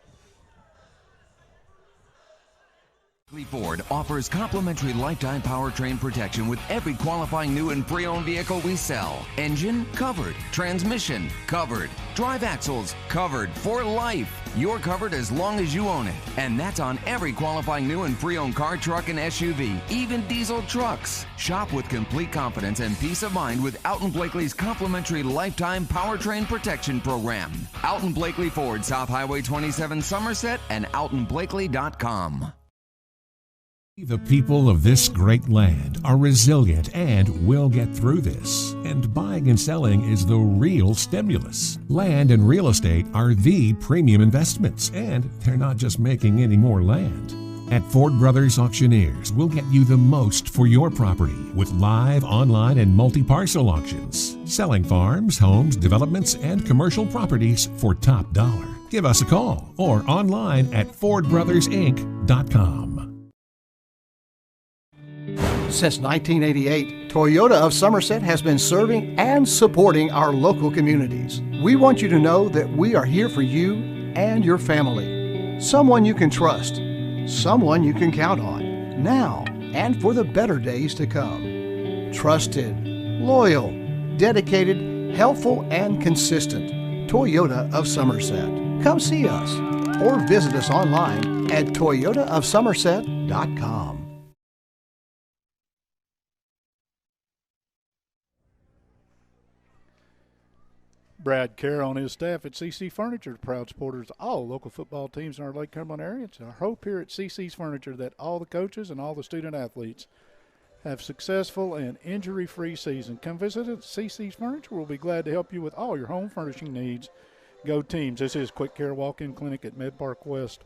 Ford offers complimentary lifetime powertrain protection with every qualifying new and pre-owned vehicle we sell. Engine covered, transmission covered, drive axles covered for life. You're covered as long as you own it. And that's on every qualifying new and pre-owned car, truck, and SUV, even diesel trucks. Shop with complete confidence and peace of mind with Alton Blakely's complimentary lifetime powertrain protection program. Alton Blakely Ford, South Highway 27, Somerset, and altonblakely.com. The people of this great land are resilient and will get through this. And buying and selling is the real stimulus. Land and real estate are the premium investments, and they're not just making any more land. At Ford Brothers Auctioneers, we'll get you the most for your property with live, online, and multi-parcel auctions. Selling farms, homes, developments, and commercial properties for top dollar. Give us a call or online at FordBrothersInc.com. Since 1988, Toyota of Somerset has been serving and supporting our local communities. We want you to know that we are here for you and your family. Someone you can trust, someone you can count on, now and for the better days to come. Trusted, loyal, dedicated, helpful, and consistent. Toyota of Somerset. Come see us or visit us online at toyotaofsomerset.com. Brad Carroll and his staff at CC Furniture, proud supporters of all local football teams in our Lake Cumberland area. It's our hope here at CC's Furniture that all the coaches and all the student athletes have successful and injury-free season. Come visit us at CC's Furniture. We'll be glad to help you with all your home furnishing needs. Go Teams. This is Quick Care Walk-In Clinic at Med-Park West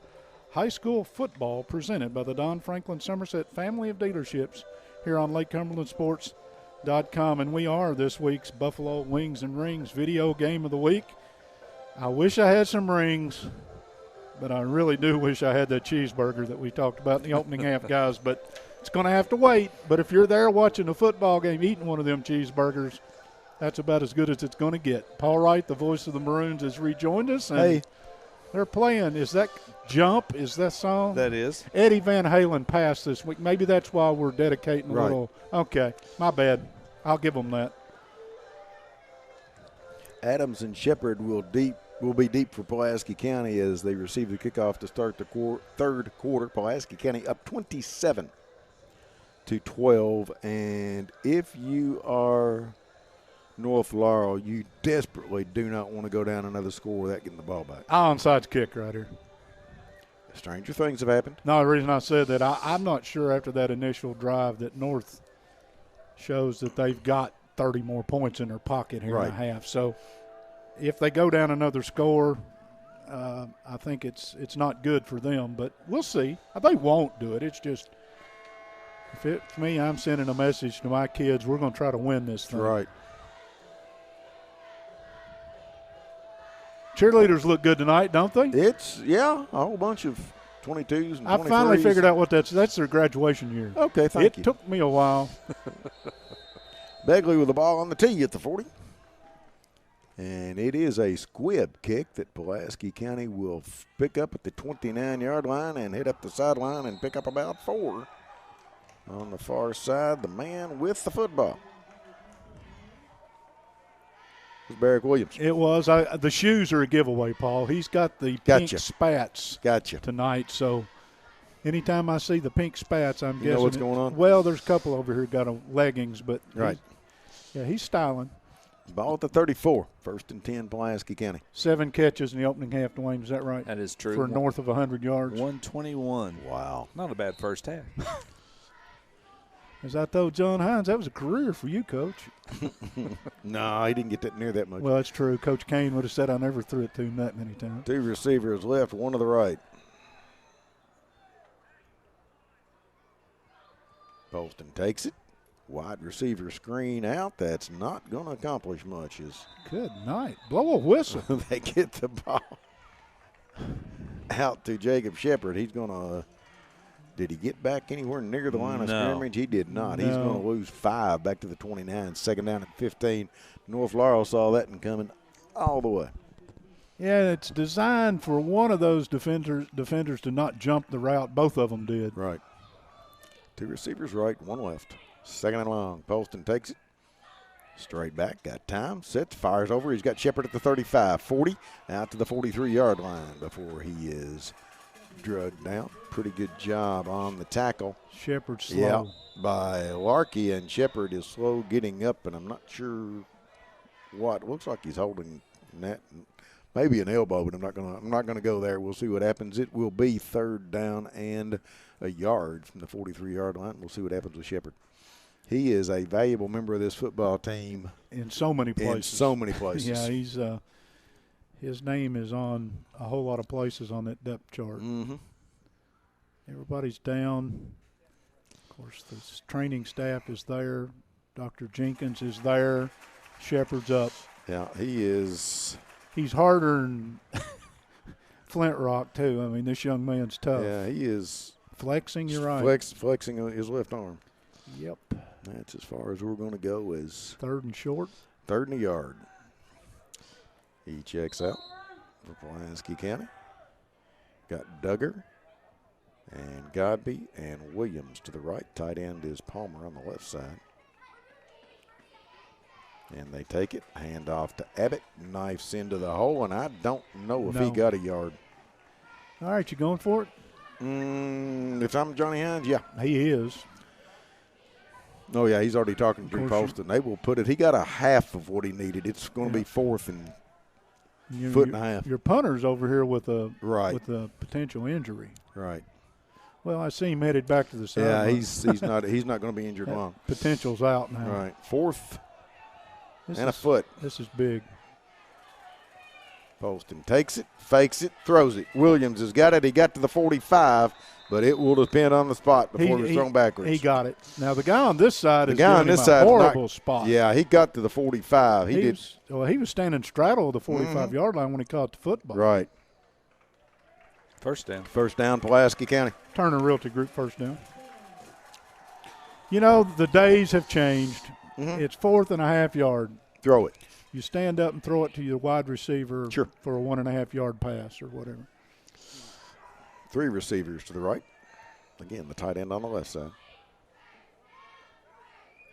High School Football, presented by the Don Franklin Somerset family of dealerships here on Lake Cumberland Sports.com, and we are this week's Buffalo Wings and Rings video game of the week. I wish I had some rings, but I really do wish I had that cheeseburger that we talked about in the opening half, guys, but it's going to have to wait. But if you're there watching a football game eating one of them cheeseburgers, that's about as good as it's going to get. Paul Wright, the voice of the Maroons, has rejoined us, and they're playing. Is that Jump? Is that song? That is. Eddie Van Halen passed this week. Maybe that's why we're dedicating a little. Okay, my bad. I'll give them that. Adams and Shepard will be deep for Pulaski County as they receive the kickoff to start the third quarter. Pulaski County up 27-12. And if you are North Laurel, you desperately do not want to go down another score without getting the ball back. Onside kick right here. Stranger things have happened. No, the reason I said that, I'm not sure after that initial drive that North shows that they've got 30 more points in their pocket here in a half. So if they go down another score, I think it's not good for them. But we'll see. They won't do it. It's just, if it's me, I'm sending a message to my kids, we're going to try to win this thing. Right. Cheerleaders look good tonight, don't they? It's, a whole bunch of 22s and 23s. I finally figured out what that's their graduation year. Okay, thank you. It took me a while. Begley with the ball on the tee at the 40. And it is a squib kick that Pulaski County will pick up at the 29-yard line and hit up the sideline and pick up about 4. On the far side, the man with the football. It was Barrick Williams. It was. The shoes are a giveaway, Paul. He's got the pink spats tonight, so anytime I see the pink spats, I'm guessing. You know what's going on? Well, there's a couple over here got leggings, but right. He's styling. Ball at the 34, 1st and 10, Pulaski County. 7 catches in the opening half, Dwayne. Is that right? That is true. For north of 100 yards. 121. Wow. Not a bad first half. As I told John Hines, that was a career for you, Coach. No, he didn't get that near that much. Well, that's true. Coach Kane would have said I never threw it to him that many times. 2 receivers left, 1 to the right. Poston takes it. Wide receiver screen out. That's not going to accomplish much. Good night. Blow a whistle. They get the ball out to Jacob Shepard. He's going to – did he get back anywhere near the line of scrimmage? He did not. No. He's going to lose 5 back to the 29. 2nd down at 15. North Laurel saw that and coming all the way. Yeah, it's designed for one of those defenders to not jump the route. Both of them did. Right. 2 receivers right, 1 left. 2nd and long. Poston takes it. Straight back. Got time. Sets. Fires over. He's got Shepard at the 35. 40. Out to the 43-yard line before he is drugged down. Pretty good job on the tackle. Shepard slow. Yeah, by Larkey, and Shepard is slow getting up, and I'm not sure what. Looks like he's holding that. Maybe an elbow, but I'm not gonna go there. We'll see what happens. It will be 3rd down and a yard from the 43-yard line. We'll see what happens with Shepard. He is a valuable member of this football team. In so many places. Yeah, he's his name is on a whole lot of places on that depth chart. Mm-hmm. Everybody's down. Of course, the training staff is there. Dr. Jenkins is there. Shepard's up. Yeah, he is. He's harder than Flint Rock, too. I mean, this young man's tough. Yeah, he is. Flexing, you're right. Flexing his left arm. Yep. That's as far as we're going to go is 3rd and short. 3rd and a yard. He checks out for Pulaski County. Got Duggar and Godby and Williams to the right. Tight end is Palmer on the left side. And they take it. Hand off to Abbott. Knifes into the hole, and I don't know if he got a yard. All right, you going for it? If I'm Johnny Hines, yeah. He is. Oh, yeah, he's already talking to Drew Poston. They will put it. He got a half of what he needed. It's going to be 4th and foot and a half. Your punter's over here with a potential injury. Right. Well, I see him headed back to the side. Yeah, he's not going to be injured long. Potential's out now. Right. 4th and a foot. This is big. Poston takes it, fakes it, throws it. Williams has got it. He got to the 45, but it will depend on the spot before it's thrown backwards. He got it. Now, the guy on this side is giving him a horrible spot. Yeah, he got to the 45. He was standing straddle the 45-yard line when he caught the football. Right. First down. First down, Pulaski County. Turner Realty Group first down. You know, the days have changed. Mm-hmm. It's 4th and a half yard. Throw it. You stand up and throw it to your wide receiver for a 1.5-yard pass or whatever. 3 receivers to the right. Again, the tight end on the left side.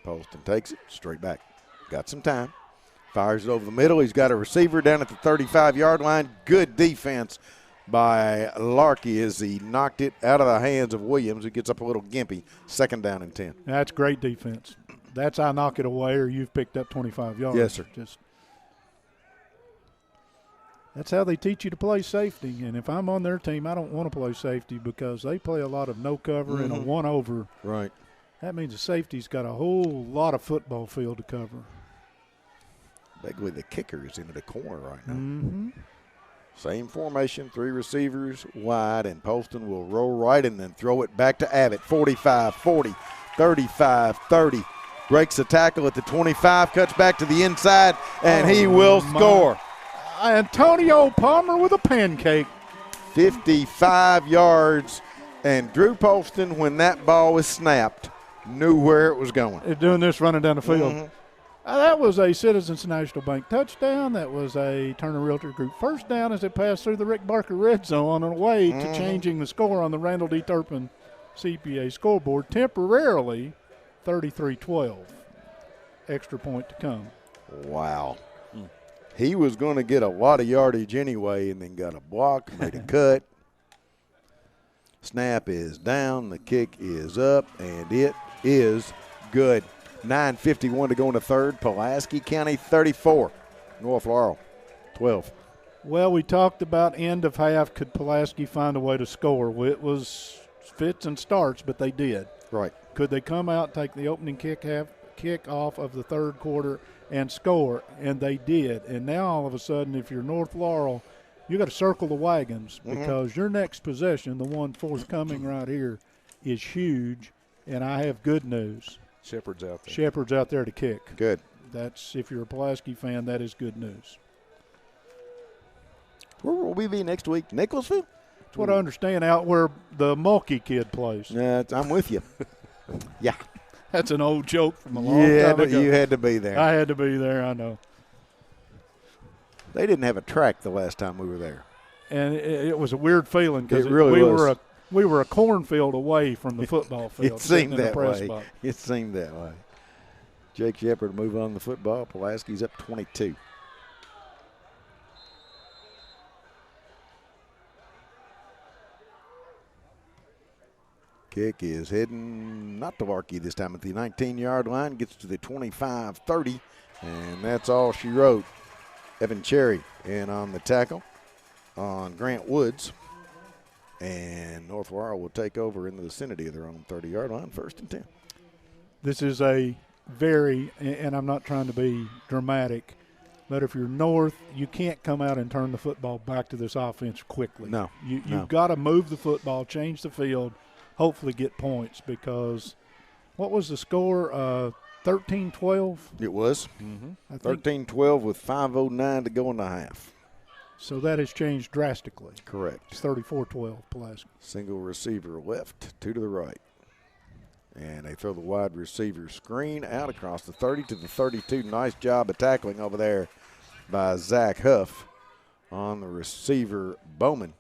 Poston takes it straight back. Got some time. Fires it over the middle. He's got a receiver down at the 35-yard line. Good defense by Larkey as he knocked it out of the hands of Williams, who gets up a little gimpy. 2nd down and 10. That's great defense. That's I knock it away or you've picked up 25 yards. Yes, sir. That's how they teach you to play safety. And if I'm on their team, I don't want to play safety because they play a lot of no cover and a 1-over. Right. That means the safety's got a whole lot of football field to cover. Basically, the kicker is into the corner right now. Mm-hmm. Same formation, 3 receivers wide, and Poston will roll right and then throw it back to Abbott. 45, 40, 35, 30. Breaks the tackle at the 25, cuts back to the inside, and he will score. Antonio Palmer with a pancake. 55 yards, and Drew Poston, when that ball was snapped, knew where it was going. They're doing this running down the field. Mm-hmm. That was a Citizens National Bank touchdown. That was a Turner Realty Group first down as it passed through the Rick Barker red zone on the way to changing the score on the Randall D. Turpin CPA scoreboard temporarily 33-12. Extra point to come. Wow. He was going to get a lot of yardage anyway and then got a block, made a cut. Snap is down, the kick is up, and it is good. 9:51 to go in the third. Pulaski County 34, North Laurel 12. Well, we talked about end of half. Could Pulaski find a way to score? Well, it was fits and starts, but they did. Right. Could they come out, take the opening kick off of the third quarter and score? And they did. And now all of a sudden, if you're North Laurel, you got to circle the wagons because your next possession, the one forthcoming right here, is huge. And I have good news. Shepard's out there. Shepard's out there to kick. Good. That's, if you're a Pulaski fan, that is good news. Where will we be next week? Nicholsville? That's what I understand, out where the Mulkey kid plays. Yeah, I'm with you. Yeah. That's an old joke from a long time ago. You had to be there. I had to be there, I know. They didn't have a track the last time we were there. And it was a weird feeling because It really was. We were a cornfield away from the football field. It seemed that way. Box. It seemed that way. Jake Shepard move on the football. Pulaski's up 22. Kick is heading not to Varkey this time at the 19-yard line. Gets to the 25-30, and that's all she wrote. Evan Cherry in on the tackle on Grant Woods. And North Laurel will take over in the vicinity of their own 30-yard line, 1st and 10. This is a very, and I'm not trying to be dramatic, but if you're North, you can't come out and turn the football back to this offense quickly. No. You've got to move the football, change the field, hopefully get points because what was the score? 13-12? It was. 13-12 with 5:09 to go in the half. So that has changed drastically. Correct. It's 34-12 Pulaski. Single receiver left, 2 to the right. And they throw the wide receiver screen out across the 30 to the 32. Nice job of tackling over there by Zach Huff on the receiver Bowman.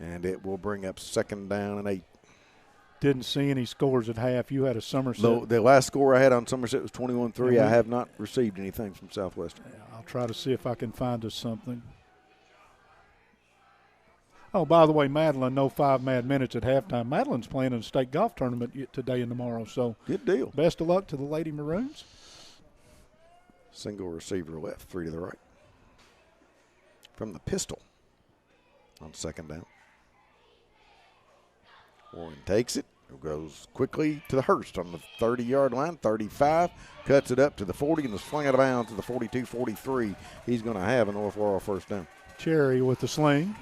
And it will bring up 2nd down and 8. Didn't see any scores at half. You had a Somerset. No, the last score I had on Somerset was 21-3. I have not received anything from Southwestern. Yeah, I'll try to see if I can find us something. Oh, by the way, Madeline, no 5 mad minutes at halftime. Madeline's playing in a state golf tournament today and tomorrow. So good deal. Best of luck to the Lady Maroons. Single receiver left, 3 to the right. From the pistol on 2nd down. Warren takes it, goes quickly to the Hurst on the 30-yard line, 35, cuts it up to the 40 and the swing out of bounds to the 42-43. He's going to have a North Laurel 1st down. Cherry with the sling.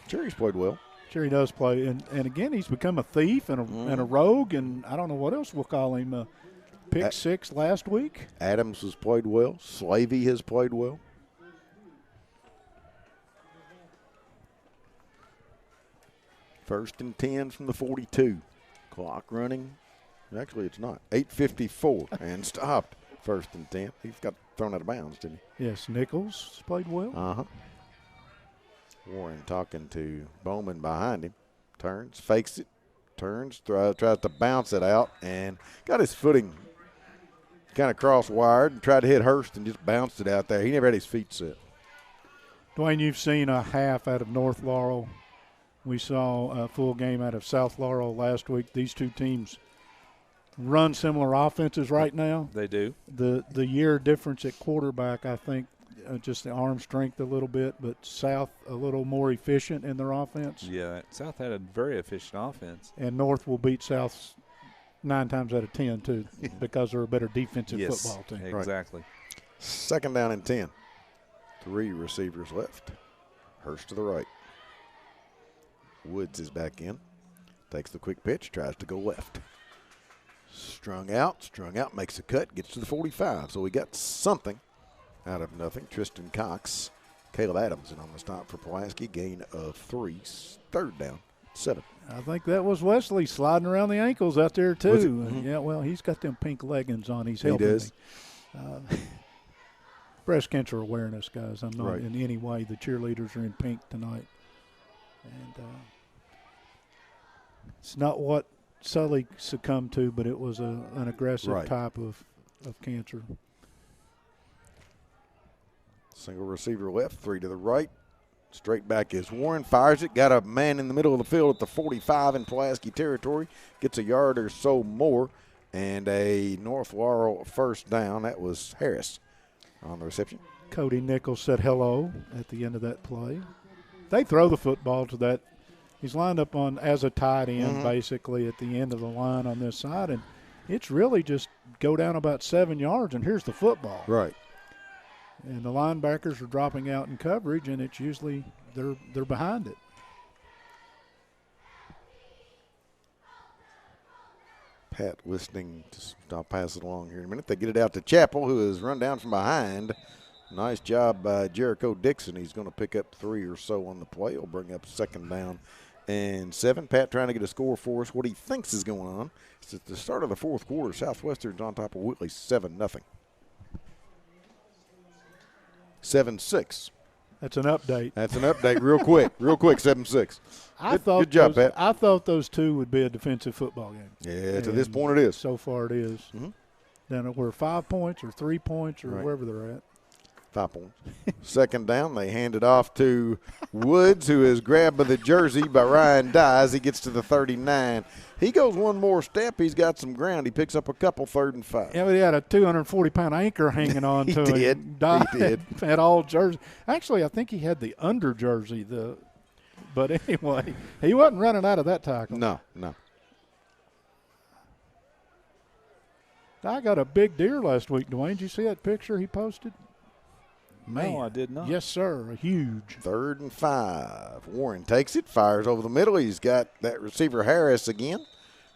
Cherry's played well. Cherry does play, and again, he's become a thief and a rogue, and I don't know what else we'll call him. Pick 6 last week. Adams has played well. Slavey has played well. First and 10 from the 42. Clock running. Actually, it's not. 8:54 and stopped. 1st and 10. He's got thrown out of bounds, didn't he? Yes, Nichols played well. Warren talking to Bowman behind him. Turns, fakes it, turns, tries to bounce it out, and got his footing kind of cross-wired and tried to hit Hurst and just bounced it out there. He never had his feet set. Dwayne, you've seen a half out of North Laurel. We saw a full game out of South Laurel last week. These two teams run similar offenses right now. They do. The year difference at quarterback, I think, just the arm strength a little bit, but South a little more efficient in their offense. Yeah, South had a very efficient offense. And North will beat South 9 times out of 10, too, because they're a better defensive football team. Exactly. Right. 2nd down and 10. 3 receivers left. Hurst to the right. Woods is back in. Takes the quick pitch, tries to go left. Strung out, makes a cut, gets to the 45. So we got something out of nothing. Tristan Cox, Caleb Adams, and on the stop for Pulaski, gain of 3. 3rd down, 7. I think that was Wesley sliding around the ankles out there, too. Yeah, well, he's got them pink leggings on. He's helping. He does. Breast cancer awareness, guys. I'm not in any way. The cheerleaders are in pink tonight. And It's not what Sully succumbed to, but it was an aggressive Right. type of cancer. Single receiver left, 3 to the right. Straight back is Warren, fires it, got a man in the middle of the field at the 45 in Pulaski territory, gets a yard or so more, and a North Laurel first down. That was Harris on the reception. Cody Nichols said hello at the end of that play. They throw the football to that. He's lined up on as a tight end basically at the end of the line on this side, and it's really just go down about 7 yards, and here's the football. Right. And the linebackers are dropping out in coverage, and it's usually they're behind it. Pat listening. I'll pass it along here in a minute. They get it out to Chappell, who is run down from behind. Nice job by Jericho Dixon. He's going to pick up 3 or so on the play. He'll bring up second down and 7. Pat trying to get a score for us. What he thinks is going on. It's at the start of the fourth quarter. Southwestern's on top of Whitley 7-0. 7-6. That's an update. That's an update real quick. 7-6. Good job, Pat. I thought those two would be a defensive football game. Yeah, to this point it is. So far it is. Then we're 5 points or 3 points or wherever they're at. 5 points. Second down, they hand it off to Woods, who is grabbed by the jersey by Ryan Dye as he gets to the 39. He goes one more step. He's got some ground. He picks up a couple, 3rd and 5. Yeah, but he had a 240-pound anchor hanging on to him. He did. Had all jersey. Actually, I think he had the under jersey. But anyway, he wasn't running out of that tackle. No. I got a big deer last week, Dwayne. Did you see that picture he posted? Man. No, I did not. Yes, sir. Huge. 3rd and 5. Warren takes it, fires over the middle. He's got that receiver Harris again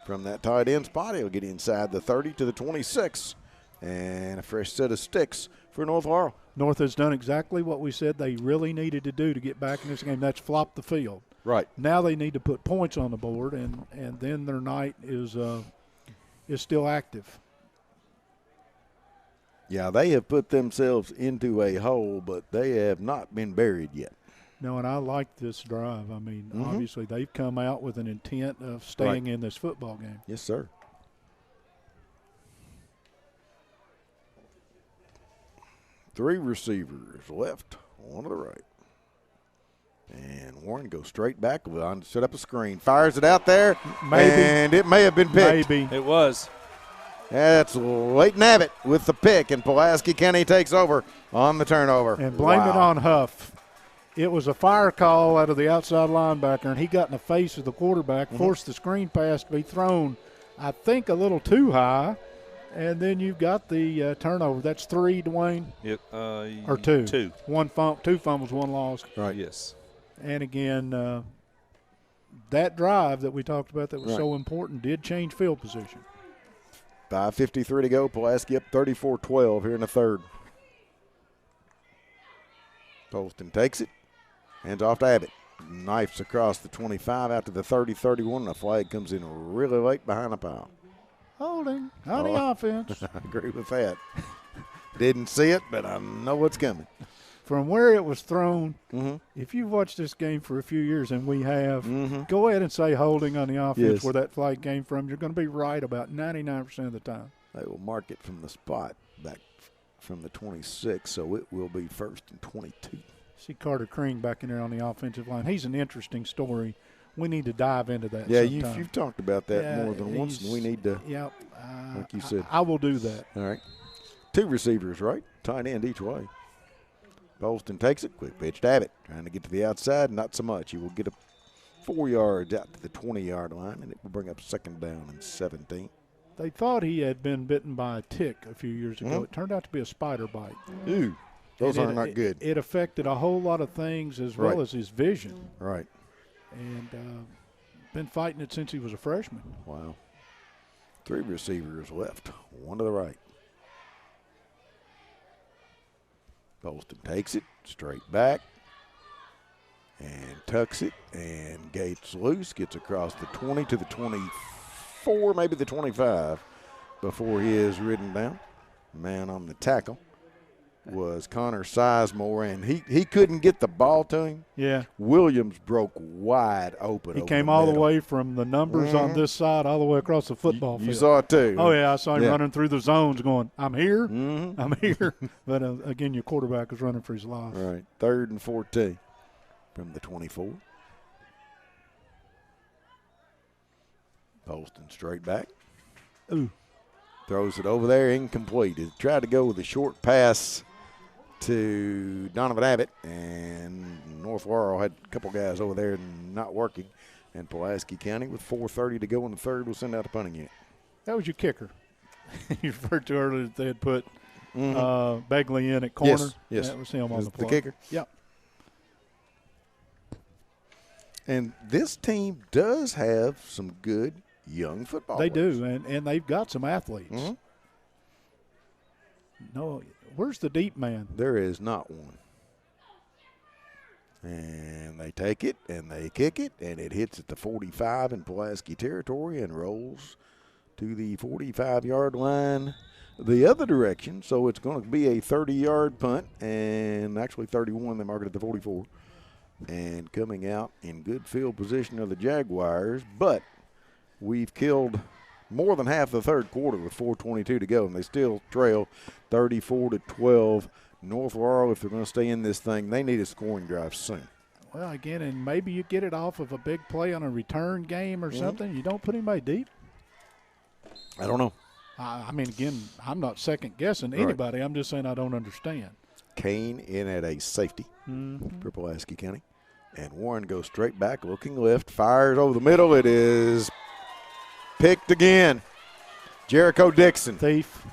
from that tight end spot. He'll get inside the 30 to the 26. And a fresh set of sticks for North Laurel. North has done exactly what we said they really needed to do to get back in this game. That's flop the field. Right. Now they need to put points on the board, and then their night is still active. Yeah, they have put themselves into a hole, but they have not been buried yet. No, and I like this drive. I mean, obviously they've come out with an intent of staying in this football game. Yes, sir. Three receivers left, 1 to the right. And Warren goes straight back, set up a screen, fires it out there, and it may have been picked. Maybe. It was. That's Leighton Abbott with the pick, and Pulaski County takes over on the turnover. And blame it on Huff. It was a fire call out of the outside linebacker, and he got in the face of the quarterback, forced the screen pass to be thrown, I think, a little too high, and then you've got the turnover. That's 3, Dwayne? Yep. Or 2? 2. 2 fumbles, 1 loss. Right. Yes. And again, that drive that we talked about that was so important did change field position. 5:53 to go. Pulaski up 34-12 here in the third. Poston takes it. Hands off to Abbott. Knifes across the 25 out to the 30-31. The flag comes in really late behind the pile. Holding on the offense. I agree with that. Didn't see it, but I know what's coming. From where it was thrown, if you've watched this game for a few years, and we have, go ahead and say holding on the offense where that flag came from. You're going to be right about 99% of the time. They will mark it from the spot back from the 26, so it will be 1st and 22. See Carter Crean back in there on the offensive line. He's an interesting story. We need to dive into that. Yeah, you've talked about that more than once, and we need to, like you said. I will do that. All right. 2 receivers, right? Tight end each way. Poston takes it. Quick pitch to Abbott. Trying to get to the outside. Not so much. He will get 4 yards out to the 20-yard line, and it will bring up 2nd down and 17. They thought he had been bitten by a tick a few years ago. It turned out to be a spider bite. Ooh, those are not good. It affected a whole lot of things as well as his vision. Right. And been fighting it since he was a freshman. Wow. 3 receivers left. 1 to the right. Poston takes it straight back and tucks it and gates loose, gets across the 20 to the 24, maybe the 25 before he is ridden down. Man on the tackle. was Connor Sizemore, and he couldn't get the ball to him. Yeah. Williams broke wide open. He came all the way from the numbers on this side all the way across the football field. You saw it too. Oh, yeah, I saw him running through the zones going, I'm here, Mm-hmm. I'm here. But, again, your quarterback was running for his life. Right, 3rd and 14 from the 24. Poston straight back. Ooh. Throws it over there, incomplete. He tried to go with a short pass to Donovan Abbott, and North Laurel had a couple guys over there not working. And Pulaski County, with 4:30 to go in the third, will send out the punting unit. That was your kicker. You referred to earlier that they had put Begley in at corner. Yes. That was him on the play. The kicker. Yep. And this team does have some good young football They players. do, and they've got some athletes. Mm-hmm. No, where's the deep man? There is not one. And they take it, and they kick it, and it hits at the 45 in Pulaski territory and rolls to the 45-yard line the other direction. So it's going to be a 30-yard punt, and actually 31. They mark it at the 44. And coming out in good field position of the Jaguars, but we've killed more than half the third quarter with 4:22 to go, and they still trail 34-12. North Laurel, if they're going to stay in this thing, they need a scoring drive soon. Well, again, and maybe you get it off of a big play on a return game or something. You don't put anybody deep. I don't know. I mean, again, I'm not second-guessing anybody. I'm just saying I don't understand. Kane in at a safety for Pulaski County. And Warren goes straight back, looking left, fires over the middle. It is picked again. Jericho Dixon. Thief.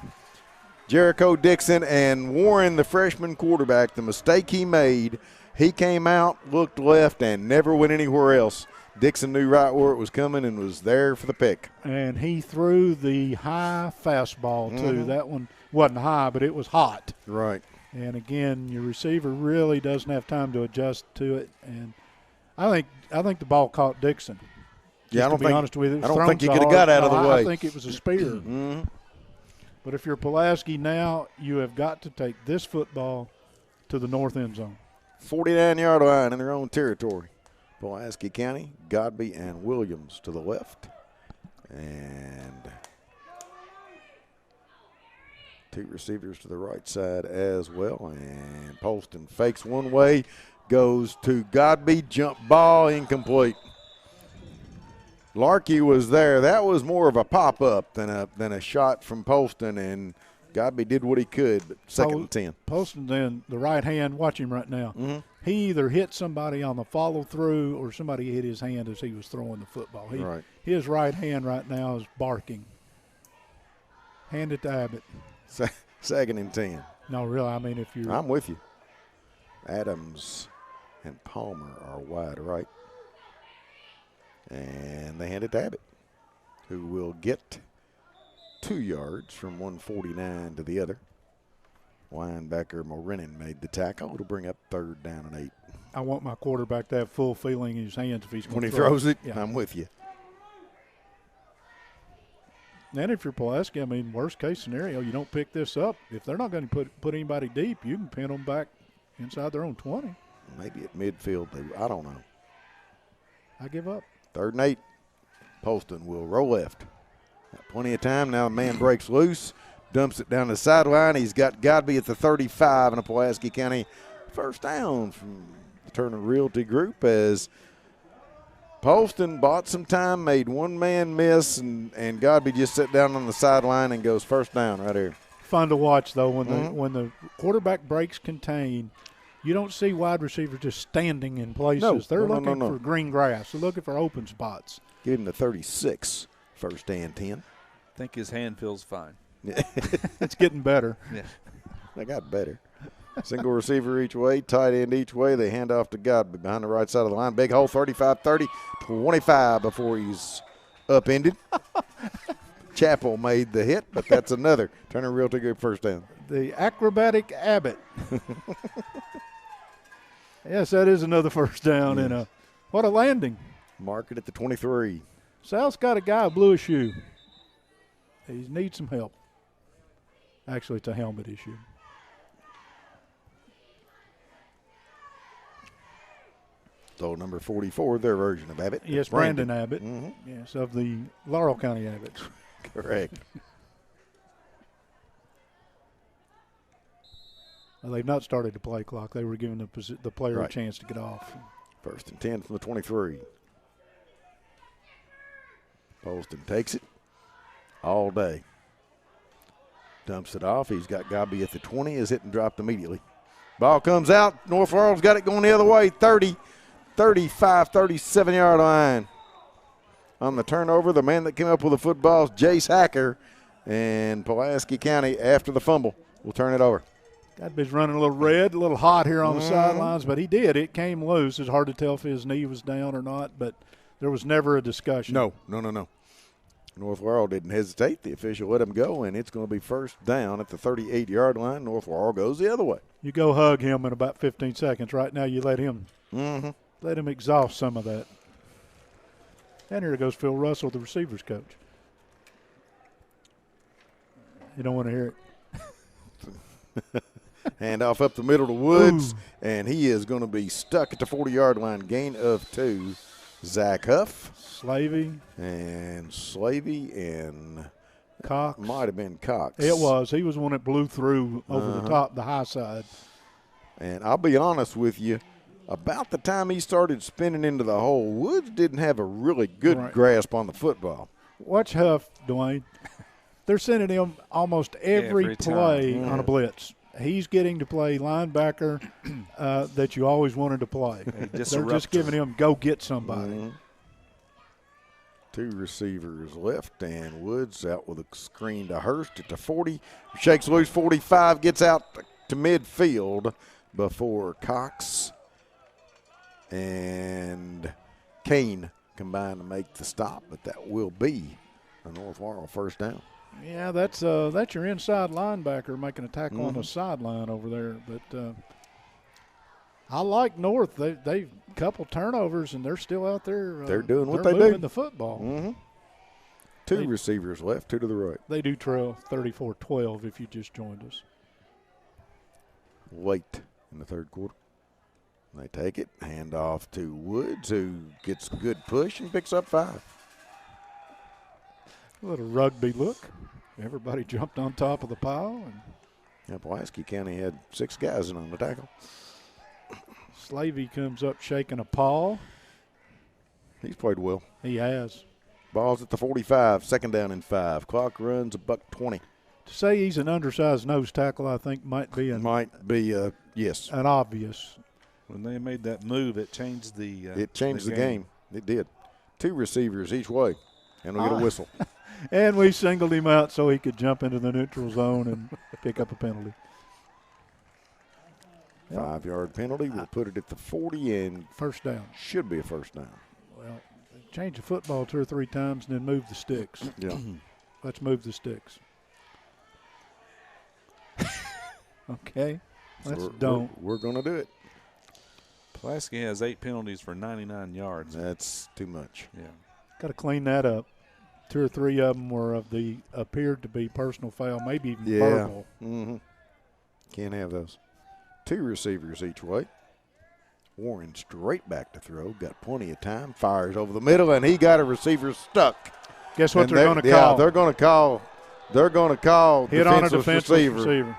Jericho Dixon and Warren, the freshman quarterback, the mistake he made, he came out, looked left, and never went anywhere else. Dixon knew right where it was coming and was there for the pick. And he threw the high fastball, too. That one wasn't high, but it was hot. Right. And, again, your receiver really doesn't have time to adjust to it. And I think the ball caught Dixon. Yeah, to be honest with you, I don't think he could have got out of the way. I think it was a spear. But if you're Pulaski now, you have got to take this football to the north end zone. 49-yard line in their own territory. Pulaski County, Godby, and Williams to the left. And two receivers to the right side as well. And Poston fakes one way, goes to Godby, jump ball, incomplete. Larkey was there. That was more of a pop-up than a shot from Poston, and Godby did what he could, but 2nd and 10. Poston's in the right hand. Watch him right now. He either hit somebody on the follow-through or somebody hit his hand as he was throwing the football. His right hand right now is barking. Hand it to Abbott. 2nd and 10. No, really, I mean, if you're – I'm with you. Adams and Palmer are wide right. And they hand it to Abbott, who will get 2 yards from 149 to the other. Linebacker Morinin made the tackle. It'll bring up 3rd down and 8. I want my quarterback to have full feeling in his hands if he's going to When he throws it, yeah. I'm with you. And if you're Pulaski, I mean, worst case scenario, you don't pick this up. If they're not going to put anybody deep, you can pin them back inside their own 20. Maybe at midfield. I don't know. I give up. 3rd and 8. Poston will roll left. Got plenty of time. Now the man breaks loose, dumps it down the sideline. He's got Godby at the 35 and a Pulaski County first down from the Turner Realty Group as Poston bought some time, made one man miss, and Godby just sat down on the sideline and goes first down right here. Fun to watch, though, when the quarterback breaks contain. You don't see wide receivers just standing in places. No, They're no, looking no. for green grass. They're looking for open spots. Give him the 36, 1st and 10. I think his hand feels fine. It's getting better. Yeah. They got better. Single receiver each way, tight end each way. They hand off to Godby behind the right side of the line. Big hole, 35-30, 25 before he's upended. Chappell made the hit, but that's another Turner Realty Group first down. The acrobatic Abbott. Yes, that is another first down. Yes. And what a landing. Mark it at the 23. South's got a guy who blew a shoe. He needs some help. Actually, it's a helmet issue. also number 44, their version of Abbott. Yes, Brandon Abbott. Yes, of the Laurel County Abbotts. Correct. Well, they've not started the play clock. They were giving the player Right. a chance to get off. 1st and 10 from the 23. Poston takes it all day. Dumps it off. He's got Gobby at the 20. Is hit and dropped immediately. Ball comes out. North Laurel's got it going the other way. 30, 35, 37-yard line. On the turnover, the man that came up with the football is Jace Hacker. And Pulaski County, after the fumble, will turn it over. Godby's running a little red, a little hot here on the sidelines, but he did. It came loose. It's hard to tell if his knee was down or not, but there was never a discussion. No. North Laurel didn't hesitate. The official let him go, and it's going to be first down at the 38-yard line. North Laurel goes the other way. You go hug him in about 15 seconds. Right now you let him exhaust some of that. And here goes Phil Russell, the receivers coach. You don't want to hear it. Hand off up the middle to Woods, and he is going to be stuck at the 40-yard line. Gain of 2. Zach Huff. Slavey. And Cox. Might have been Cox. It was. He was the one that blew through over the top, the high side. And I'll be honest with you, about the time he started spinning into the hole, Woods didn't have a really good grasp on the football. Watch Huff, Dwayne. They're sending him almost every play on a blitz. He's getting to play linebacker that you always wanted to play. They're just giving him go get somebody. 2 receivers left, and Woods out with a screen to Hurst at the 40. Shakes loose 45, gets out to midfield before Cox and Kane combine to make the stop, but that will be a North Laurel first down. Yeah, that's your inside linebacker making a tackle on the sideline over there. But I like North. They've couple turnovers and they're still out there. They're doing what they're they do. Moving the football. 2 receivers left, 2 to the right. They do trail 34-12 if you just joined us. Late in the third quarter. They take it, hand off to Woods, who gets a good push and picks up 5. A little rugby look. Everybody jumped on top of the pile. And Pulaski County had 6 guys in on the tackle. Slavey comes up shaking a paw. He's played well. He has. Ball's at the 45, second down and 5. Clock runs $1:20. To say he's an undersized nose tackle, I think might be yes, an obvious. When they made that move, it changed the game. It did. 2 receivers each way, and we get a whistle. And we singled him out so he could jump into the neutral zone and pick up a penalty. 5-yard penalty. We'll put it at the 40 and first down. Should be a first down. Well, change the football 2 or 3 times and then move the sticks. Yeah. Let's move the sticks. Okay. We're going to do it. Pulaski has 8 penalties for 99 yards. That's too much. Yeah. Got to clean that up. 2 or 3 of them were appeared to be personal foul, maybe even verbal. Can't have those. 2 receivers each way. Warren straight back to throw. Got plenty of time. Fires over the middle, and he got a receiver stuck. Guess what they're going to call? Yeah, they're going to call hit on a defensive receiver.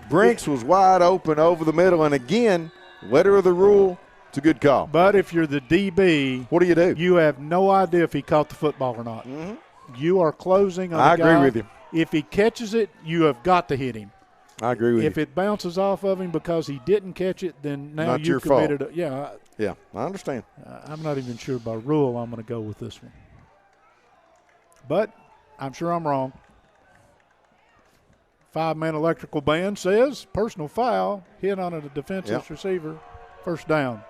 Brinks was wide open over the middle, and again, letter of the rule, it's a good call. But if you're the DB, what do? You have no idea if he caught the football or not. You are closing on the guy. I agree with you. If he catches it, you have got to hit him. I agree with you. If it bounces off of him because he didn't catch it, then now not you've committed. Yeah, I understand. I'm not even sure by rule I'm going to go with this one. But I'm sure I'm wrong. 5-man electrical band says personal foul, hit on a defensive receiver, first down.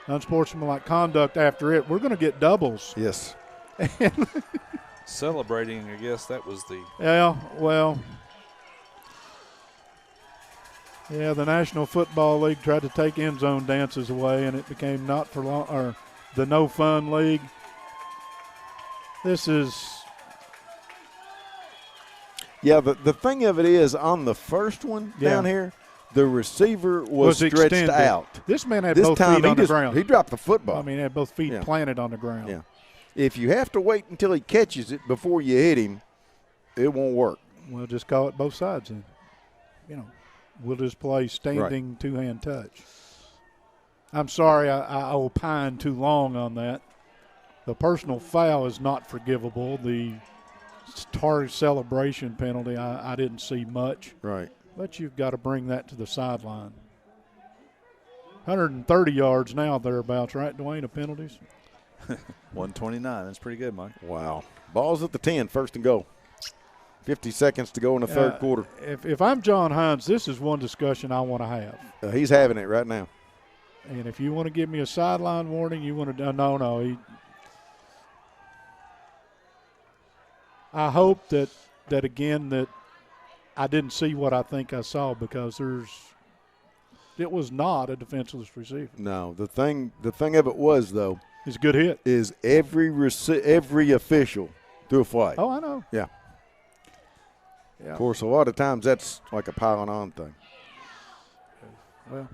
Unsportsmanlike conduct after it. We're going to get doubles. Yes. Celebrating, I guess that was the. Yeah, well. Yeah, the National Football League tried to take end zone dances away, and it became not for long, or the No Fun League. This is. Yeah, the thing of it is, on the first one down here, the receiver was stretched extended. out. This man had This both time feet on the he ground. dropped the football. I mean, he had both feet planted on the ground. Yeah. If you have to wait until he catches it before you hit him, it won't work. We'll just call it both sides then. You know, we'll just play standing two-hand touch. I'm sorry I opined too long on that. The personal foul is not forgivable. The target celebration penalty, I didn't see much. Right. But you've got to bring that to the sideline. 130 yards now, thereabouts, right, Dwayne, of penalties? 129. That's pretty good, Mike. Wow. Ball's at the 10, first and goal. 50 seconds to go in the third quarter. If I'm John Hines, this is one discussion I want to have. He's having it right now. And if you want to give me a sideline warning, you want to no. I hope that again that I didn't see what I think I saw, because it was not a defenseless receiver. No, the thing of it was, though, it's a good hit. Is every official threw a flag. Oh, I know. Yeah. Yeah. Of course, a lot of times that's like a piling on thing. Well,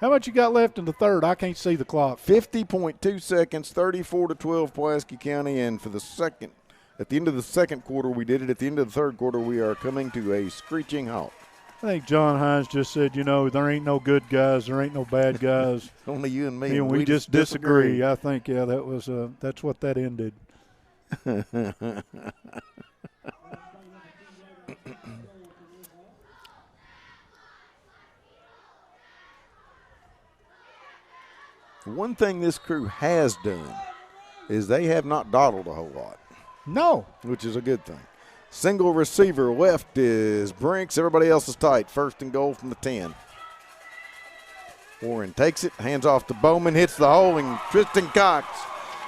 how much you got left in the third? I can't see the clock. 50.2 seconds, 34-12 Pulaski County, and for the second, at the end of the second quarter, we did it. At the end of the third quarter, we are coming to a screeching halt. I think John Hines just said, there ain't no good guys, there ain't no bad guys. Only you and me. And we just disagree. I think, that was that's what that ended. One thing this crew has done is they have not dawdled a whole lot. No. Which is a good thing. Single receiver left is Brinks. Everybody else is tight. First and goal from the 10. Warren takes it, hands off to Bowman, hits the hole, and Tristan Cox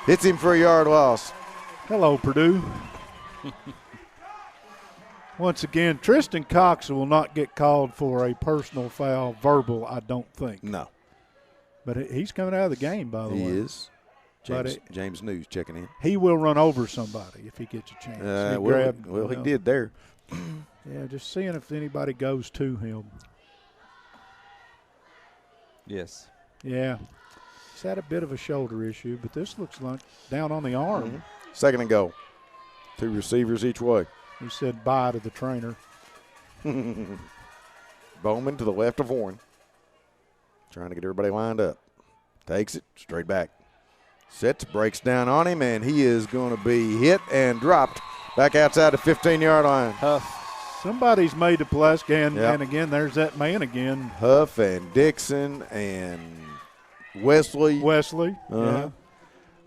hits him for a yard loss. Hello, Purdue. Once again, Tristan Cox will not get called for a personal foul, verbal, I don't think. No. But he's coming out of the game, by the way. He is. James News checking in. He will run over somebody if he gets a chance. He did there. Yeah, just seeing if anybody goes to him. Yes. Yeah. He's had a bit of a shoulder issue, but this looks like down on the arm. Mm-hmm. Second and goal. 2 receivers each way. He said bye to the trainer. Bowman to the left of Warren. Trying to get everybody lined up. Takes it straight back. Sets, breaks down on him, and he is going to be hit and dropped back outside the 15-yard line. Somebody's made the Pulaski, and again, there's that man again. Huff and Dixon and Wesley. Yeah.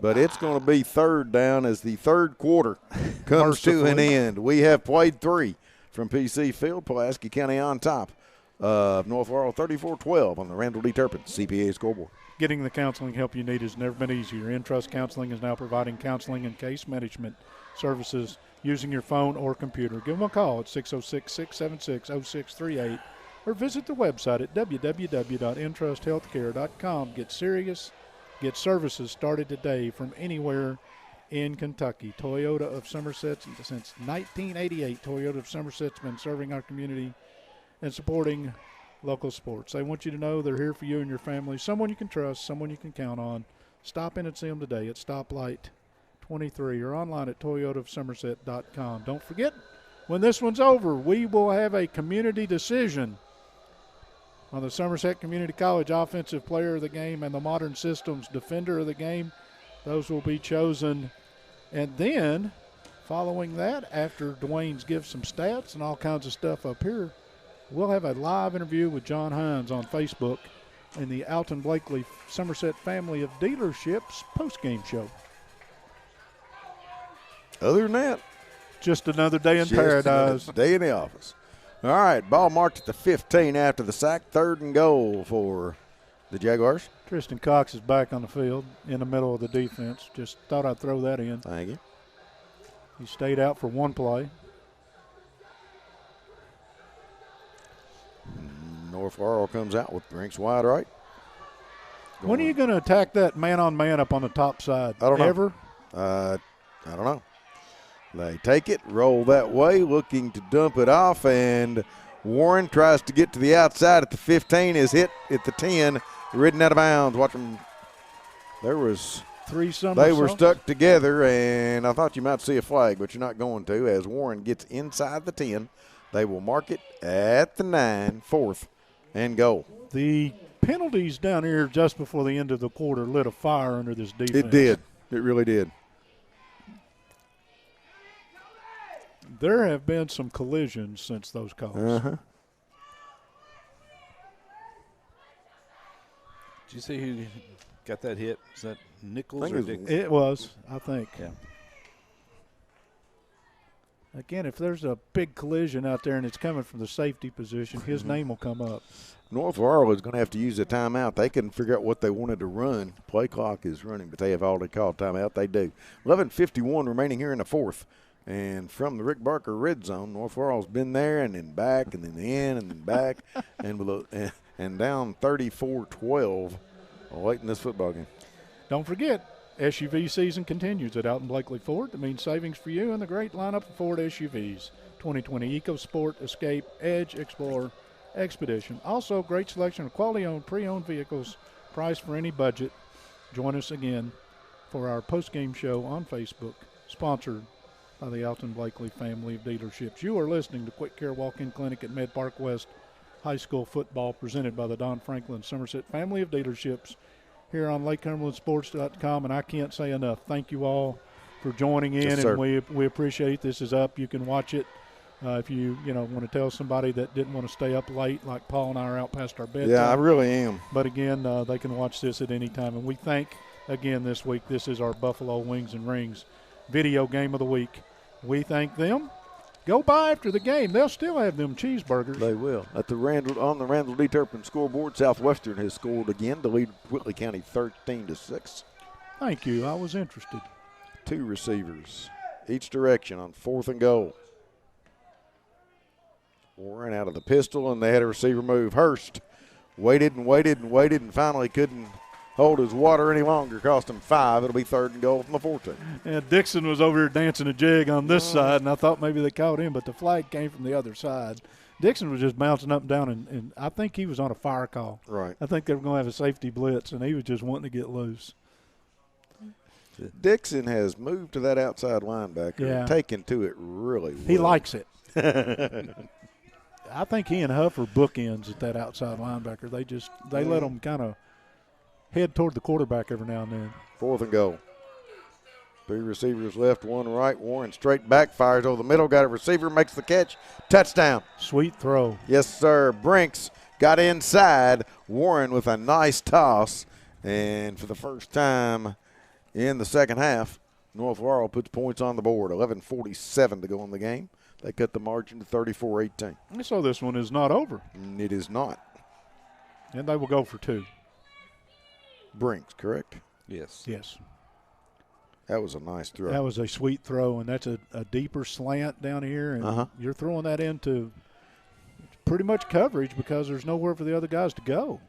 But it's going to be third down as the third quarter comes to an end. We have played 3 from PC Field. Pulaski County on top of North Laurel 34-12 on the Randall D. Turpin CPA scoreboard. Getting the counseling help you need has never been easier. Entrust Counseling is now providing counseling and case management services using your phone or computer. Give them a call at 606-676-0638 or visit the website at www.entrusthealthcare.com. Get serious. Get services started today from anywhere in Kentucky. Toyota of Somerset, since 1988, Toyota of Somerset's been serving our community and supporting local sports. They want you to know they're here for you and your family. Someone you can trust, someone you can count on. Stop in and see them today at Stoplight 23 or online at toyotaofsomerset.com. Don't forget, when this one's over, we will have a community decision on the Somerset Community College Offensive Player of the Game and the Modern Systems Defender of the Game. Those will be chosen. And then, following that, after Dwayne's gives some stats and all kinds of stuff up here, we'll have a live interview with John Hines on Facebook in the Alton Blakely Somerset Family of Dealerships postgame show. Other than that, just another day in paradise. Day in the office. All right, ball marked at the 15 after the sack. Third and goal for the Jaguars. Tristan Cox is back on the field in the middle of the defense. Just thought I'd throw that in. Thank you. He stayed out for one play. North Laurel comes out with Brinks wide right. When are you going to attack that man-on-man up on the top side? I don't know. Ever? I don't know. They take it, roll that way, looking to dump it off, and Warren tries to get to the outside at the 15, is hit at the 10, ridden out of bounds. Watch them. There was three somersaults. They were stuck together, and I thought you might see a flag, but you're not going to. As Warren gets inside the 10, they will mark it at the 9, 4th and goal. The penalties down here just before the end of the quarter lit a fire under this defense. It did. It really did. There have been some collisions since those calls. Uh-huh. Did you see who got that hit? Is that Nichols or Dixon? It was, I think. Yeah. Again, if there's a big collision out there and it's coming from the safety position, his name will come up. North Laurel is going to have to use a timeout. They couldn't figure out what they wanted to run. Play clock is running, but they have already called timeout. They do. 11:51 remaining here in the 4th. And from the Rick Barker red zone, North Laurel's been there and then back and then in and then back and down 34-12 late in this football game. Don't forget, SUV season continues at Alton Blakely Ford. That means savings for you and the great lineup of Ford SUVs. 2020 EcoSport, Escape, Edge, Explorer, Expedition. Also, great selection of quality-owned, pre-owned vehicles, priced for any budget. Join us again for our post-game show on Facebook, sponsored by the Alton Blakely family of dealerships. You are listening to Quick Care Walk-In Clinic at Med Park West High School Football, presented by the Don Franklin Somerset family of dealerships here on LakeCumberlandSports.com. And I can't say enough. Thank you all for joining in, yes, and we appreciate this is up. You can watch it if you want to tell somebody that didn't want to stay up late, like Paul and I are out past our bedtime. Yeah, I really am. But again, they can watch this at any time. And we thank again this week. This is our Buffalo Wings and Rings video game of the week. We thank them. Go by after the game. They'll still have them cheeseburgers. They will. On the Randall D. Turpin scoreboard, Southwestern has scored again to lead Whitley County 13-6. Thank you. I was interested. 2 receivers, each direction on 4th and goal. Warren out of the pistol, and they had a receiver move. Hurst waited and waited and waited and finally couldn't hold his water any longer. Cost him 5. It'll be 3rd and goal from the 14. And Dixon was over here dancing a jig on this side, and I thought maybe they caught him, but the flag came from the other side. Dixon was just bouncing up and down, and I think he was on a fire call. Right. I think they were going to have a safety blitz, and he was just wanting to get loose. Dixon has moved to that outside linebacker and taken to it really well. He likes it. I think he and Huff are bookends at that outside linebacker. They let them kind of head toward the quarterback every now and then. 4th and goal. 3 receivers left, 1 right. Warren straight back, fires over the middle, got a receiver, makes the catch. Touchdown. Sweet throw. Yes, sir. Brinks got inside. Warren with a nice toss. And for the first time in the second half, North Laurel puts points on the board. 11:47 to go in the game. They cut the margin to 34-18. So this one is not over. It is not. And they will go for 2. Brinks, correct? Yes. Yes. That was a nice throw. That was a sweet throw, and that's a deeper slant down here, and you're throwing that into pretty much coverage because there's nowhere for the other guys to go.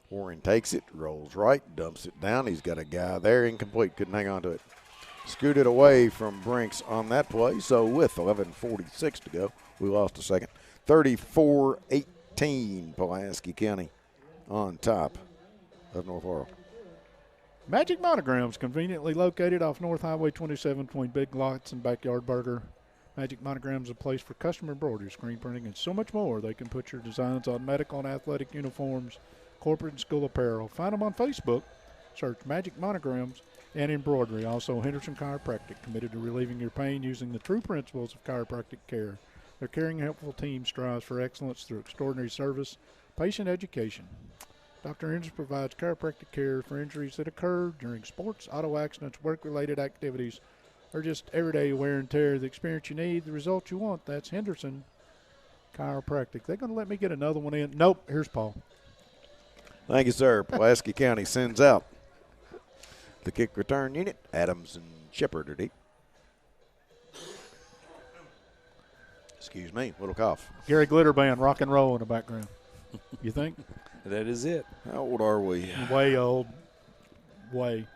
Warren takes it, rolls right, dumps it down. He's got a guy there, incomplete, couldn't hang on to it. Scooted away from Brinks on that play, so with 11:46 to go, we lost a second. 34-18, Pulaski County on top of North Laurel. Magic Monograms, conveniently located off North Highway 27 between Big Lots and Backyard Burger. Magic Monograms is a place for custom embroidery, screen printing, and so much more. They can put your designs on medical and athletic uniforms, corporate and school apparel. Find them on Facebook. Search Magic Monograms and Embroidery. Also, Henderson Chiropractic, committed to relieving your pain using the true principles of chiropractic care. Their caring, helpful team strives for excellence through extraordinary service, patient education. Dr. Henderson provides chiropractic care for injuries that occur during sports, auto accidents, work-related activities, or just everyday wear and tear. The experience you need, the result you want. That's Henderson Chiropractic. They're going to let me get another one in. Nope, here's Paul. Thank you, sir. Pulaski County sends out the kick return unit. Adams and Shepard are deep. Excuse me, little cough. Gary Glitter Band, rock and roll in the background. You think? That is it. How old are we? Way old. Way.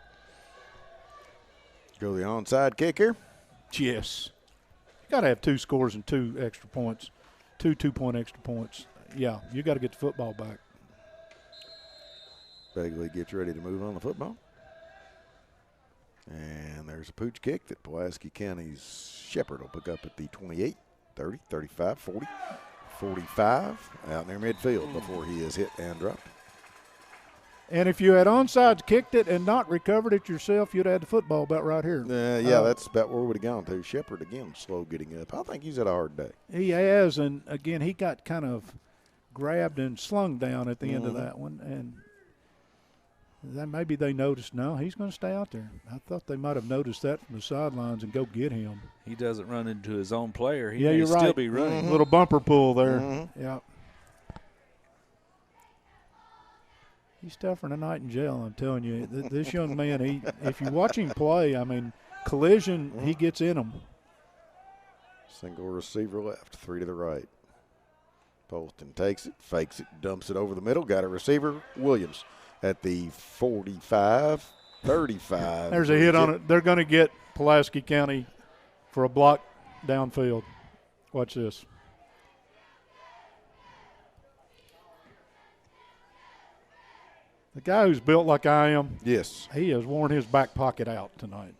Go the onside kicker. Yes. You got to have 2 scores and 2 extra points. 2 2-point extra points. Yeah, you got to get the football back. Begley gets ready to move on the football. And there's a pooch kick that Pulaski County's Shepherd will pick up at the 28, 30, 35, 40, 45, out near midfield before he is hit and dropped. And if you had onside kicked it and not recovered it yourself, you'd have had the football about right here. That's about where we would have gone to. Shepherd, again, slow getting up. I think he's had a hard day. He has, and, again, he got kind of grabbed and slung down at the end of that one. And then maybe they noticed, no, he's going to stay out there. I thought they might have noticed that from the sidelines and go get him. He doesn't run into his own player. He yeah, may you're still right. be running. Little bumper pull there. Yeah. He's tougher than a night in jail, I'm telling you. This young man, if you watch him play, I mean, collision, he gets in them. Single receiver left, 3 to the right. Poston takes it, fakes it, dumps it over the middle. Got a receiver, Williams, at the 45, 35. There's a hit on it. They're going to get Pulaski County for a block downfield. Watch this. The guy who's built like I am, yes, he has worn his back pocket out tonight.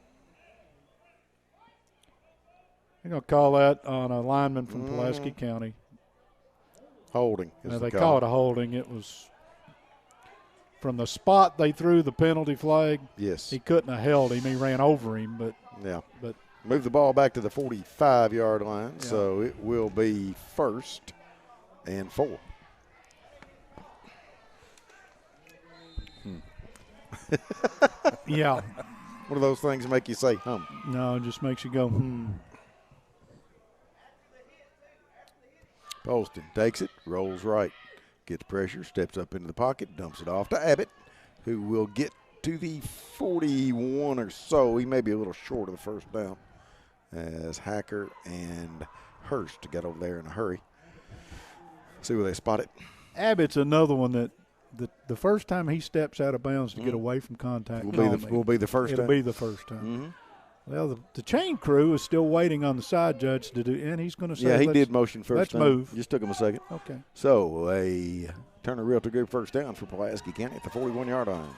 They're going to call that on a lineman from Pulaski County. Holding. Now, they call it a holding. It was from the spot they threw the penalty flag. Yes. He couldn't have held him. He ran over him. But move the ball back to the 45-yard line, so it will be 1st and 4. Yeah. One of those things that make you say, No, it just makes you go, Poston takes it, rolls right, gets pressure, steps up into the pocket, dumps it off to Abbott, who will get to the 41 or so. He may be a little short of the first down as Hacker and Hurst got over there in a hurry. See where they spot it. Abbott's another one that the first time he steps out of bounds to get away from contact will be the first It'll time. be the first time. Well, the chain crew is still waiting on the side judge to do, and he's going to say, yeah, he did motion first let's time. move. Just took him a second. Okay. So a Turner Realty Group first down for Pulaski County at the 41-yard line.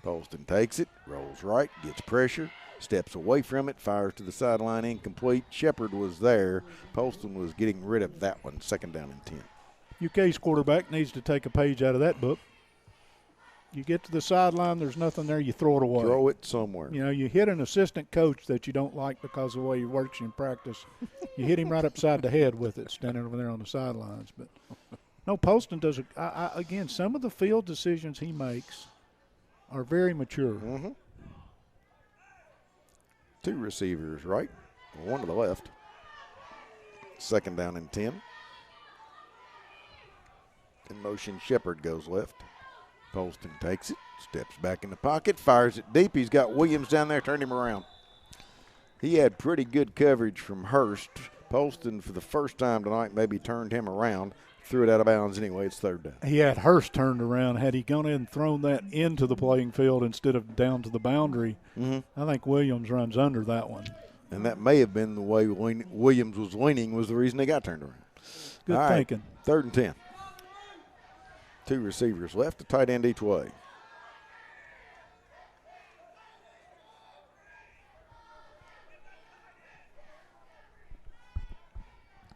Poston takes it, rolls right, gets pressure, steps away from it, fires to the sideline, incomplete. Shepherd was there. Poston was getting rid of that one, 2nd down and 10. UK's quarterback needs to take a page out of that book. You get to the sideline, there's nothing there, you throw it away. Throw it somewhere. You know, you hit an assistant coach that you don't like because of the way he works in practice. You hit him right upside the head with it, standing over there on the sidelines. But no, Poston does again, some of the field decisions he makes are very mature. 2 receivers right, 1 to the left. 2nd down and 10. In motion, Shepherd goes left. Poston takes it, steps back in the pocket, fires it deep. He's got Williams down there, turned him around. He had pretty good coverage from Hurst. Poston, for the first time tonight, maybe turned him around, threw it out of bounds anyway. It's 3rd down. He had Hurst turned around. Had he gone in and thrown that into the playing field instead of down to the boundary, I think Williams runs under that one. And that may have been the way Williams was leaning was the reason they got turned around. Good thinking. 3rd and 10. 2 receivers left, a tight end each way.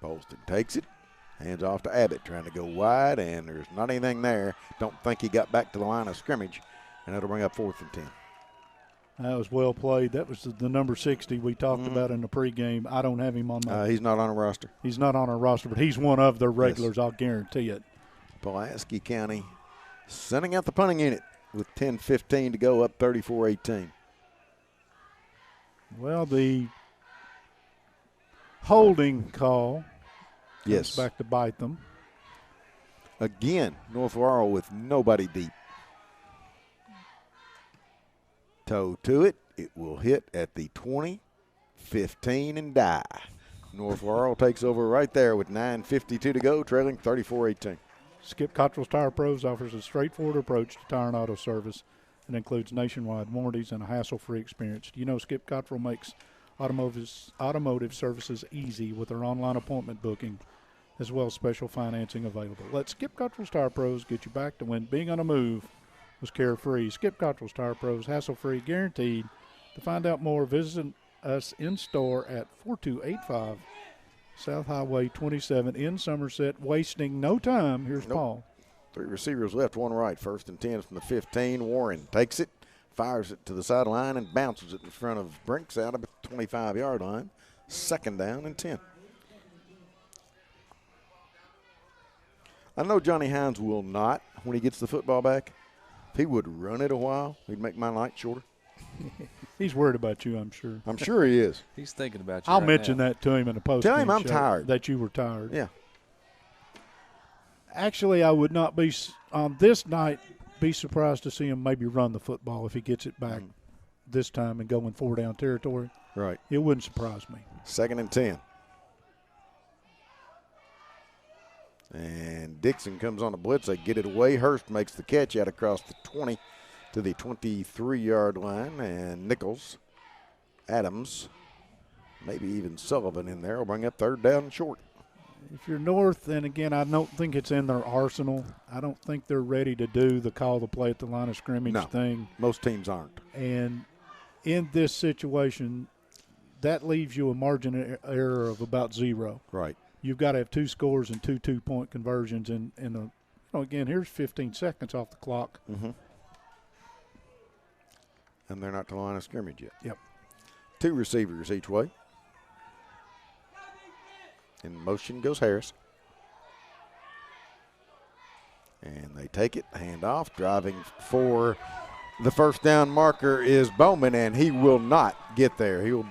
Poston takes it, hands off to Abbott, trying to go wide, and there's not anything there. Don't think he got back to the line of scrimmage, and that'll bring up 4th and 10. That was well played. That was the number 60 we talked about in the pregame. I don't have him on my he's not on a roster. He's not on our roster, but he's one of their regulars, I'll guarantee it. Pulaski County sending out the punting unit with 10:15 to go, up 34-18. Well, the holding call comes back to bite them. Again, North Laurel with nobody deep. Toe to it. It will hit at the 20, 15, and die. North Laurel takes over right there with 9:52 to go, trailing 34-18. Skip Cottrell's Tire Pros offers a straightforward approach to tire and auto service and includes nationwide warranties and a hassle-free experience. You know, Skip Cottrell makes Automotive services easy with their online appointment booking, as well as special financing available. Let Skip Cottrell's Tire Pros get you back to when being on a move was carefree. Skip Cottrell's Tire Pros, hassle-free, guaranteed. To find out more, visit us in store at 4285 South Highway 27 in Somerset. Wasting no time. Here's Paul. 3 receivers left, 1 right. 1st and 10 from the 15. Warren takes it, fires it to the sideline, and bounces it in front of Brinks out of the 25-yard line. 2nd down and 10. I know Johnny Hines will not, when he gets the football back. If he would run it a while, he'd make my night shorter. He's worried about you, I'm sure. I'm sure he is. He's thinking about you. I'll right mention now. that to him in the post. Tell him I'm tired. That you were tired. Yeah. Actually, I would not be on this night be surprised to see him maybe run the football if he gets it back this time and go in 4-down territory. Right. It wouldn't surprise me. 2nd and 10. And Dixon comes on the blitz. They get it away. Hurst makes the catch out across the 20 to the 23-yard line. And Nichols, Adams, maybe even Sullivan in there will bring up 3rd down and short. If you're North, and again, I don't think it's in their arsenal. I don't think they're ready to do the call the play at the line of scrimmage thing. Most teams aren't. And in this situation, that leaves you a margin of error of about 0. Right. You've got to have 2 scores and 2 2-point conversions. Again, here's 15 seconds off the clock. Mm-hmm. And they're not to the line of scrimmage yet. Yep. 2 receivers each way. In motion goes Harris. And they take it, hand off. Driving for the 1st down marker is Bowman, and he will not get there. He'll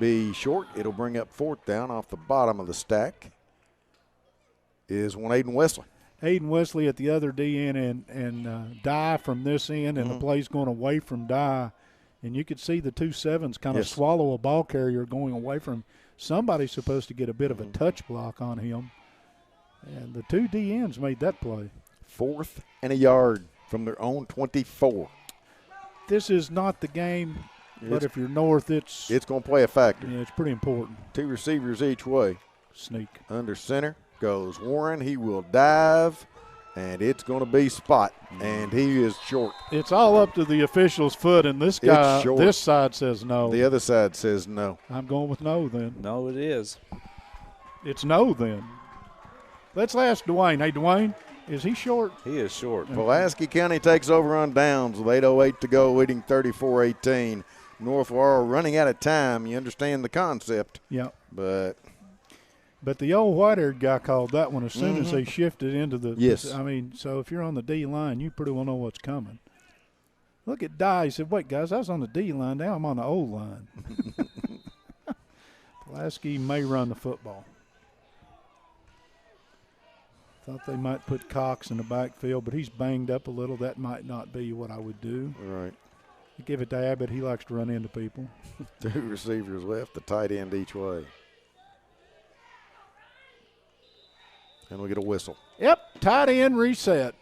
be short. It'll bring up 4th down off the bottom of the stack. Is one Aiden Wesley. Aiden Wesley at the other DN and Dye from this end, and the play's going away from Dye. And you could see the 2 sevens kind of swallow a ball carrier going away from him. Somebody's supposed to get a bit of a touch block on him. And the 2 DNs made that play. 4th and a yard from their own 24. This is not the game, but if you're North, it's going to play a factor. Yeah, it's pretty important. 2 receivers each way. Sneak. Under center goes Warren. He will dive, and it's going to be Spot, and he is short. It's all up to the official's foot, and this guy, this side says no. The other side says no. I'm going with no then. No, it is. It's no then. Let's ask Dwayne. Hey, Dwayne, is he short? He is short. Pulaski County takes over on downs with 8:08 to go, leading 34-18. North Laurel running out of time. You understand the concept. Yeah. But the old white-haired guy called that one as soon as they shifted into the – Yes. I mean, so if you're on the D line, you pretty well know what's coming. Look at Dye. He said, wait, guys, I was on the D line. Now I'm on the O line. Pulaski may run the football. Thought they might put Cox in the backfield, but he's banged up a little. That might not be what I would do. Right. You give it to Abbott. He likes to run into people. 2 receivers left, the tight end each way. And we get a whistle. Yep, tight end reset.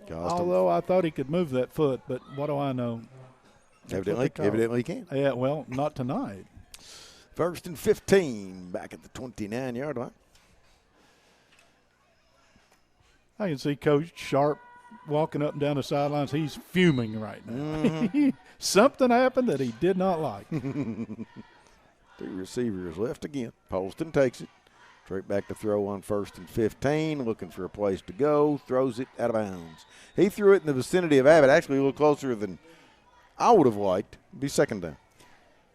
Cost Although I thought he could move that foot, but what do I know? Evidently he can. Yeah, well, not tonight. 1st and 15 back at the 29-yard line. I can see Coach Sharp walking up and down the sidelines. He's fuming right now. Something happened that he did not like. 3 receivers left again. Polston takes it. Straight back to throw on 1st and 15. Looking for a place to go. Throws it out of bounds. He threw it in the vicinity of Abbott. Actually a little closer than I would have liked. It'd be 2nd down.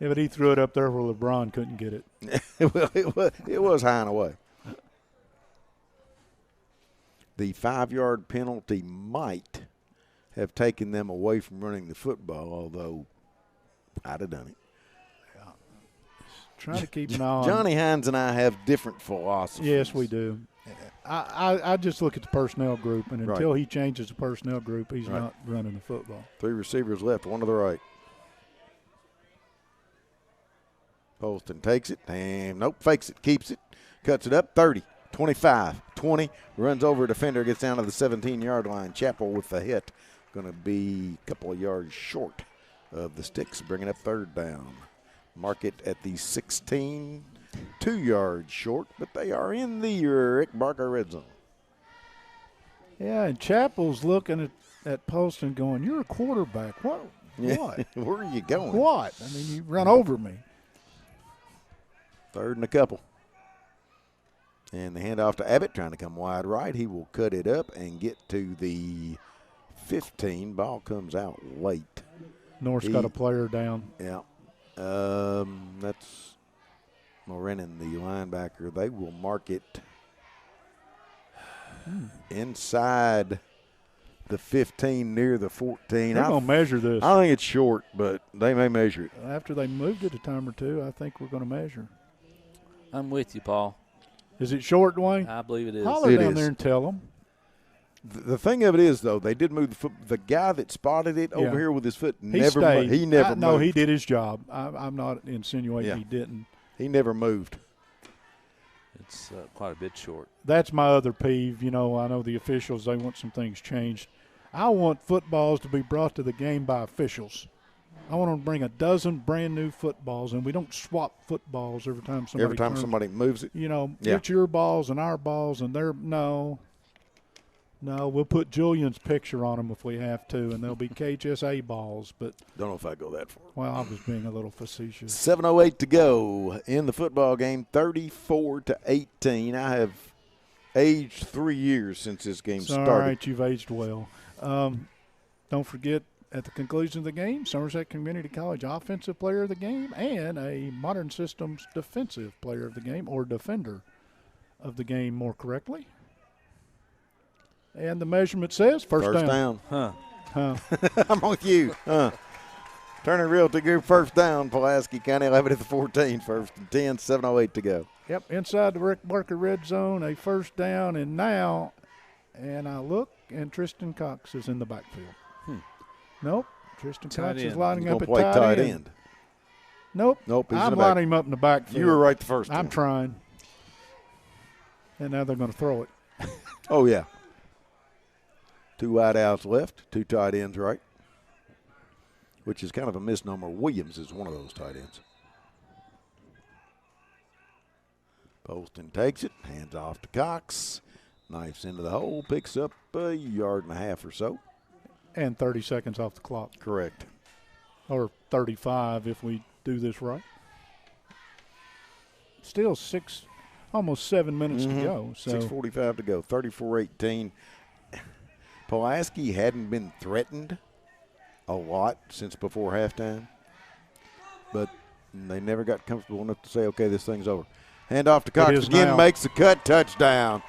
Yeah, but he threw it up there where LeBron couldn't get it. Well, it was high and away. The 5-yard penalty might have taken them away from running the football, although I'd have done it. Yeah. Trying to keep an eye on. Johnny Hines and I have different philosophies. Yes, we do. I just look at the personnel group, and until he changes the personnel group, he's not running the football. 3 receivers left, 1 to the right. Polston takes it, and fakes it, keeps it, cuts it up, 30, 25, 20, runs over a defender, gets down to the 17-yard line. Chappell with the hit, going to be a couple of yards short of the sticks, bringing up 3rd down. Mark it at the 16, 2 yards short, but they are in the Rick Barker red zone. Yeah, and Chappell's looking at Poston going, "You're a quarterback. What? Yeah. What? Where are you going? What? I mean, you run over me." 3rd and a couple. And the handoff to Abbott, trying to come wide right. He will cut it up and get to the 15. Ball comes out late. North's got a player down. Yeah. That's Morenin, the linebacker. They will mark it inside the 15, near the 14. They're going to measure this. I think it's short, but they may measure it. After they moved it a time or two, I think we're going to measure. I'm with you, Paul. Is it short, Dwayne? I believe it is. Holler It down is. there and tell them. The thing of it is, though, they did move the foot. The guy that spotted it over here with his foot He never stayed. he never moved. No, he did his job. I'm not insinuating he didn't. He never moved. It's quite a bit short. That's my other peeve. You know, I know the officials, they want some things changed. I want footballs to be brought to the game by officials. I want them to bring a dozen brand new footballs, and we don't swap footballs every time somebody moves it. You know, it's your balls and our balls, and they're no, we'll put Julian's picture on them if we have to, and they'll be KHSA balls. But don't know if I go that far. Well, I was being a little facetious. 7:08 to go in the football game, 34-18. I have aged 3 years since this game started. All right, you've aged well. Don't forget, at the conclusion of the game, Somerset Community College Offensive Player of the Game and a Modern Systems Defensive Player of the Game, or Defender of the Game more correctly. And the measurement says first down. Huh. I'm with you. Turner Realty Group, first down. Pulaski County 11 at the 14, 1st and 10, 7:08 to go. Yep, inside the Rick Barker red zone, a first down, and now, and I look, and Tristan Cox is in the backfield. Nope, Tristan Cox is lining up at tight end. Nope, I'm lining him up in the backfield. You were right the first time. I'm trying. And now they're going to throw it. Oh, yeah. 2 wide outs left, 2 tight ends right, which is kind of a misnomer. Williams is one of those tight ends. Poston takes it, hands off to Cox, knifes into the hole, picks up a yard and a half or so. And 30 seconds off the clock. Correct. Or 35 if we do this right. Still almost 7 minutes to go. So 6:45 to go, 34-18. Pulaski hadn't been threatened a lot since before halftime, but they never got comfortable enough to say, okay, this thing's over. Hand off to Cox again, makes the cut, touchdown.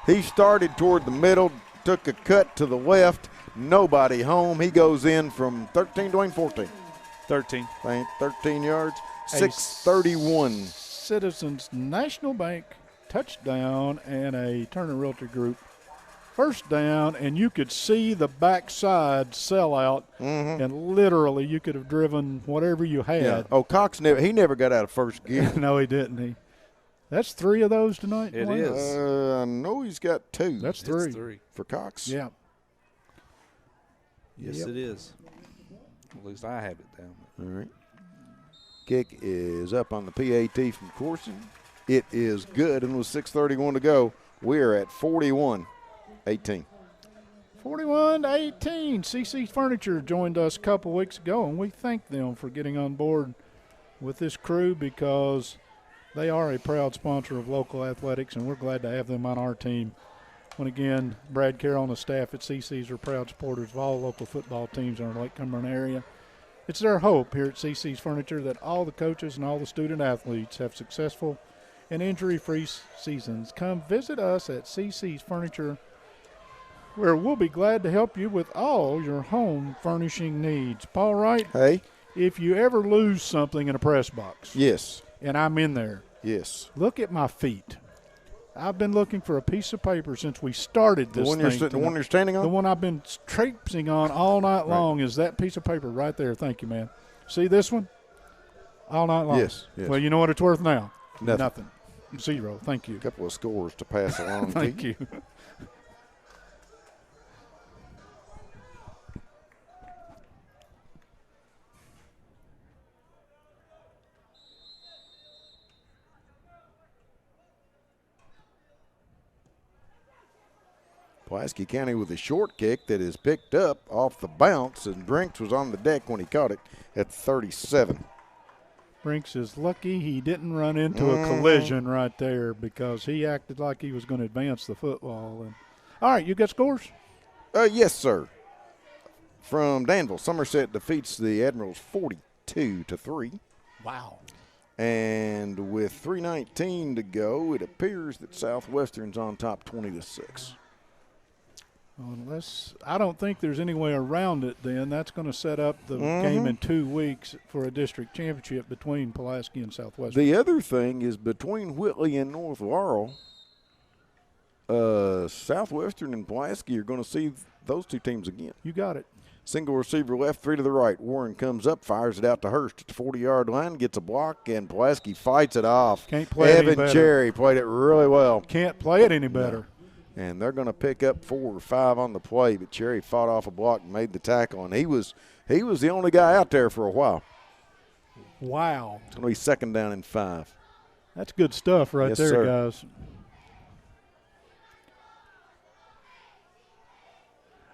He started toward the middle, took a cut to the left, nobody home. He goes in from 13, Dwayne, 14. 13. 13 yards, 6:31. Citizens National Bank touchdown and a Turner Realty Group first down, and you could see the backside sell out, and literally you could have driven whatever you had. Yeah. Oh, Cox never got out of first gear. No, he didn't. That's 3 of those tonight. It is. I know he's got 2. That's 3. It's 3. For Cox. Yeah. Yes, it is. At least I have it down. All right. Kick is up on the PAT from Corson. It is good, and with 6:31 to go, we're at 41-18. 41-18. CC Furniture joined us a couple weeks ago, and we thank them for getting on board with this crew because they are a proud sponsor of local athletics, and we're glad to have them on our team. When again, Brad Carroll and the staff at CC's are proud supporters of all local football teams in our Lake Cumberland area. It's their hope here at CC's Furniture that all the coaches and all the student athletes have successful and injury-free seasons. Come visit us at CC's Furniture, where we'll be glad to help you with all your home furnishing needs. Paul Wright, Hey. if you ever lose something in a press box, Yes. and I'm in there, Yes. look at my feet. I've been looking for a piece of paper since we started this The one thing. you're standing on? The one I've been traipsing on all night long is that piece of paper right there. Thank you, man. See this one? All night long. Yes, yes. Well, you know what it's worth now? Nothing. 0. Thank you. A couple of scores to pass along. Thank you. Pulaski County with a short kick that is picked up off the bounce, and Brinks was on the deck when he caught it at 37. Brinks is lucky he didn't run into a collision right there because he acted like he was going to advance the football. And all right, you got scores? Yes, sir. From Danville, Somerset defeats the Admirals 42-3. Wow. And with 3:19 to go, it appears that Southwestern's on top 20-6. Unless I don't think there's any way around it, then that's going to set up the game in 2 weeks for a district championship between Pulaski and Southwestern. The other thing is between Whitley and North Laurel, Southwestern and Pulaski are going to see those two teams again. You got it. Single receiver left, 3 to the right. Warren comes up, fires it out to Hurst at the 40-yard line, gets a block, and Pulaski fights it off. Can't play it any Evan better. Cherry played it really well. Can't play it any better. And they're going to pick up 4 or 5 on the play, but Cherry fought off a block and made the tackle, and he was the only guy out there for a while. Wow. It's going to be 2nd down and 5. That's good stuff right Yes, there, sir. guys.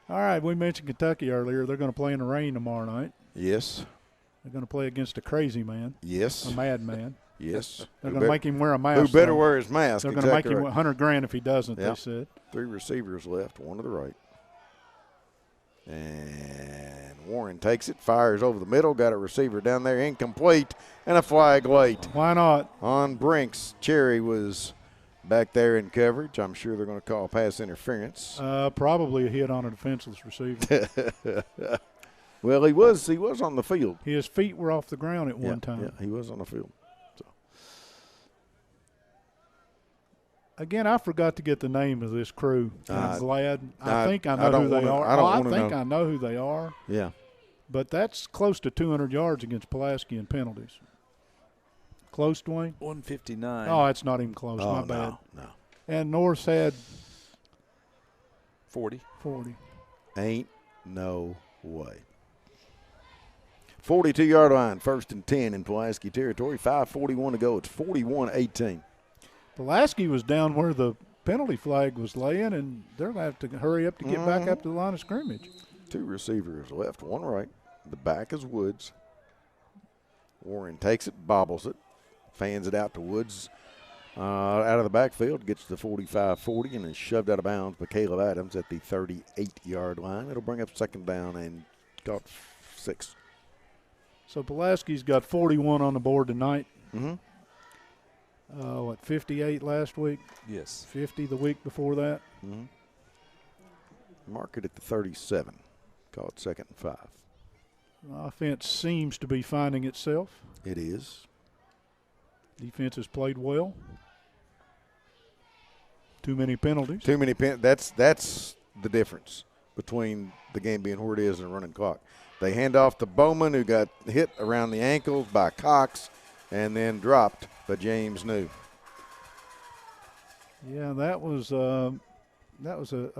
All right, we mentioned Kentucky earlier. They're going to play in the rain tomorrow night. Yes. They're going to play against a crazy man, Yes. a madman. Yes. They're going to make him wear a mask. Who better though. wear his mask? They're going to make Exactly him right. $100,000 if he doesn't, Yep. they said. 3 receivers left, 1 to the right. And Warren takes it, fires over the middle, got a receiver down there, incomplete, and a flag late. Why not? On Brinks, Cherry was back there in coverage. I'm sure they're going to call pass interference. Probably a hit on a defenseless receiver. Well, he was on the field. His feet were off the ground at one time. Yeah, he was on the field. So. Again, I forgot to get the name of this crew. I'm glad. I think I know don't who they wanna- are. I don't I wanna think know. I know who they are. Yeah. But that's close to 200 yards against Pulaski in penalties. Close, Dwayne? 159. Oh, it's not even close. Oh, My bad. no. And North had 40. 40. Ain't no way. 42-yard line, 1st and 10 in Pulaski territory. 5:41 to go. It's 41-18. Pulaski was down where the penalty flag was laying, and they're going to have to hurry up to get back up to the line of scrimmage. 2 receivers left, 1 right. The back is Woods. Warren takes it, bobbles it, fans it out to Woods. Out of the backfield, gets to the 45-40 and is shoved out of bounds by Caleb Adams at the 38-yard line. It'll bring up 2nd down and got 6. So Pulaski's got 41 on the board tonight. Mm-hmm. 58 last week? Yes. 50 the week before that? Mm-hmm. Mark it at the 37. Call it 2nd and 5. The offense seems to be finding itself. It is. Defense has played well. Too many penalties. Too many That's the difference between the game being where it is and a running clock. They hand off to Bowman, who got hit around the ankles by Cox and then dropped by James New. Yeah, that was a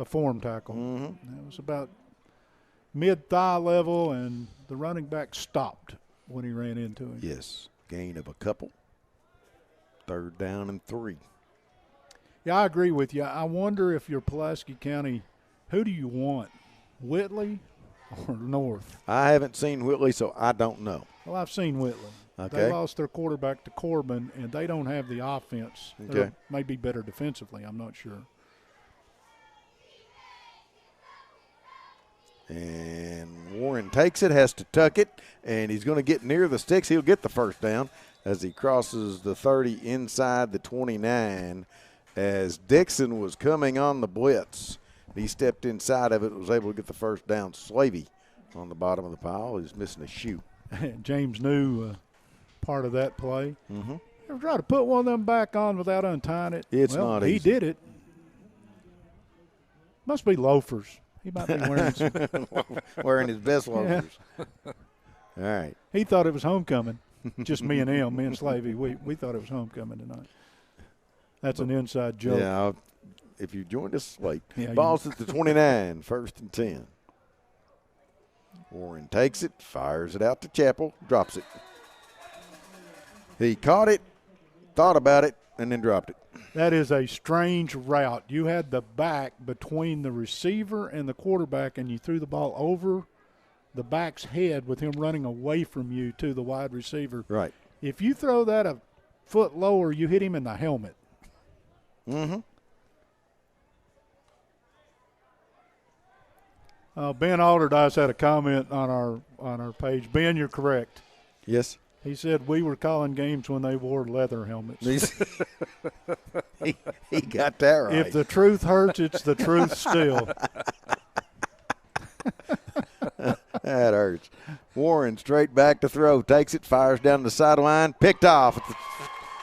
form tackle. Mm-hmm. That was about mid-thigh level, and the running back stopped when he ran into him. Yes, gain of a couple. 3rd down and 3. Yeah, I agree with you. I wonder if you're Pulaski County, who do you want, Whitley or North? I haven't seen Whitley, so I don't know. Well, I've seen Whitley. Okay. They lost their quarterback to Corbin, and they don't have the offense. They Okay. may be better defensively. I'm not sure. And Warren takes it, has to tuck it, and he's going to get near the sticks. He'll get the 1st down as he crosses the 30 inside the 29. As Dixon was coming on the blitz, he stepped inside of it, was able to get the 1st down. Slavey on the bottom of the pile. He's missing a shoe. James knew part of that play. Mm-hmm. Ever try to put one of them back on without untying it? It's well, not he easy. did it. Must be loafers. He might be wearing some. Wearing his best loafers. All right. He thought it was homecoming. Just me and him, me and Slavey. We thought it was homecoming tonight. That's an inside joke. Yeah, if you joined us late. Yeah, Ball's at the 29, 1st and 10. Warren takes it, fires it out to Chappell, drops it. He caught it, thought about it, and then dropped it. That is a strange route. You had the back between the receiver and the quarterback, and you threw the ball over the back's head with him running away from you to the wide receiver. Right. If you throw that a foot lower, you hit him in the helmet. Mm-hmm. Ben Alderdice had a comment on our page. Ben, you're correct. Yes. He said we were calling games when they wore leather helmets. he got that right. If the truth hurts, it's the truth still. That hurts. Warren straight back to throw. Takes it, fires down the sideline. Picked off at the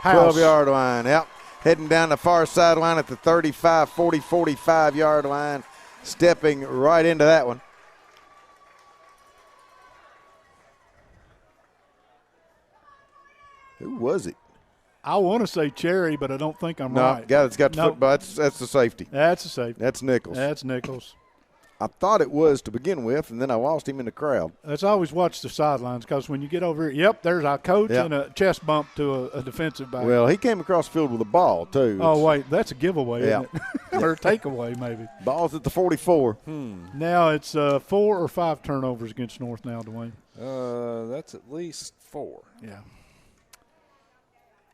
12-yard line. Yep. Heading down the far sideline at the 35, 40, 45-yard line. Stepping right into that one. Who was it? I want to say Cherry, but I don't think I'm no, right. Guy that's got the football. That's the safety. That's the safety. That's Nichols. That's Nichols. I thought it was to begin with, and then I lost him in the crowd. Let's always watch the sidelines because when you get over here, there's our coach and a chest bump to a defensive back. Well, he came across the field with a ball, too. Oh, wait, that's a giveaway, isn't it? Or a takeaway, maybe. Ball's at the 44. Now it's 4 or 5 turnovers against North now, Dwayne. That's at least 4. Yeah.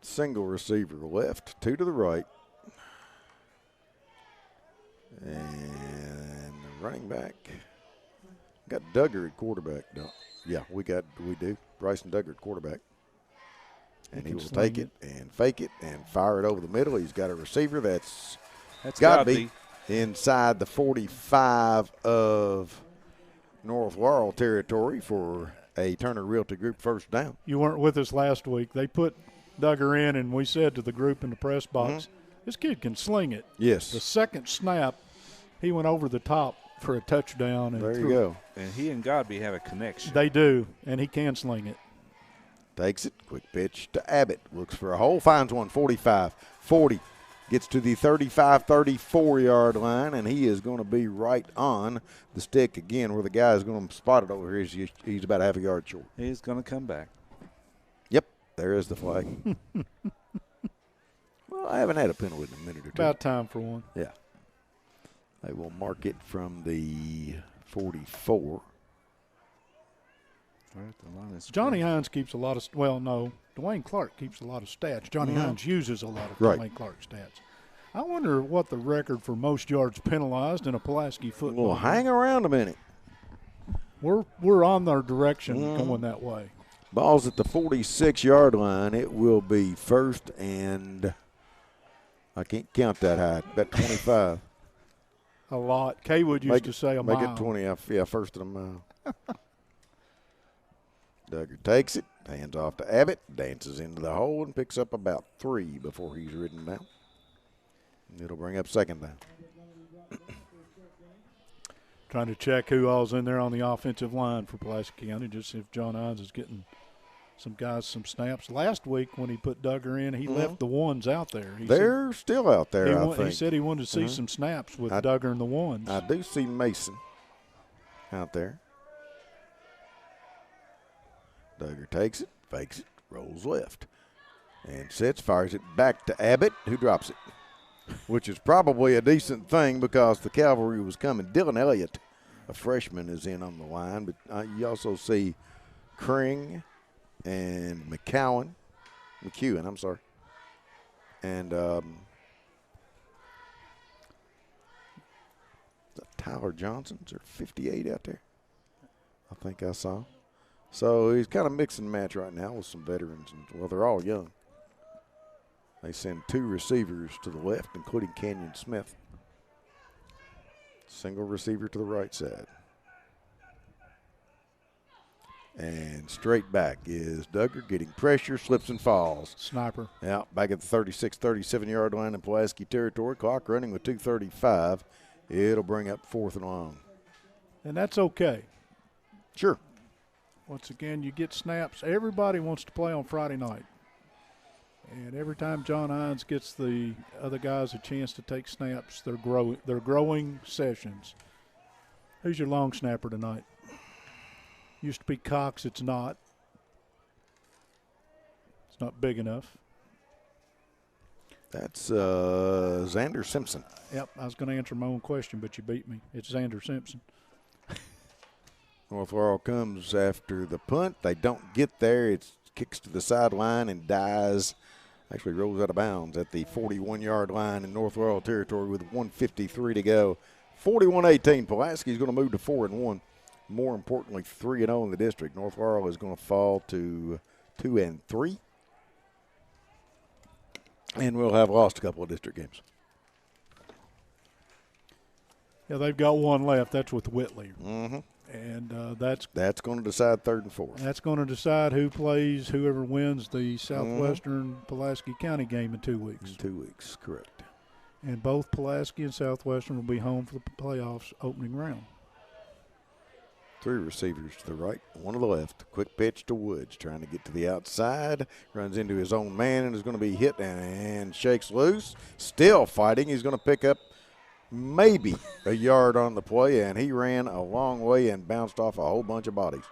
Single receiver left, 2 to the right. And the running back. Got Duggar at quarterback. No. Yeah, we do. Bryson Duggar at quarterback. And he will take it and fake it and fire it over the middle. He's got a receiver that's got to be inside the 45 of North Laurel territory for a Turner Realty Group first down. You weren't with us last week. They put Duggar in, and we said to the group in the press box, this kid can sling it. Yes. The second snap, he went over the top for a touchdown. And there you go. And he and Godby have a connection. They do, and he can sling it. Takes it, quick pitch to Abbott. Looks for a hole, finds one, 45, 40. Gets to the 35, 34-yard line, and he is going to be right on the stick again where the guy is going to spot it over here. He's about half a yard short. He's going to come back. Yep, there is the flag. Well, I haven't had a penalty in a minute or two. About time for one. Yeah. They will mark it from the 44. Johnny Hines keeps a lot of Dwayne Clark keeps a lot of stats. Johnny Hines uses a lot of Dwayne Clark stats. I wonder what the record for most yards penalized in a Pulaski football. Well, hang around a minute. We're on our direction going that way. Ball's at the 46-yard line. It will be first and I can't count that high. About 25. A lot. Kaywood used to say a mile. Make it 20. Yeah, first and a mile. Duggar takes it, hands off to Abbott, dances into the hole, and picks up about 3 before he's ridden down. It'll bring up second down. Trying to check who all's in there on the offensive line for Pulaski County, just if John Hines is getting some guys some snaps. Last week when he put Duggar in, he left the ones out there. They're still out there, I think. He said he wanted to see some snaps with Duggar and the ones. I do see Mason out there. Duggar takes it, fakes it, rolls left, and sits, fires it back to Abbott, who drops it, which is probably a decent thing because the cavalry was coming. Dylan Elliott, a freshman, is in on the line, but you also see Kring and McCune, and Tyler Johnson's or 58 out there, I think I saw. So he's kind of mix and match right now with some veterans. Well, they're all young. They send 2 receivers to the left, including Kenyon Smith. Single receiver to the right side. And straight back is Duggar getting pressure, slips and falls. Sniper. Yeah, back at the 36, 37-yard line in Pulaski territory. Clock running with 2:35. It'll bring up 4th and long. And that's okay. Sure. Once again, you get snaps. Everybody wants to play on Friday night. And every time John Hines gets the other guys a chance to take snaps, they're growing sessions. Who's your long snapper tonight? Used to be Cox. It's not. It's not big enough. That's Xander Simpson. Yep, I was going to answer my own question, but you beat me. It's Xander Simpson. North Laurel comes after the punt. They don't get there. It kicks to the sideline and dies. Actually rolls out of bounds at the 41-yard line in North Laurel territory with 1:53 to go. 41-18. Pulaski's going to move to 4-1. More importantly, 3-0 in the district. North Laurel is going to fall to 2-3. And we'll have lost a couple of district games. Yeah, they've got one left. That's with Whitley. Mm-hmm. And that's going to decide 3rd and 4th. That's going to decide who plays, whoever wins the Southwestern Pulaski County game in 2 weeks. In 2 weeks, correct. And both Pulaski and Southwestern will be home for the playoffs opening round. 3 receivers to the right, 1 to the left. Quick pitch to Woods, trying to get to the outside. Runs into his own man and is going to be hit and shakes loose. Still fighting. He's going to pick up maybe a yard on the play, and he ran a long way and bounced off a whole bunch of bodies.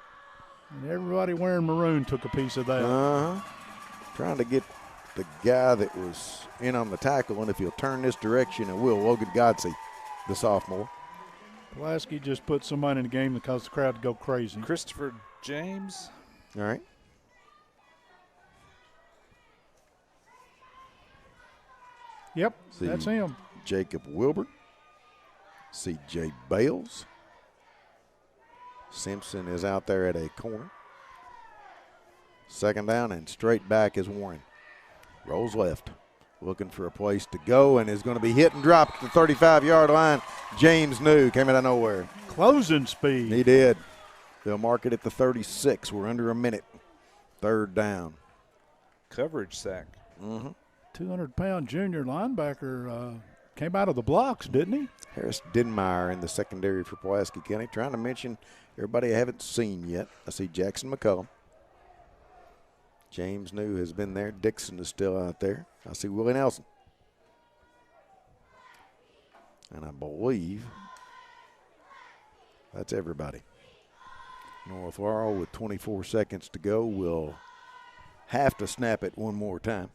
And everybody wearing maroon took a piece of that. Trying to get the guy that was in on the tackle, and if he'll turn this direction, it will. Logan Godsey, the sophomore. Pulaski just put somebody in the game that caused the crowd to go crazy. Christopher James. All right. Yep, that's him. Jacob Wilbur. C.J. Bales. Simpson is out there at a corner. 2nd down and straight back is Warren. Rolls left. Looking for a place to go and is going to be hit and dropped at the 35-yard line. James New came out of nowhere. Closing speed. He did. They'll mark it at the 36. We're under a minute. 3rd down. Coverage sack. 200-pound junior linebacker came out of the blocks, didn't he? Harris Denmeyer in the secondary for Pulaski County. Trying to mention everybody I haven't seen yet. I see Jackson McCullum. James New has been there. Dixon is still out there. I see Willie Nelson. And I believe that's everybody. North Laurel with 24 seconds to go will have to snap it one more time.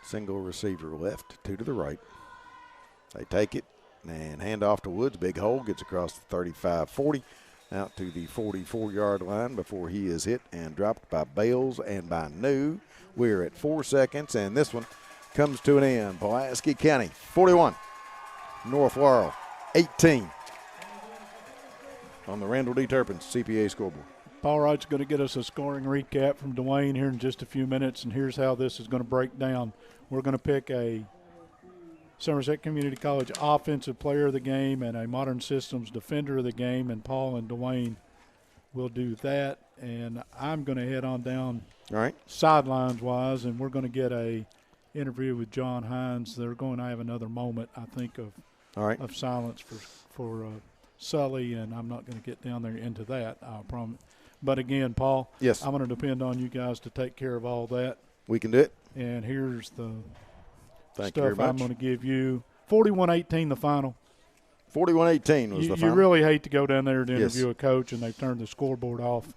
Single receiver left, 2 to the right. They take it and hand off to Woods. Big hole, gets across the 35-40 out to the 44-yard line before he is hit and dropped by Bales and by New. We're at 4 seconds, and this one comes to an end. Pulaski County 41, North Laurel 18 on the Randall D. Turpin CPA scoreboard. Paul Wright's going to get us a scoring recap from Dwayne here in just a few minutes, and here's how this is going to break down. We're going to pick a Somerset Community College Offensive Player of the Game and a Modern Systems Defender of the Game, and Paul and Dwayne will do that. And I'm going to head on down sidelines-wise, and we're going to get a interview with John Hines. They're going to have another moment, I think, of silence for Sully, and I'm not going to get down there into that, I promise. But again, Paul, yes, I'm going to depend on you guys to take care of all that. We can do it. And here's the Thank you very stuff I'm much. going to give you. 41-18 the final. 41-18 was the final. You really hate to go down there to interview a coach and they've turned the scoreboard off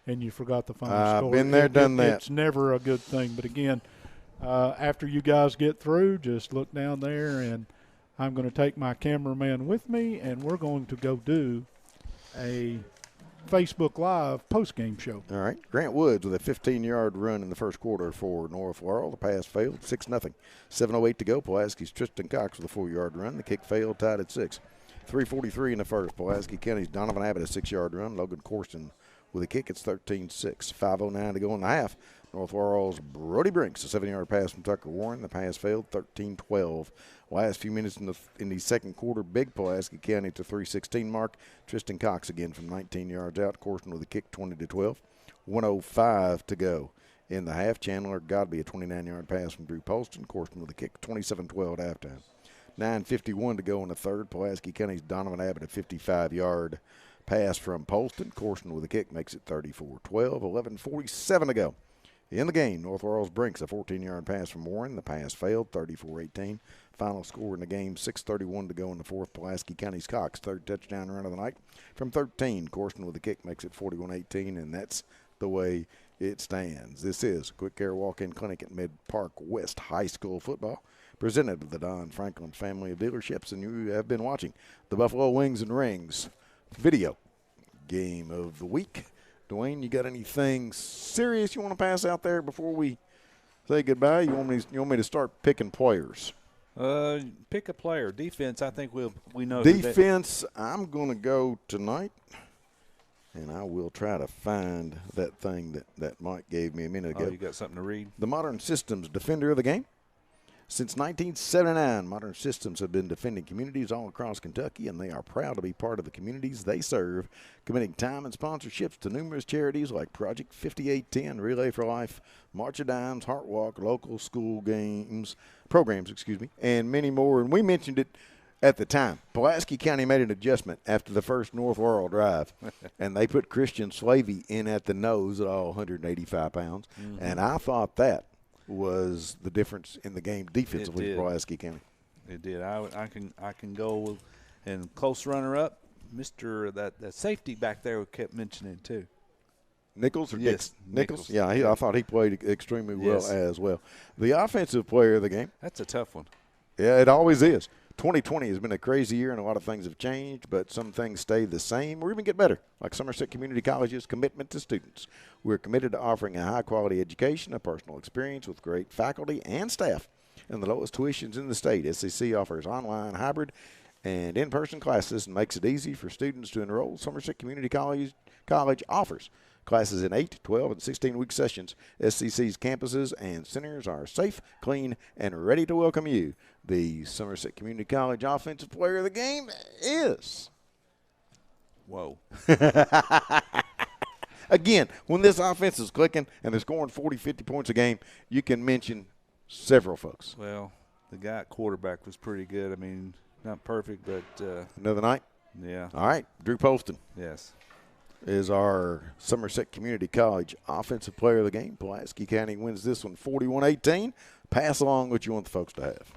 and you forgot the final score. I've been there, done that. It's never a good thing. But again, after you guys get through, just look down there, and I'm going to take my cameraman with me, and we're going to go do a Facebook Live post-game show. All right. Grant Woods with a 15-yard run in the first quarter for North Laurel. The pass failed, 6-0. 7:08 to go. Pulaski's Tristan Cox with a 4-yard run. The kick failed, tied at 6. 3:43 in the first. Pulaski County's Donovan Abbott a 6-yard run. Logan Corson with a kick. It's 13-6. 5:09 to go in the half. North Laurel's Brody Brinks, a 7-yard pass from Tucker Warren. The pass failed, 13-12. Last few minutes in the second quarter, big Pulaski County to 3:16 mark. Tristan Cox again from 19 yards out. Corson with a kick, 20-12. 1:05 to go in the half. Chandler Godby a 29-yard pass from Drew Poston. Corson with a kick, 27-12 at halftime. 9:51 to go in the third. Pulaski County's Donovan Abbott a 55-yard pass from Poston. Corson with a kick makes it 34-12. 11:47 to go in the game. North Laurel's Brinks a 14-yard pass from Warren. The pass failed, 34-18. Final score in the game, 6:31 to go in the fourth. Pulaski County's Cox, third touchdown run of the night from 13. Corson with a kick makes it 41-18, and that's the way it stands. This is Quick Care Walk-In Clinic at Mid-Park West High School football, presented to the Don Franklin family of dealerships, and you have been watching the Buffalo Wings and Rings video game of the week. Dwayne, you got anything serious you want to pass out there before we say goodbye? You want me to start picking players? Pick a player. Defense, I think we know. Defense, I'm going to go tonight, and I will try to find that thing that Mike gave me a minute ago. Oh, you got something to read? The Modern Systems Defender of the Game. Since 1979, Modern Systems have been defending communities all across Kentucky, and they are proud to be part of the communities they serve, committing time and sponsorships to numerous charities like Project 5810, Relay for Life, March of Dimes, Heart Walk, local school programs, and many more. And we mentioned it at the time. Pulaski County made an adjustment after the first North Laurel drive, and they put Christian Slavey in at the nose at all 185 pounds, and I thought that was the difference in the game defensively for Pulaski County. It did. I can go and close runner-up, Mr. That safety back there we kept mentioning too. Nichols or yes, Nichols? Yeah, I thought he played extremely well as well. The offensive player of the game. That's a tough one. Yeah, it always is. 2020 has been a crazy year, and a lot of things have changed, but some things stay the same or even get better, like Somerset Community College's commitment to students. We're committed to offering a high-quality education, a personal experience with great faculty and staff, and the lowest tuitions in the state. SCC offers online, hybrid, and in-person classes and makes it easy for students to enroll. Somerset Community College offers classes in 8, 12, and 16-week sessions. SCC's campuses and centers are safe, clean, and ready to welcome you. The Somerset Community College offensive player of the game is. Whoa. Again, when this offense is clicking and they're scoring 40, 50 points a game, you can mention several folks. Well, the guy at quarterback was pretty good. I mean, not perfect, but another night? Yeah. All right, Drew Poston. Yes. Is our Somerset Community College offensive player of the game. Pulaski County wins this one 41-18. Pass along what you want the folks to have.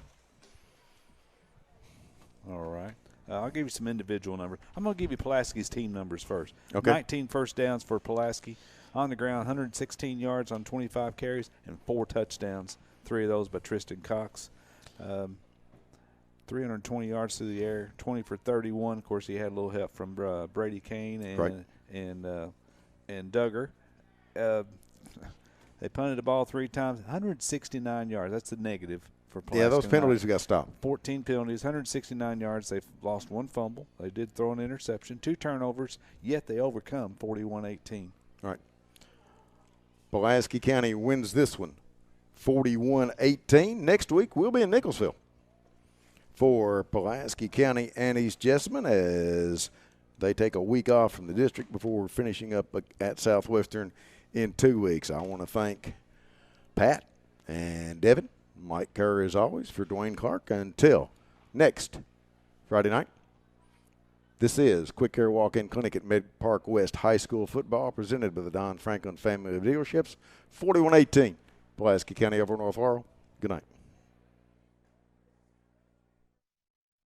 All right. I'll give you some individual numbers. I'm going to give you Pulaski's team numbers first. Okay. 19 first downs for Pulaski. On the ground, 116 yards on 25 carries and 4 touchdowns, 3 of those by Tristan Cox. 320 yards through the air, 20 for 31. Of course, he had a little help from Brady Kane and Duggar. They punted the ball 3 times, 169 yards. That's the negative for Pulaski. Yeah, those penalties got stopped. 14 penalties, 169 yards. They've lost 1 fumble. They did throw an interception, 2 turnovers, yet they overcome 41-18. All right. Pulaski County wins this one 41-18. Next week, we'll be in Nicholsville for Pulaski County and East Jessamine as they take a week off from the district before finishing up at Southwestern in 2 weeks. I want to thank Pat and Devin, Mike Kerr as always, for Dwayne Clark. Until next Friday night, this is Quick Care Walk-In Clinic at Mid-Park West High School football presented by the Don Franklin family of dealerships. 41-18, Pulaski County over North Laurel. Good night.